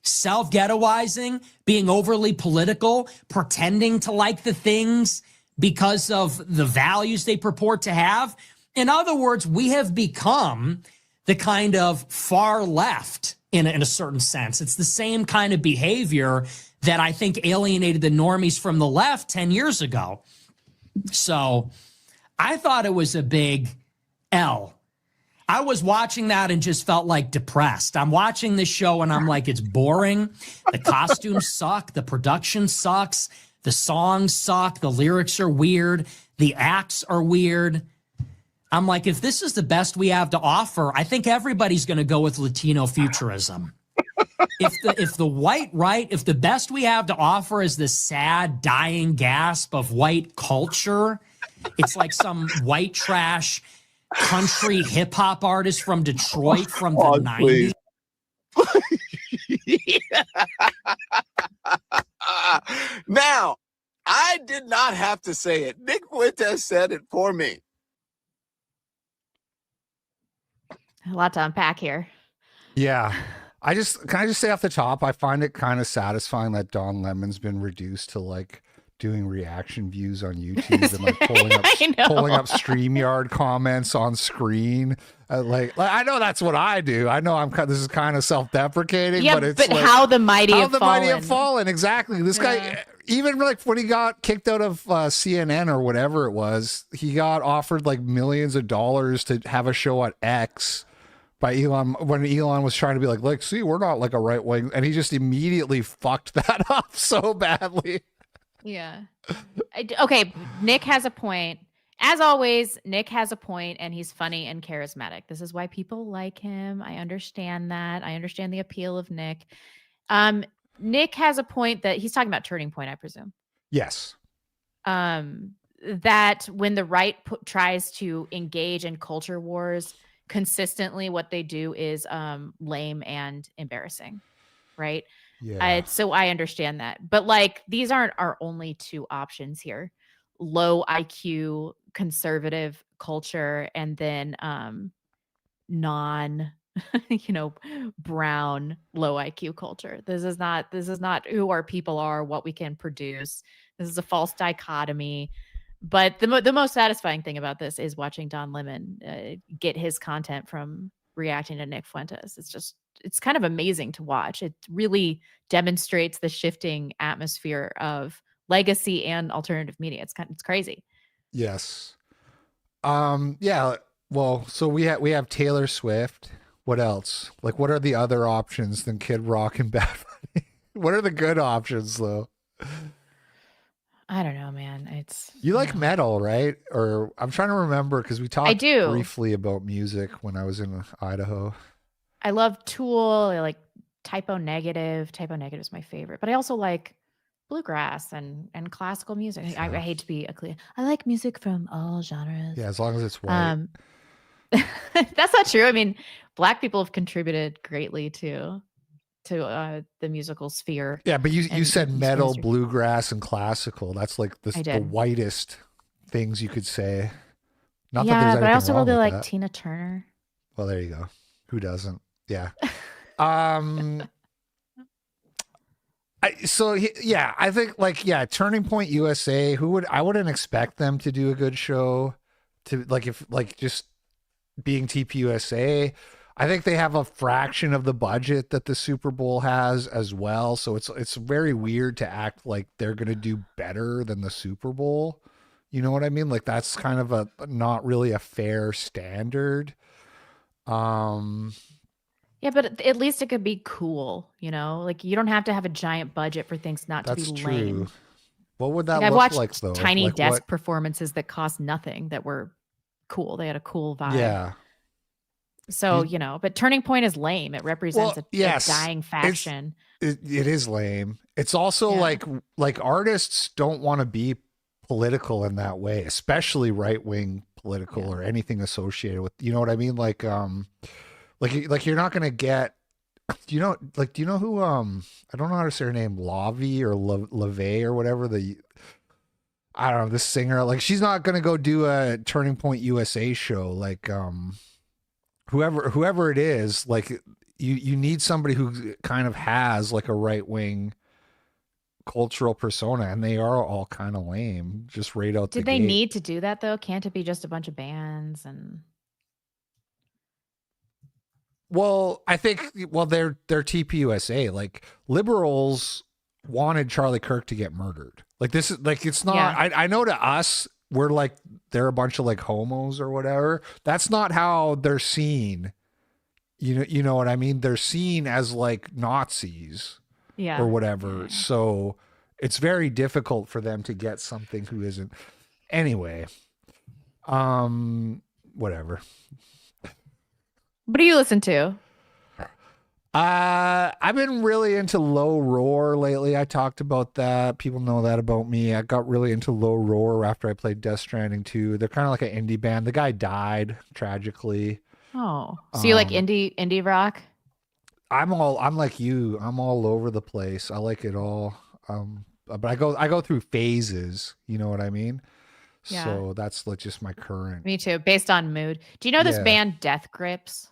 self-ghettoizing, being overly political, pretending to like the things because of the values they purport to have. In other words, we have become the kind of far left in a certain sense. It's the same kind of behavior that I think alienated the normies from the left 10 years ago. So I thought it was a big L. I was watching that and just felt like depressed. I'm watching this show and I'm like, it's boring. The costumes suck. The production sucks. The songs suck. The lyrics are weird. The acts are weird. I'm like, if this is the best we have to offer, I think everybody's going to go with Latino futurism. If the white right, if the best we have to offer is this sad, dying gasp of white culture, it's like some white trash country hip hop artist from Detroit from the 90s. Now, I did not have to say it. Nick Fuentes said it for me. A lot to unpack here. Yeah. Can I just say off the top, I find it kind of satisfying that Don Lemon's been reduced to like doing reaction views on YouTube and like pulling up StreamYard comments on screen. Like I know that's what I do. I know this is kind of self-deprecating, Yeah, but it's like, how the mighty how have the fallen. mighty have fallen. Exactly. This guy, even like when he got kicked out of CNN or whatever it was, he got offered like millions of dollars to have a show at X by Elon, when Elon was trying to be like, see, we're not like a right wing, and he just immediately fucked that up so badly. Yeah. Okay, Nick has a point. As always, Nick has a point, and he's funny and charismatic. This is why people like him. I understand that. I understand the appeal of Nick. Nick has a point that he's talking about Turning Point, I presume. Yes. That when the right tries to engage in culture wars, consistently what they do is lame and embarrassing, right? Yeah. So I understand that. But like, these aren't our only two options here. Low IQ conservative culture and then non brown low IQ culture. This is not who our people are, what we can produce. This is a false dichotomy. But the most satisfying thing about this is watching Don Lemon get his content from reacting to Nick Fuentes. It's kind of amazing to watch. It really demonstrates the shifting atmosphere of legacy and alternative media. It's crazy. Yes. Yeah. Well, so we have Taylor Swift. What else? Like, what are the other options than Kid Rock and Bad Bunny? What are the good options though? I don't know, man. You like metal, right? Or I'm trying to remember because we talked do. briefly about music when I was in Idaho. I love Tool. I like Typo Negative. Typo Negative is my favorite. But I also like bluegrass and classical music. I hate to be I like music from all genres. Yeah, as long as it's white. That's not true. I mean, Black people have contributed greatly to the musical sphere. Yeah, but you said metal, bluegrass, and classical. That's like the whitest things you could say. Not that there's but I also wrong really with like that. Tina Turner. Well, there you go. Who doesn't? Yeah. I think Turning Point USA. I wouldn't expect them to do a good show. Just being TPUSA. I think they have a fraction of the budget that the Super Bowl has as well. So it's very weird to act like they're going to do better than the Super Bowl. You know what I mean? Like that's kind of a not really a fair standard. Yeah, but at least it could be cool, Like you don't have to have a giant budget for things not to be lame. True. What would that Like, I've look watched like though? tiny Like desk what? performances that cost nothing that were cool. They had a cool vibe. Yeah. So, but Turning Point is lame. It represents Well, a yes, dying faction. it is lame. It's also Yeah. like artists don't want to be political in that way, especially right wing political or anything associated with. You know what I mean? Like you're not gonna get. Do you know who I don't know how to say her name, Lavi or LaVey or whatever, I don't know, this singer, like she's not gonna go do a Turning Point USA show. Like whoever it is, like you need somebody who kind of has like a right wing cultural persona, and they are all kind of lame just right out the Did they gate. need to do that though? Can't it be just a bunch of bands and Well, I think they're TPUSA. Like liberals wanted Charlie Kirk to get murdered. Like this is like it's not. Yeah. I know to us we're like they're a bunch of like homos or whatever. That's not how they're seen. You know what I mean? They're seen as like Nazis or whatever. So it's very difficult for them to get something who isn't. Anyway, whatever. What do you listen to? I've been really into Low Roar lately. I talked about that. People know that about me. I got really into Low Roar after I played Death Stranding 2. They're kind of like an indie band. The guy died tragically. Oh, so you like indie rock? I'm like you. I'm all over the place. I like it all. But I go through phases. You know what I mean? Yeah. So that's like just my current. Me too, based on mood. Do you know this band Death Grips?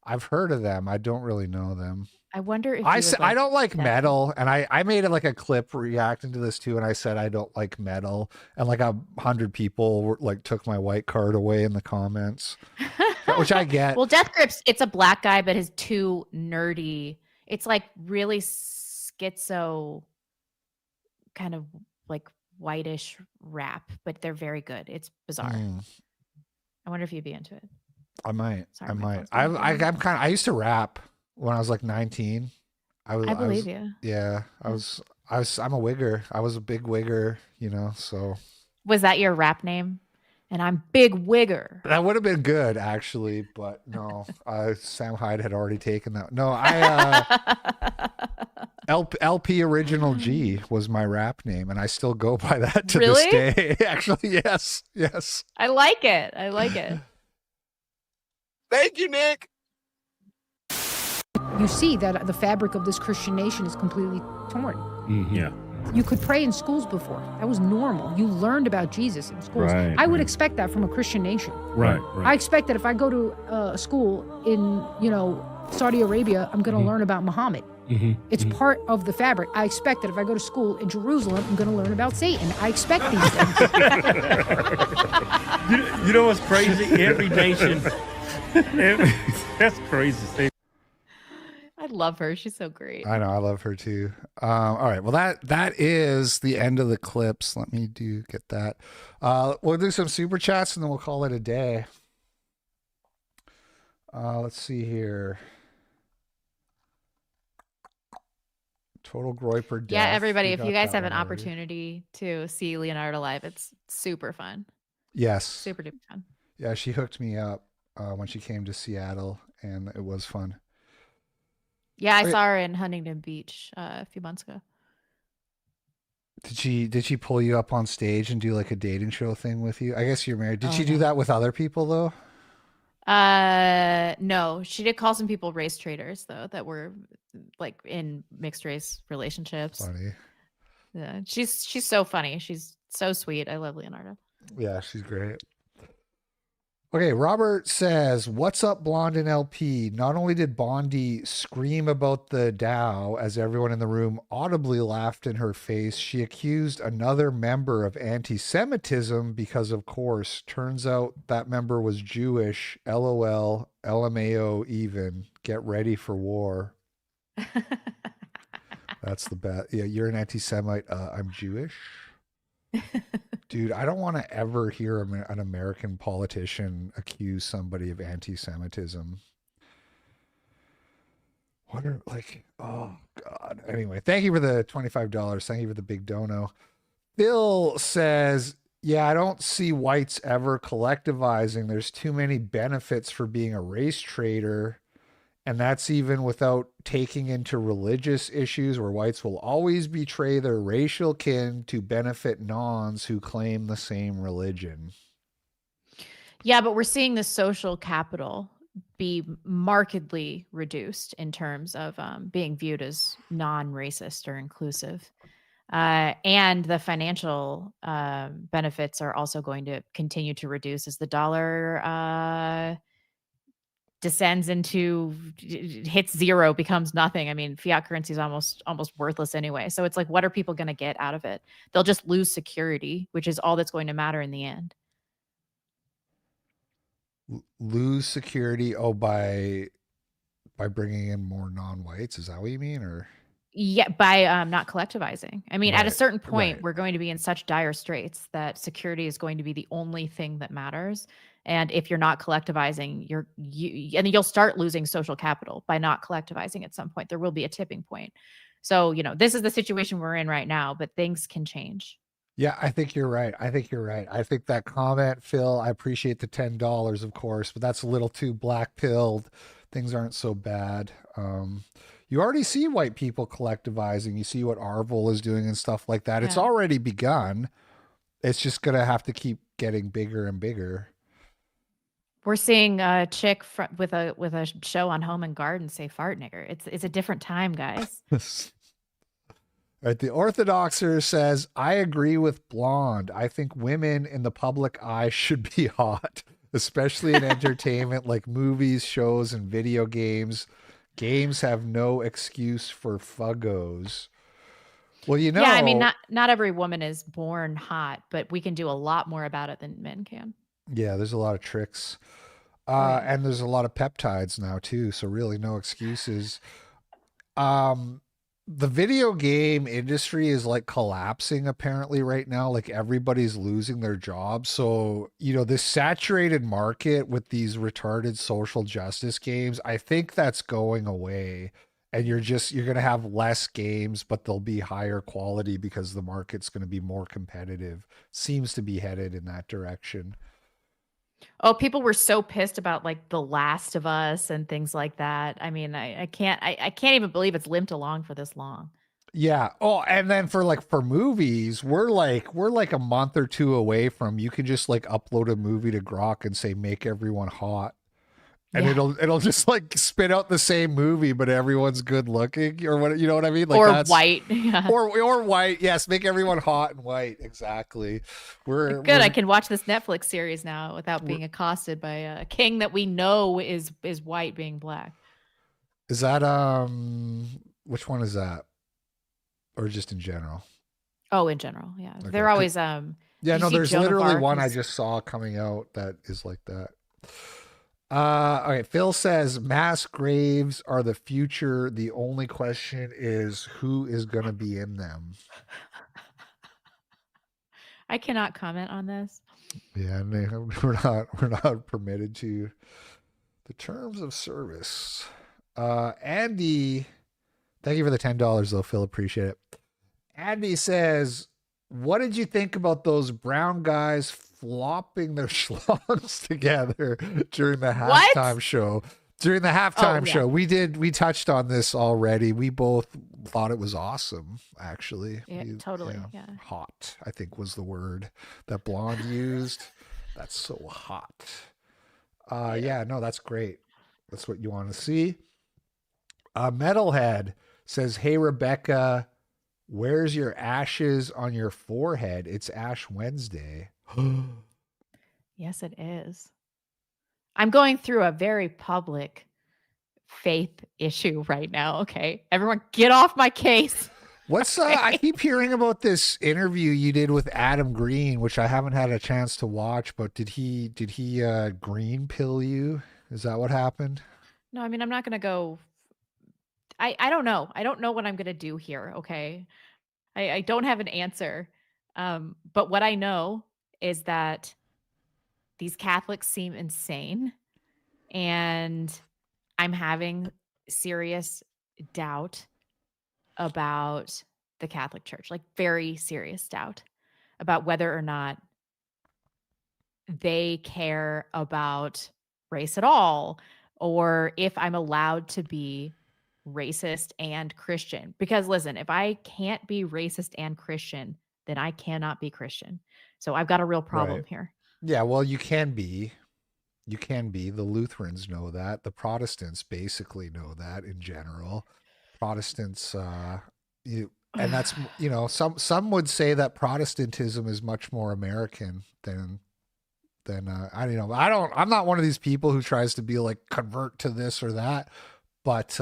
I've heard of them. I don't really know them. I wonder if I don't like metal, and I made like a clip reacting to this too, and I said I don't like metal, and like 100 people took my white card away in the comments, which I get. Well, Death Grips, it's a black guy, but his too nerdy. It's like really schizo, kind of like whitish rap, but they're very good. It's bizarre. I wonder if you'd be into it. I might. Sorry, I might. I used to rap when I was like 19. I believe you. Yeah, I'm a wigger. I was a big wigger, so. Was that your rap name? And I'm Big Wigger. That would have been good actually, but no. Sam Hyde had already taken that. No, LP Original G was my rap name, and I still go by that to this day. Actually, yes. I like it. Thank you, Nick. You see that the fabric of this Christian nation is completely torn. Yeah. You could pray in schools before. That was normal. You learned about Jesus in schools. Right, I would expect that from a Christian nation. Right. I expect that if I go to a school in, Saudi Arabia, I'm going to learn about Muhammad. It's part of the fabric. I expect that if I go to school in Jerusalem, I'm going to learn about Satan. I expect these things. You know what's crazy? Every nation. That's crazy. I love her. She's so great. I know. I love her too. All right. Well, that is the end of the clips. Let me get that. We'll do some super chats and then we'll call it a day. Let's see here. Total Groiper death. Yeah, everybody, We if got you guys that have an one already. opportunity to see Leonardo live, it's super fun. Yes. Super duper fun. Yeah, she hooked me up when she came to Seattle, and it was fun. Yeah, I Okay. saw her in Huntington Beach a few months ago. Did she pull you up on stage and do like a dating show thing with you? I guess you're married. Did Oh, she do no. that with other people though? No, she did call some people race traders though that were like in mixed race relationships. Funny. Yeah, she's so funny. She's so sweet. I love Leonardo. Yeah, she's great. Okay, Robert says, "What's up, Blonde and LP? Not only did Bondi scream about the Dow as everyone in the room audibly laughed in her face, she accused another member of anti-Semitism because, of course, turns out that member was Jewish. LOL, LMAO even. Get ready for war." That's the best. Yeah, you're an anti-Semite. I'm Jewish. Dude, I don't want to ever hear an American politician accuse somebody of anti-Semitism. What are oh God. Anyway, thank you for the $25. Thank you for the big dono. Phil says, yeah, I don't see whites ever collectivizing. There's too many benefits for being a race trader. And that's even without taking into religious issues where whites will always betray their racial kin to benefit nons who claim the same religion. Yeah, but we're seeing the social capital be markedly reduced in terms of being viewed as non-racist or inclusive. And the financial benefits are also going to continue to reduce as the dollar descends into hits zero, becomes nothing. I mean, fiat currency is almost worthless anyway. So it's like, what are people going to get out of it? They'll just lose security, which is all that's going to matter in the end. Lose security by bringing in more non-whites, is that what you mean? Or Yeah, by not collectivizing. I mean, at a Right, certain point, right. we're going to be in such dire straits that security is going to be the only thing that matters. And if you're not collectivizing, and you'll start losing social capital by not collectivizing at some point. There will be a tipping point. So, this is the situation we're in right now, but things can change. Yeah, I think you're right. I think that comment, Phil, I appreciate the $10, of course, but that's a little too black-pilled. Things aren't so bad. You already see white people collectivizing. You see what Arvil is doing and stuff like that. It's Yeah. already begun. It's just going to have to keep getting bigger and bigger. We're seeing a chick with a show on Home and Garden say "fart nigger." It's a different time, guys. Right, the Orthodoxer says, I agree with Blonde. I think women in the public eye should be hot, especially in entertainment like movies, shows, and video games. Games have no excuse for fuggos. Well, Yeah, I mean, not every woman is born hot, but we can do a lot more about it than men can. Yeah, there's a lot of tricks. Right. And there's a lot of peptides now too, so really no excuses. The video game industry is like collapsing apparently right now. Like everybody's losing their jobs. So, this saturated market with these retarded social justice games, I think that's going away. And you're going to have less games, but they'll be higher quality because the market's going to be more competitive. Seems to be headed in that direction. Oh, people were so pissed about like The Last of Us and things like that. I mean, I can't even believe it's limped along for this long. Yeah. Oh, and then for movies, we're like a month or two away from you can just like upload a movie to Grok and say make everyone hot. And it'll just like spit out the same movie, but everyone's good looking or what, you know what I mean? Like or white. Yeah. Or white. Yes, make everyone hot and white. Exactly. Good. I can watch this Netflix series now without being accosted by a king that we know is white being black. Is that which one is that? Or just in general? Oh, in general, yeah. Okay. They're always Yeah, no, there's literally one I just saw coming out that is like that. Okay, Phil says mass graves are the future. The only question is who is going to be in them. I cannot comment on this. Yeah, we're not permitted to. The terms of service. Andy, thank you for the $10 though, Phil. Appreciate it. Andy says, what did you think about those brown guys flopping their schlongs together during the halftime show? During the halftime show, we touched on this already. We both thought it was awesome, actually. Yeah, totally. Yeah. Hot, I think was the word that Blonde used. That's so hot. Yeah, no, that's great. That's what you want to see. Metalhead says, hey, Rebecca, where's your ashes on your forehead? It's Ash Wednesday. Yes, it is. I'm going through a very public faith issue right now. Okay. Everyone get off my case. What's I keep hearing about this interview you did with Adam Green, which I haven't had a chance to watch, but did he green pill you? Is that what happened? No, I mean, I'm not going to go. I don't know. I don't know what I'm going to do here. Okay. I don't have an answer. But what I know is that these Catholics seem insane, and I'm having serious doubt about the Catholic Church, like very serious doubt. about whether or not they care about race at all, or if I'm allowed to be racist and Christian. Because listen, if I can't be racist and Christian, then I cannot be Christian. So I've got a real problem Right. here. Yeah, well, you can be. You can be. The Lutherans know that. The Protestants basically know that in general. Protestants, and that's some would say that Protestantism is much more American than I don't know. I'm not one of these people who tries to be like convert to this or that, but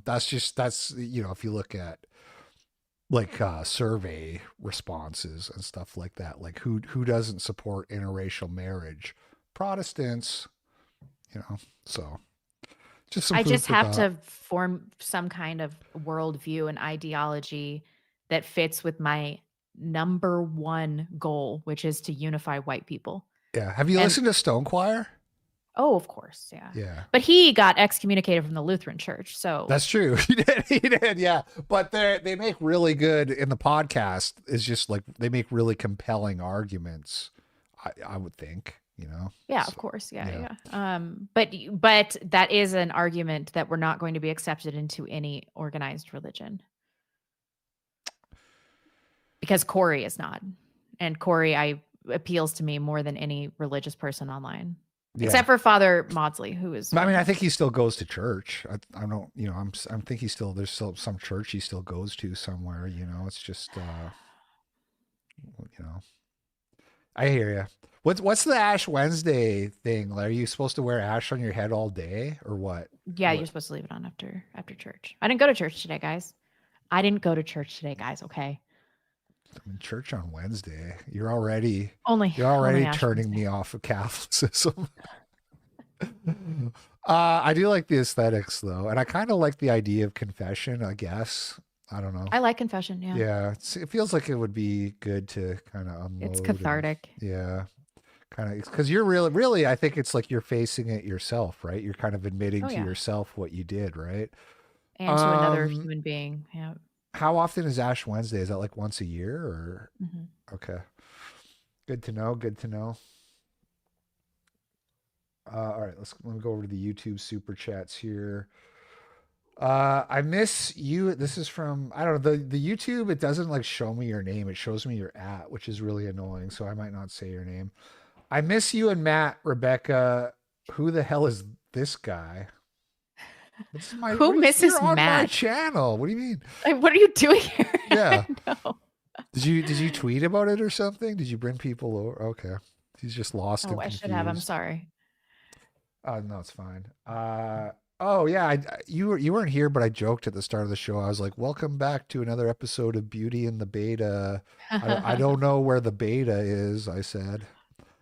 that's if you look at like survey responses and stuff like that, like who doesn't support interracial marriage? Protestants, so just some I food just for have thought. to form some kind of worldview and ideology that fits with my number one goal, which is to unify white people. Yeah. Have you And- listened to Stone Choir? Oh, of course. Yeah. Yeah. But he got excommunicated from the Lutheran church. So That's true. He did. Yeah. But they make really good in the podcast. Is just like they make really compelling arguments. I would think, yeah, of course. Yeah. But that is an argument that we're not going to be accepted into any organized religion. Because Corey is not. And Corey appeals to me more than any religious person online. Yeah. Except for Father Maudsley, who is. I mean, I think he still goes to church. I don't, I'm think there's still some church he still goes to somewhere. It's just, I hear you. What's the Ash Wednesday thing? Like, are you supposed to wear ash on your head all day or what? Yeah, you're supposed to leave it on after church. I didn't go to church today, guys. Okay. I'm in church on Wednesday. You're already Only Ash turning Wednesday. me off of Catholicism. I do like the aesthetics though, and I kind of like the idea of confession. I guess I don't know. I like confession. Yeah. Yeah, it feels like it would be good to kind of unload. It's cathartic. Yeah, kind of because you're really. I think it's like you're facing it yourself, right? You're kind of admitting to yourself what you did, right? And to another human being. Yeah. How often is Ash Wednesday? Is that like once a year or? Mm-hmm. Okay. Good to know. Good to know. All right, let me go over to the YouTube super chats here. I miss you. This is from, I don't know, the YouTube, it doesn't like show me your name. It shows me your @ which is really annoying. So I might not say your name. I miss you and Matt, Rebecca. Who the hell is this guy? This is Who misses you're on Matt? my channel. What do you mean? Like, what are you doing here? Yeah. No. Did you tweet about it or something? Did you bring people over? Okay. He's just lost. Oh, and I should have. I'm confused. sorry. No, it's fine. Oh yeah, you weren't here, but I joked at the start of the show. I was like, "Welcome back to another episode of Beauty and the Beta." I don't know where the beta is. I said.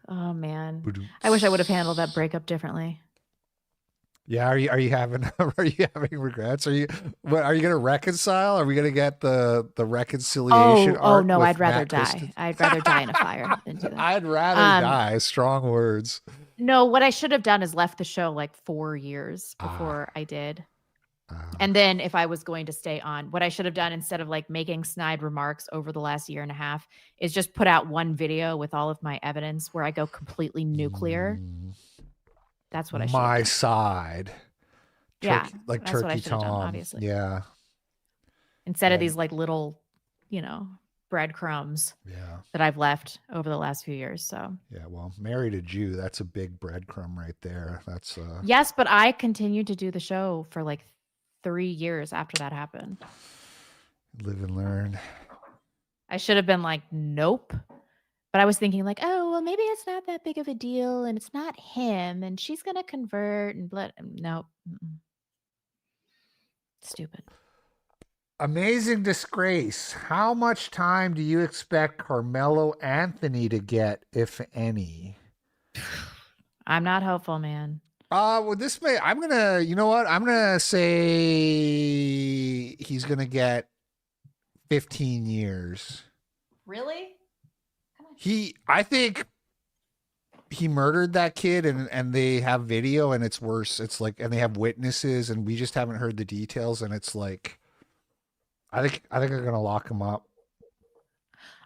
Oh man, I wish I would have handled that breakup differently. Yeah, are you having regrets? Are you gonna reconcile? Are we gonna get the reconciliation? Oh arc no, with I'd rather Matt die. Christensen? I'd rather die in a fire than do that. I'd rather die. Strong words. No, what I should have done is left the show like 4 years before I did. And then if I was going to stay on, what I should have done instead of like making snide remarks over the last year and a half is just put out one video with all of my evidence where I go completely nuclear. That's what I should have My done. side. Yeah, Like that's what I Turkey should have done, Tom. obviously. Yeah. Instead of these like little, breadcrumbs that I've left over the last few years. So Yeah, well, married a Jew, that's a big breadcrumb right there. That's yes, but I continued to do the show for like 3 years after that happened. live and learn. I should have been like, nope. But I was thinking like, oh, well, maybe it's not that big of a deal and it's not him and she's going to convert and nope. Mm-mm. Stupid. Amazing Disgrace. How much time do you expect Carmelo Anthony to get, if any? I'm not hopeful, man. Well, I'm gonna say he's gonna get 15 years. Really? I think he murdered that kid and they have video and it's worse. It's like, and they have witnesses and we just haven't heard the details and it's like, I think they're gonna lock him up.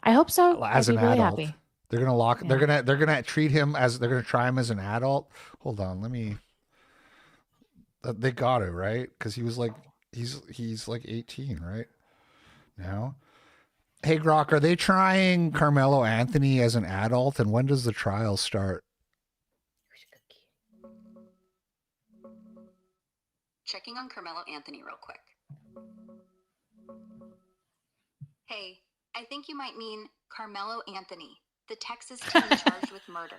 I hope so. as I'd an be really adult. happy. They're gonna lock. They're gonna treat him as they're gonna try him as an adult. Hold on, let me. They got it right because he was like he's like 18 right now. Hey Grok, are they trying Carmelo Anthony as an adult, and when does the trial start? Checking on Carmelo Anthony real quick. Hey, I think you might mean Carmelo Anthony, the Texas teen charged with murder,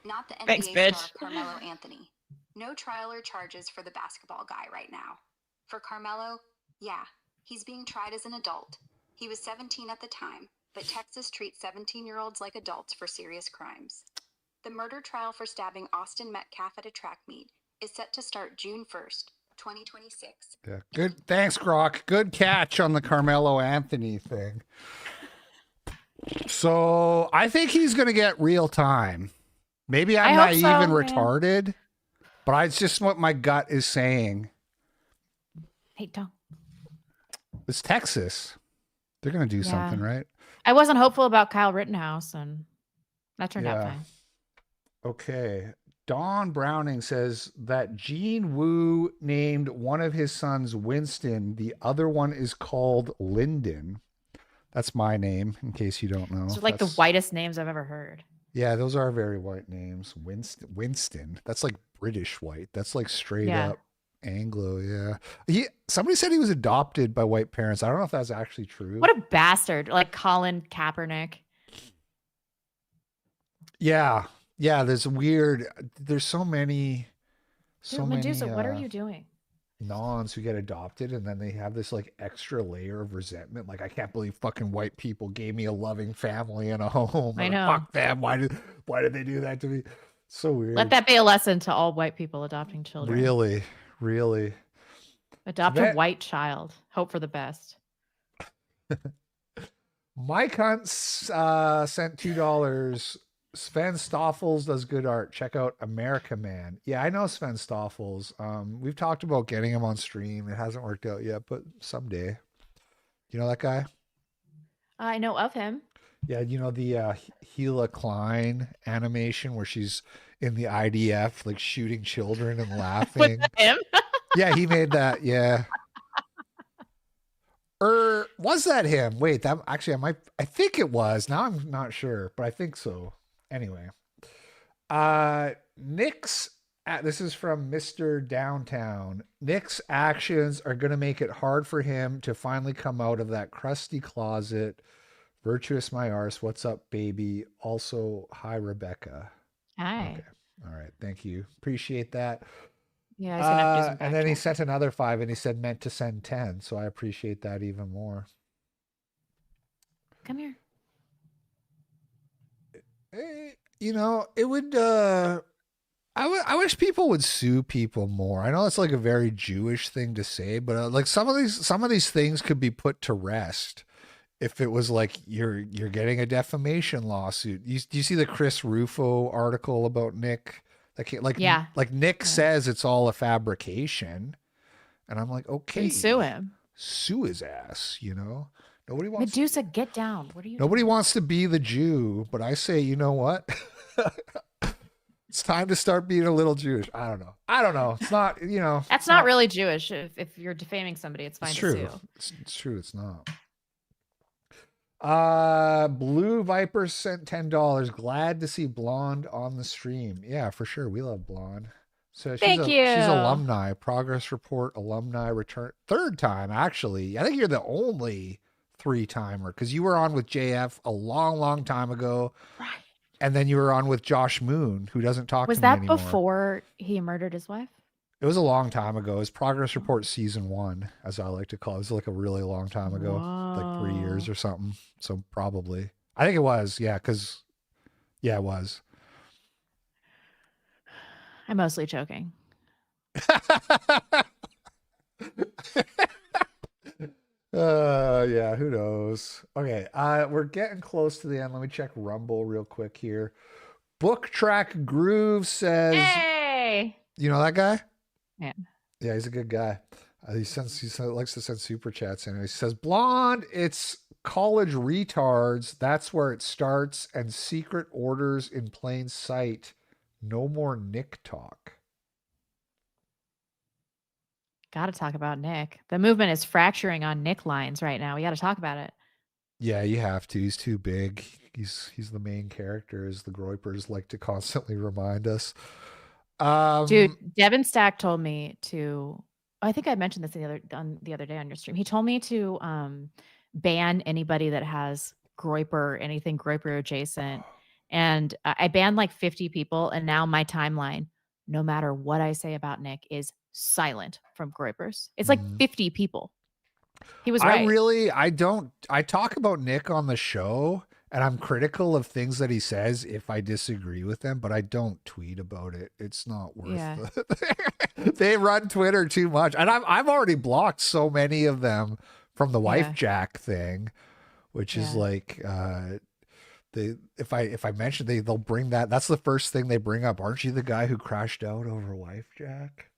not the NBA Thanks, star bitch. Carmelo Anthony. No trial or charges for the basketball guy right now. For Carmelo, yeah, he's being tried as an adult. He was 17 at the time, but Texas treats 17-year-olds like adults for serious crimes. The murder trial for stabbing Austin Metcalf at a track meet is set to start June 1st, 2026. Yeah, good. Thanks, Grok. Good catch on the Carmelo Anthony thing. So I think he's gonna get real time. Maybe I'm I hope naive and so, retarded, but it's just what my gut is saying. Hey, don't. It's Texas. They're gonna do something, right? I wasn't hopeful about Kyle Rittenhouse, and that turned out fine. Okay. Don Browning says that Gene Wu named one of his sons Winston. The other one is called Lyndon. That's my name, in case you don't know. It's like the whitest names I've ever heard. Yeah, those are very white names. Winston. That's like British white. That's like straight up Anglo. Yeah. Somebody said he was adopted by white parents. I don't know if that's actually true. What a bastard! Like Colin Kaepernick. Yeah. Yeah, there's so many Dude, Medusa, what are you doing? Nons who get adopted, and then they have this like extra layer of resentment. Like, I can't believe fucking white people gave me a loving family and a home. I know. Fuck them. Why did they do that to me? So weird. Let that be a lesson to all white people adopting children. Really. Adopt a white child. Hope for the best. Mike Hunt sent $2. Sven Stoffels does good art. Check out America Man. Yeah, I know Sven Stoffels. We've talked about getting him on stream. It hasn't worked out yet, but someday. You know that guy? I know of him. Yeah, you know the Gila Klein animation where she's in the IDF, like shooting children and laughing. Was that him? Yeah, he made that. Yeah. Was that him? Wait, that actually I think it was. Now I'm not sure, but I think so. Anyway, Nick's, this is from Mr. Downtown. Nick's actions are going to make it hard for him to finally come out of that crusty closet. Virtuous my arse. What's up, baby? Also, hi, Rebecca. Hi. Okay. All right. Thank you. Appreciate that. Yeah, I was gonna have to do some and then he sent another 5 and he said meant to send 10. So I appreciate that even more. Come here. You know, it would I wish people would sue people more. I know it's like a very Jewish thing to say, but like some of these things could be put to rest if it was like you're getting a defamation lawsuit. Do you see the Chris Rufo article about Nick? Like Nick says it's all a fabrication, and I'm like, okay, then sue him, sue his ass. You know, nobody wants Medusa. Get down. What are you? Nobody wants to be the Jew, but I say, you know what? It's time to start being a little Jewish. I don't know. It's not, you know. That's not really Jewish. If you're defaming somebody, it's fine to sue. It's true. It's not. Blue Viper sent $10. Glad to see Blonde on the stream. Yeah, for sure. We love Blonde. So she's Thank you. She's alumni. Progress Report alumni return. 3rd time, actually. I think you're the only 3-timer because you were on with JF a long time ago. Right. And then you were on with Josh Moon, who doesn't talk to me that anymore. before he murdered his wife? It was a long time ago. It was Progress Report Season 1, as I like to call it. It was like a really long time ago, like 3 years or something. So probably. I think it was, yeah, because, yeah, it was. I'm mostly joking. Yeah, who knows? Okay, we're getting close to the end. Let me check Rumble real quick here. Book Track Groove says, "Hey, you know that guy? Yeah, he's a good guy. He likes to send super chats in. He says, "Blonde, it's college retards. That's where it starts. And secret orders in plain sight. No more Nick talk." Got to talk about Nick. The movement is fracturing on Nick lines right now. We got to talk about it. Yeah, you have to. He's too big. He's the main character, as the Groypers like to constantly remind us. Dude, Devin Stack told me to. I think I mentioned this the other day on your stream. He told me to ban anybody that has Groyper, anything Groyper adjacent, and I banned like 50 people, and now my timeline, no matter what I say about Nick, is silent from Groypers. It's like 50 people. He was right. I talk about Nick on the show, and I'm critical of things that he says if I disagree with them, but I don't tweet about it. It's not worth it. They run Twitter too much. And I've already blocked so many of them from the wife jack thing, which is like if I mention they'll bring that's the first thing they bring up. Aren't you the guy who crashed out over wife jack?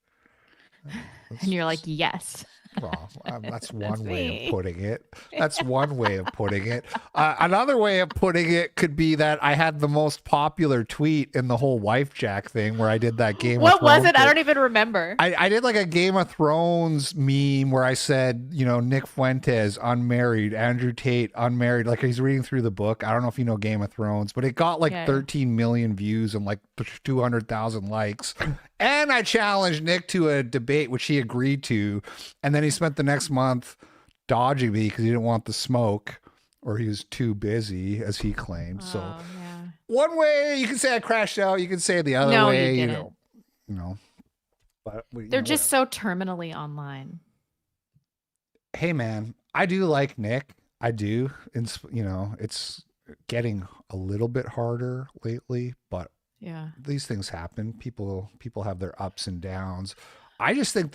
And you're like, yes. Well, that's one way of putting it. That's one way of putting it. Another way of putting it could be that I had the most popular tweet in the whole wife jack thing where I did that Game of Thrones. What was it? I don't even remember. I did like a Game of Thrones meme where I said, Nick Fuentes, unmarried, Andrew Tate, unmarried. Like he's reading through the book. I don't know if you know Game of Thrones, but it got like 13 million views and like 200,000 likes. And I challenged Nick to a debate, which he agreed to. And then he spent the next month dodging me because he didn't want the smoke, or he was too busy, as he claimed. One way you can say I crashed out. You can say the other way, you didn't. But they're just so terminally online. Hey man, I do like Nick. I do. It's getting a little bit harder lately, but these things happen. People have their ups and downs. I just think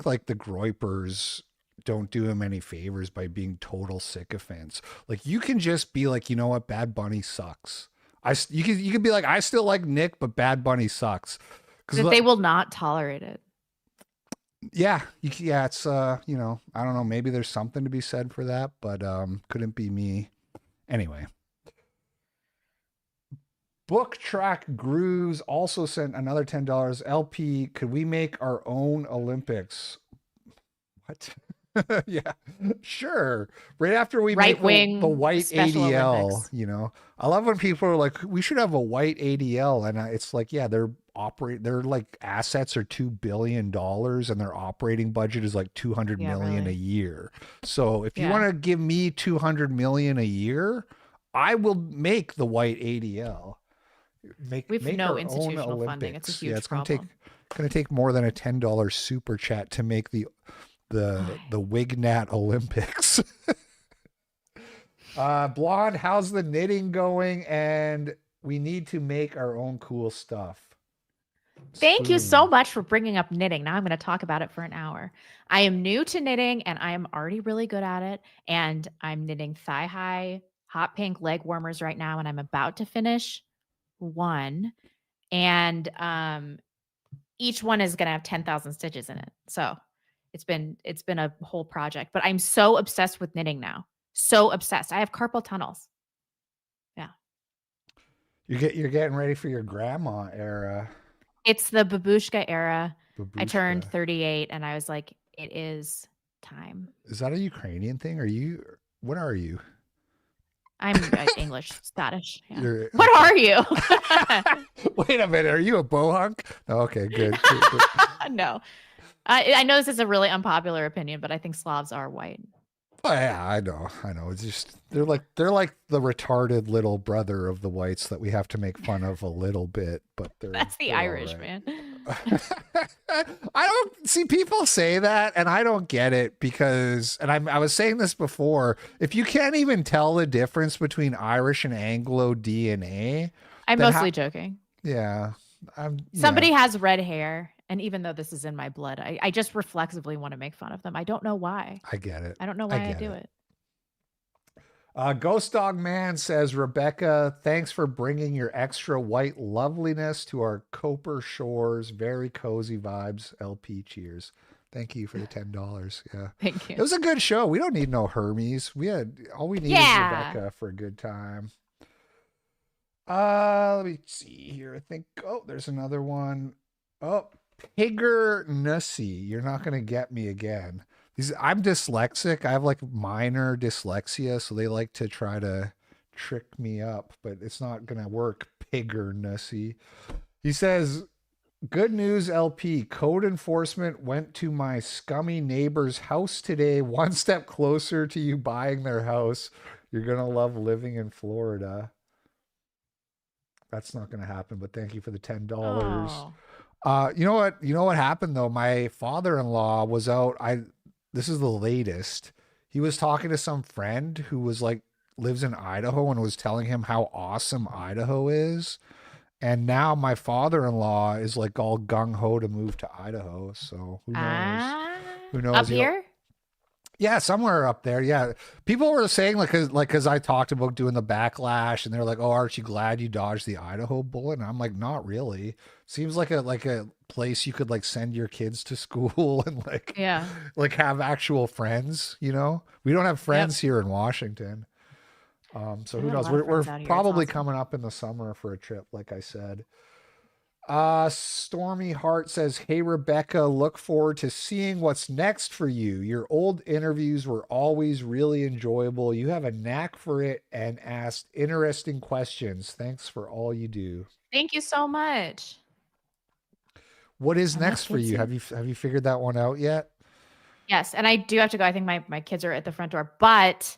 like the Groypers don't do him any favors by being total sycophants. Like you can just be like, you know what, Bad Bunny sucks. You could be like, I still like Nick, but Bad Bunny sucks. Because they will not tolerate it. Yeah, it's I don't know, maybe there's something to be said for that, but couldn't be me. Anyway. Book Track Grooves also sent another $10. LP, could we make our own Olympics? What? Yeah, sure. Right after we make the white ADL, Olympics. I love when people are like, we should have a white ADL. And it's like, yeah, their like assets are $2 billion and their operating budget is like 200 million a year. So if you want to give me 200 million a year, I will make the white ADL. We have no institutional funding. It's a huge problem. It's going to take more than a $10 super chat to make the Wignat Olympics. Blonde, how's the knitting going? And we need to make our own cool stuff. Thank you so much for bringing up knitting. Now I'm going to talk about it for an hour. I am new to knitting and I am already really good at it. And I'm knitting thigh-high hot pink leg warmers right now. And I'm about to finish one. And each one is going to have 10,000 stitches in it. So it's been a whole project. But I'm so obsessed with knitting now. So obsessed. I have carpal tunnels. Yeah. You're getting ready for your grandma era. It's the babushka era. I turned 38 and I was like, it is time. Is that a Ukrainian thing? What are you? I'm English, Scottish. Yeah. What are you? Wait a minute. Are you a bohunk? Oh, okay, good. No. I know this is a really unpopular opinion, but I think Slavs are white. Oh, yeah, I know. It's just they're like the retarded little brother of the whites that we have to make fun of a little bit, but that's the Irish, man. I don't see people say that, and I don't get it because, and I was saying this before, if you can't even tell the difference between Irish and Anglo DNA, I'm mostly joking. Yeah, somebody has red hair. And even though this is in my blood, I just reflexively want to make fun of them. I don't know why. I get it. I don't know why I do it. Ghost Dog Man says, Rebecca, thanks for bringing your extra white loveliness to our Coper shores. Very cozy vibes. LP cheers. Thank you for the $10. Yeah. Thank you. It was a good show. We don't need no Hermes. All we need is Rebecca for a good time. Let me see here. I think, there's another one. Oh, Pigger Nussy. You're not going to get me again. I'm dyslexic. I have like minor dyslexia, so they like to try to trick me up, but it's not going to work. Pigger Nussy. He says, good news, LP. Code enforcement went to my scummy neighbor's house today. One step closer to you buying their house. You're going to love living in Florida. That's not going to happen, but thank you for the $10. You know what? You know what happened though? My father-in-law was out. This is the latest. He was talking to some friend who was like, lives in Idaho and was telling him how awesome Idaho is. And now my father-in-law is like all gung-ho to move to Idaho. So who knows? Who knows? Up here? Yeah, somewhere up there. Yeah. People were saying cause I talked about doing the backlash and they're like, oh, aren't you glad you dodged the Idaho bullet? And I'm like, not really. Seems like a place you could like send your kids to school and like have actual friends, you know? We don't have friends here in Washington. So who knows? We're probably coming up in the summer for a trip, like I said. Stormy Heart says, hey, Rebecca, look forward to seeing what's next for you. Your old interviews were always really enjoyable. You have a knack for it and asked interesting questions. Thanks for all you do. Thank you so much. What is next for you? Have you figured that one out yet? Yes. And I do have to go. I think my kids are at the front door, but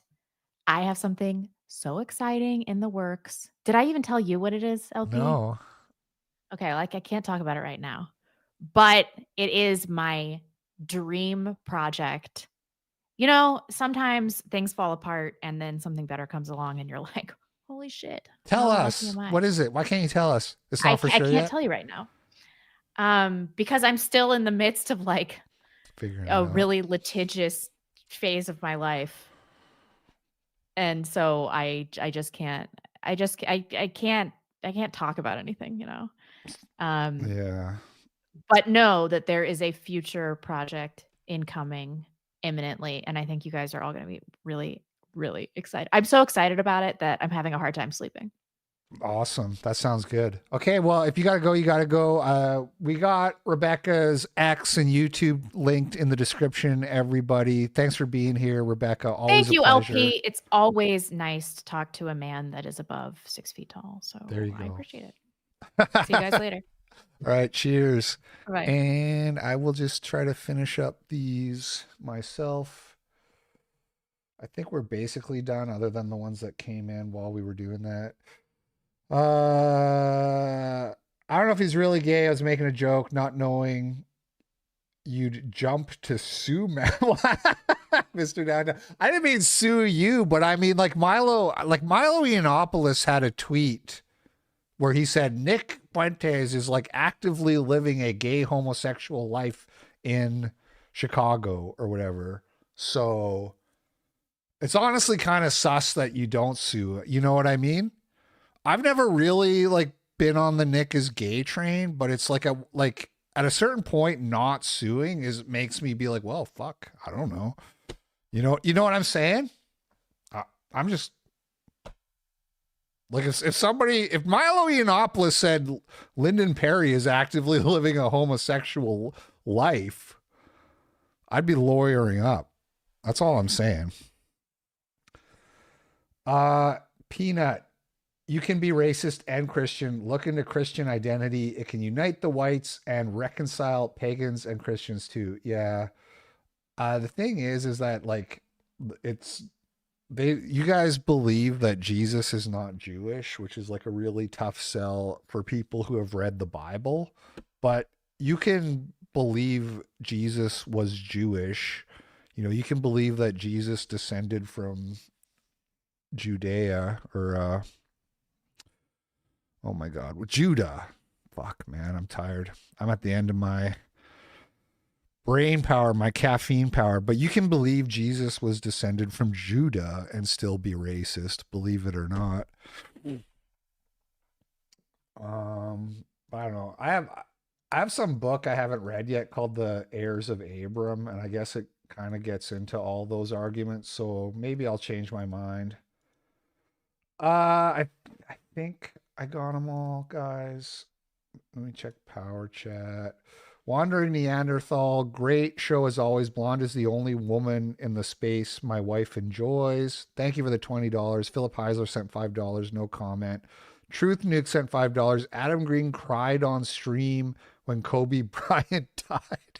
I have something so exciting in the works. Did I even tell you what it is, LP? No. Okay, I can't talk about it right now, but it is my dream project. You know, sometimes things fall apart and then something better comes along and you're like, holy shit. Tell us. What is it? Why can't you tell us? It's not for sure yet? I can't tell you right now. Because I'm still in the midst of like really litigious phase of my life. And so I just can't talk about anything, you know? Yeah. But know that there is a future project incoming imminently. And I think you guys are all going to be really, really excited. I'm so excited about it that I'm having a hard time sleeping. Awesome. That sounds good. Okay. Well, if you got to go, you got to go. We got Rebecca's X and YouTube linked in the description, everybody. Thanks for being here, Rebecca. Always Thank you, a pleasure. LP. It's always nice to talk to a man that is above 6 feet tall. So there you go. I appreciate it. See you guys later. All right. Cheers. Bye. And I will just try to finish up these myself. I think we're basically done other than the ones that came in while we were doing that. I don't know if he's really gay. I was making a joke, not knowing you'd jump to sue Mr. Downtown. I didn't mean sue you, but I mean Milo Yiannopoulos had a tweet where he said Nick Fuentes is actively living a gay homosexual life in Chicago or whatever. So it's honestly kind of sus that you don't sue. You know what I mean? I've never really been on the Nick is gay train, but it's at a certain point, not suing makes me be like, well, fuck, I don't know. You know what I'm saying? I'm just if Milo Yiannopoulos said Lyndon Perry is actively living a homosexual life, I'd be lawyering up. That's all I'm saying. Peanut. You can be racist and Christian. Look into Christian identity. It can unite the whites and reconcile pagans and Christians too. Yeah. The thing is that you guys believe that Jesus is not Jewish, which is a really tough sell for people who have read the Bible. But you can believe Jesus was Jewish. You can believe that Jesus descended from Judea or oh my God, Judah. Fuck, man, I'm tired. I'm at the end of my brain power, my caffeine power. But you can believe Jesus was descended from Judah and still be racist, believe it or not. I don't know. I have some book I haven't read yet called The Heirs of Abram, and I guess it kind of gets into all those arguments, so maybe I'll change my mind. I think I got them all, guys. Let me check power chat. Wandering Neanderthal, great show as always. Blonde is the only woman in the space my wife enjoys. Thank you for the $20. Philip Heisler sent $5, no comment. Truth Nuke sent $5. Adam Green cried on stream when Kobe Bryant died.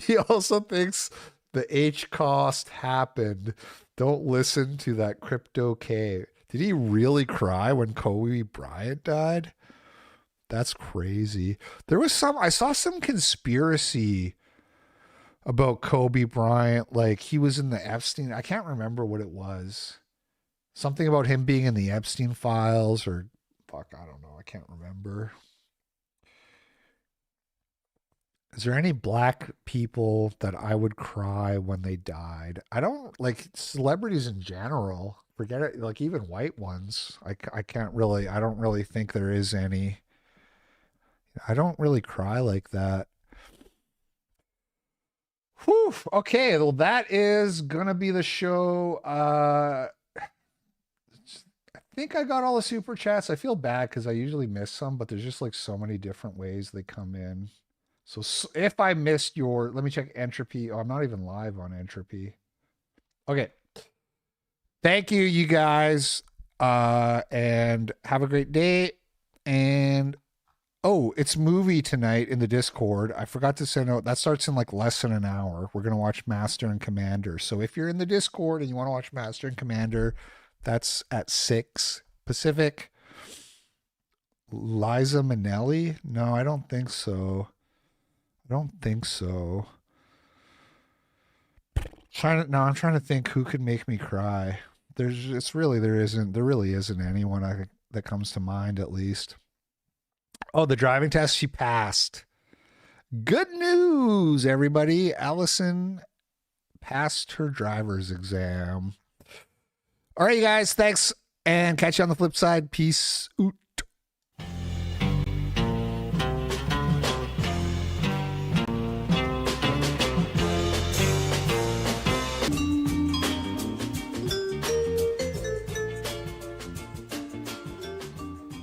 He also thinks the H cost happened. Don't listen to that Crypto K. Did he really cry when Kobe Bryant died? That's crazy. I saw some conspiracy about Kobe Bryant. Like he was in the Epstein. I can't remember what it was. Something about him being in the Epstein files or fuck, I don't know. I can't remember. Is there any black people that I would cry when they died? I don't like celebrities in general. Forget it. Like even white ones. I can't really, I don't really think there is any. I don't really cry like that. Whew. Okay, well, that is gonna be the show. I think I got all the super chats. I feel bad because I usually miss some, but there's just like so many different ways they come in. So if I missed your, let me check Entropy. Oh, I'm not even live on Entropy. Okay. Thank you, you guys. And have a great day. And oh, it's movie tonight in the Discord. I forgot to send out. That starts in like less than an hour. We're going to watch Master and Commander. So if you're in the Discord and you want to watch Master and Commander, that's at 6 Pacific. Liza Minnelli? No, I don't think so. I'm trying to think who could make me cry. There really isn't anyone that comes to mind at least. Oh, the driving test, she passed. Good news, everybody. Allison passed her driver's exam. All right, you guys, thanks, and catch you on the flip side. Peace out.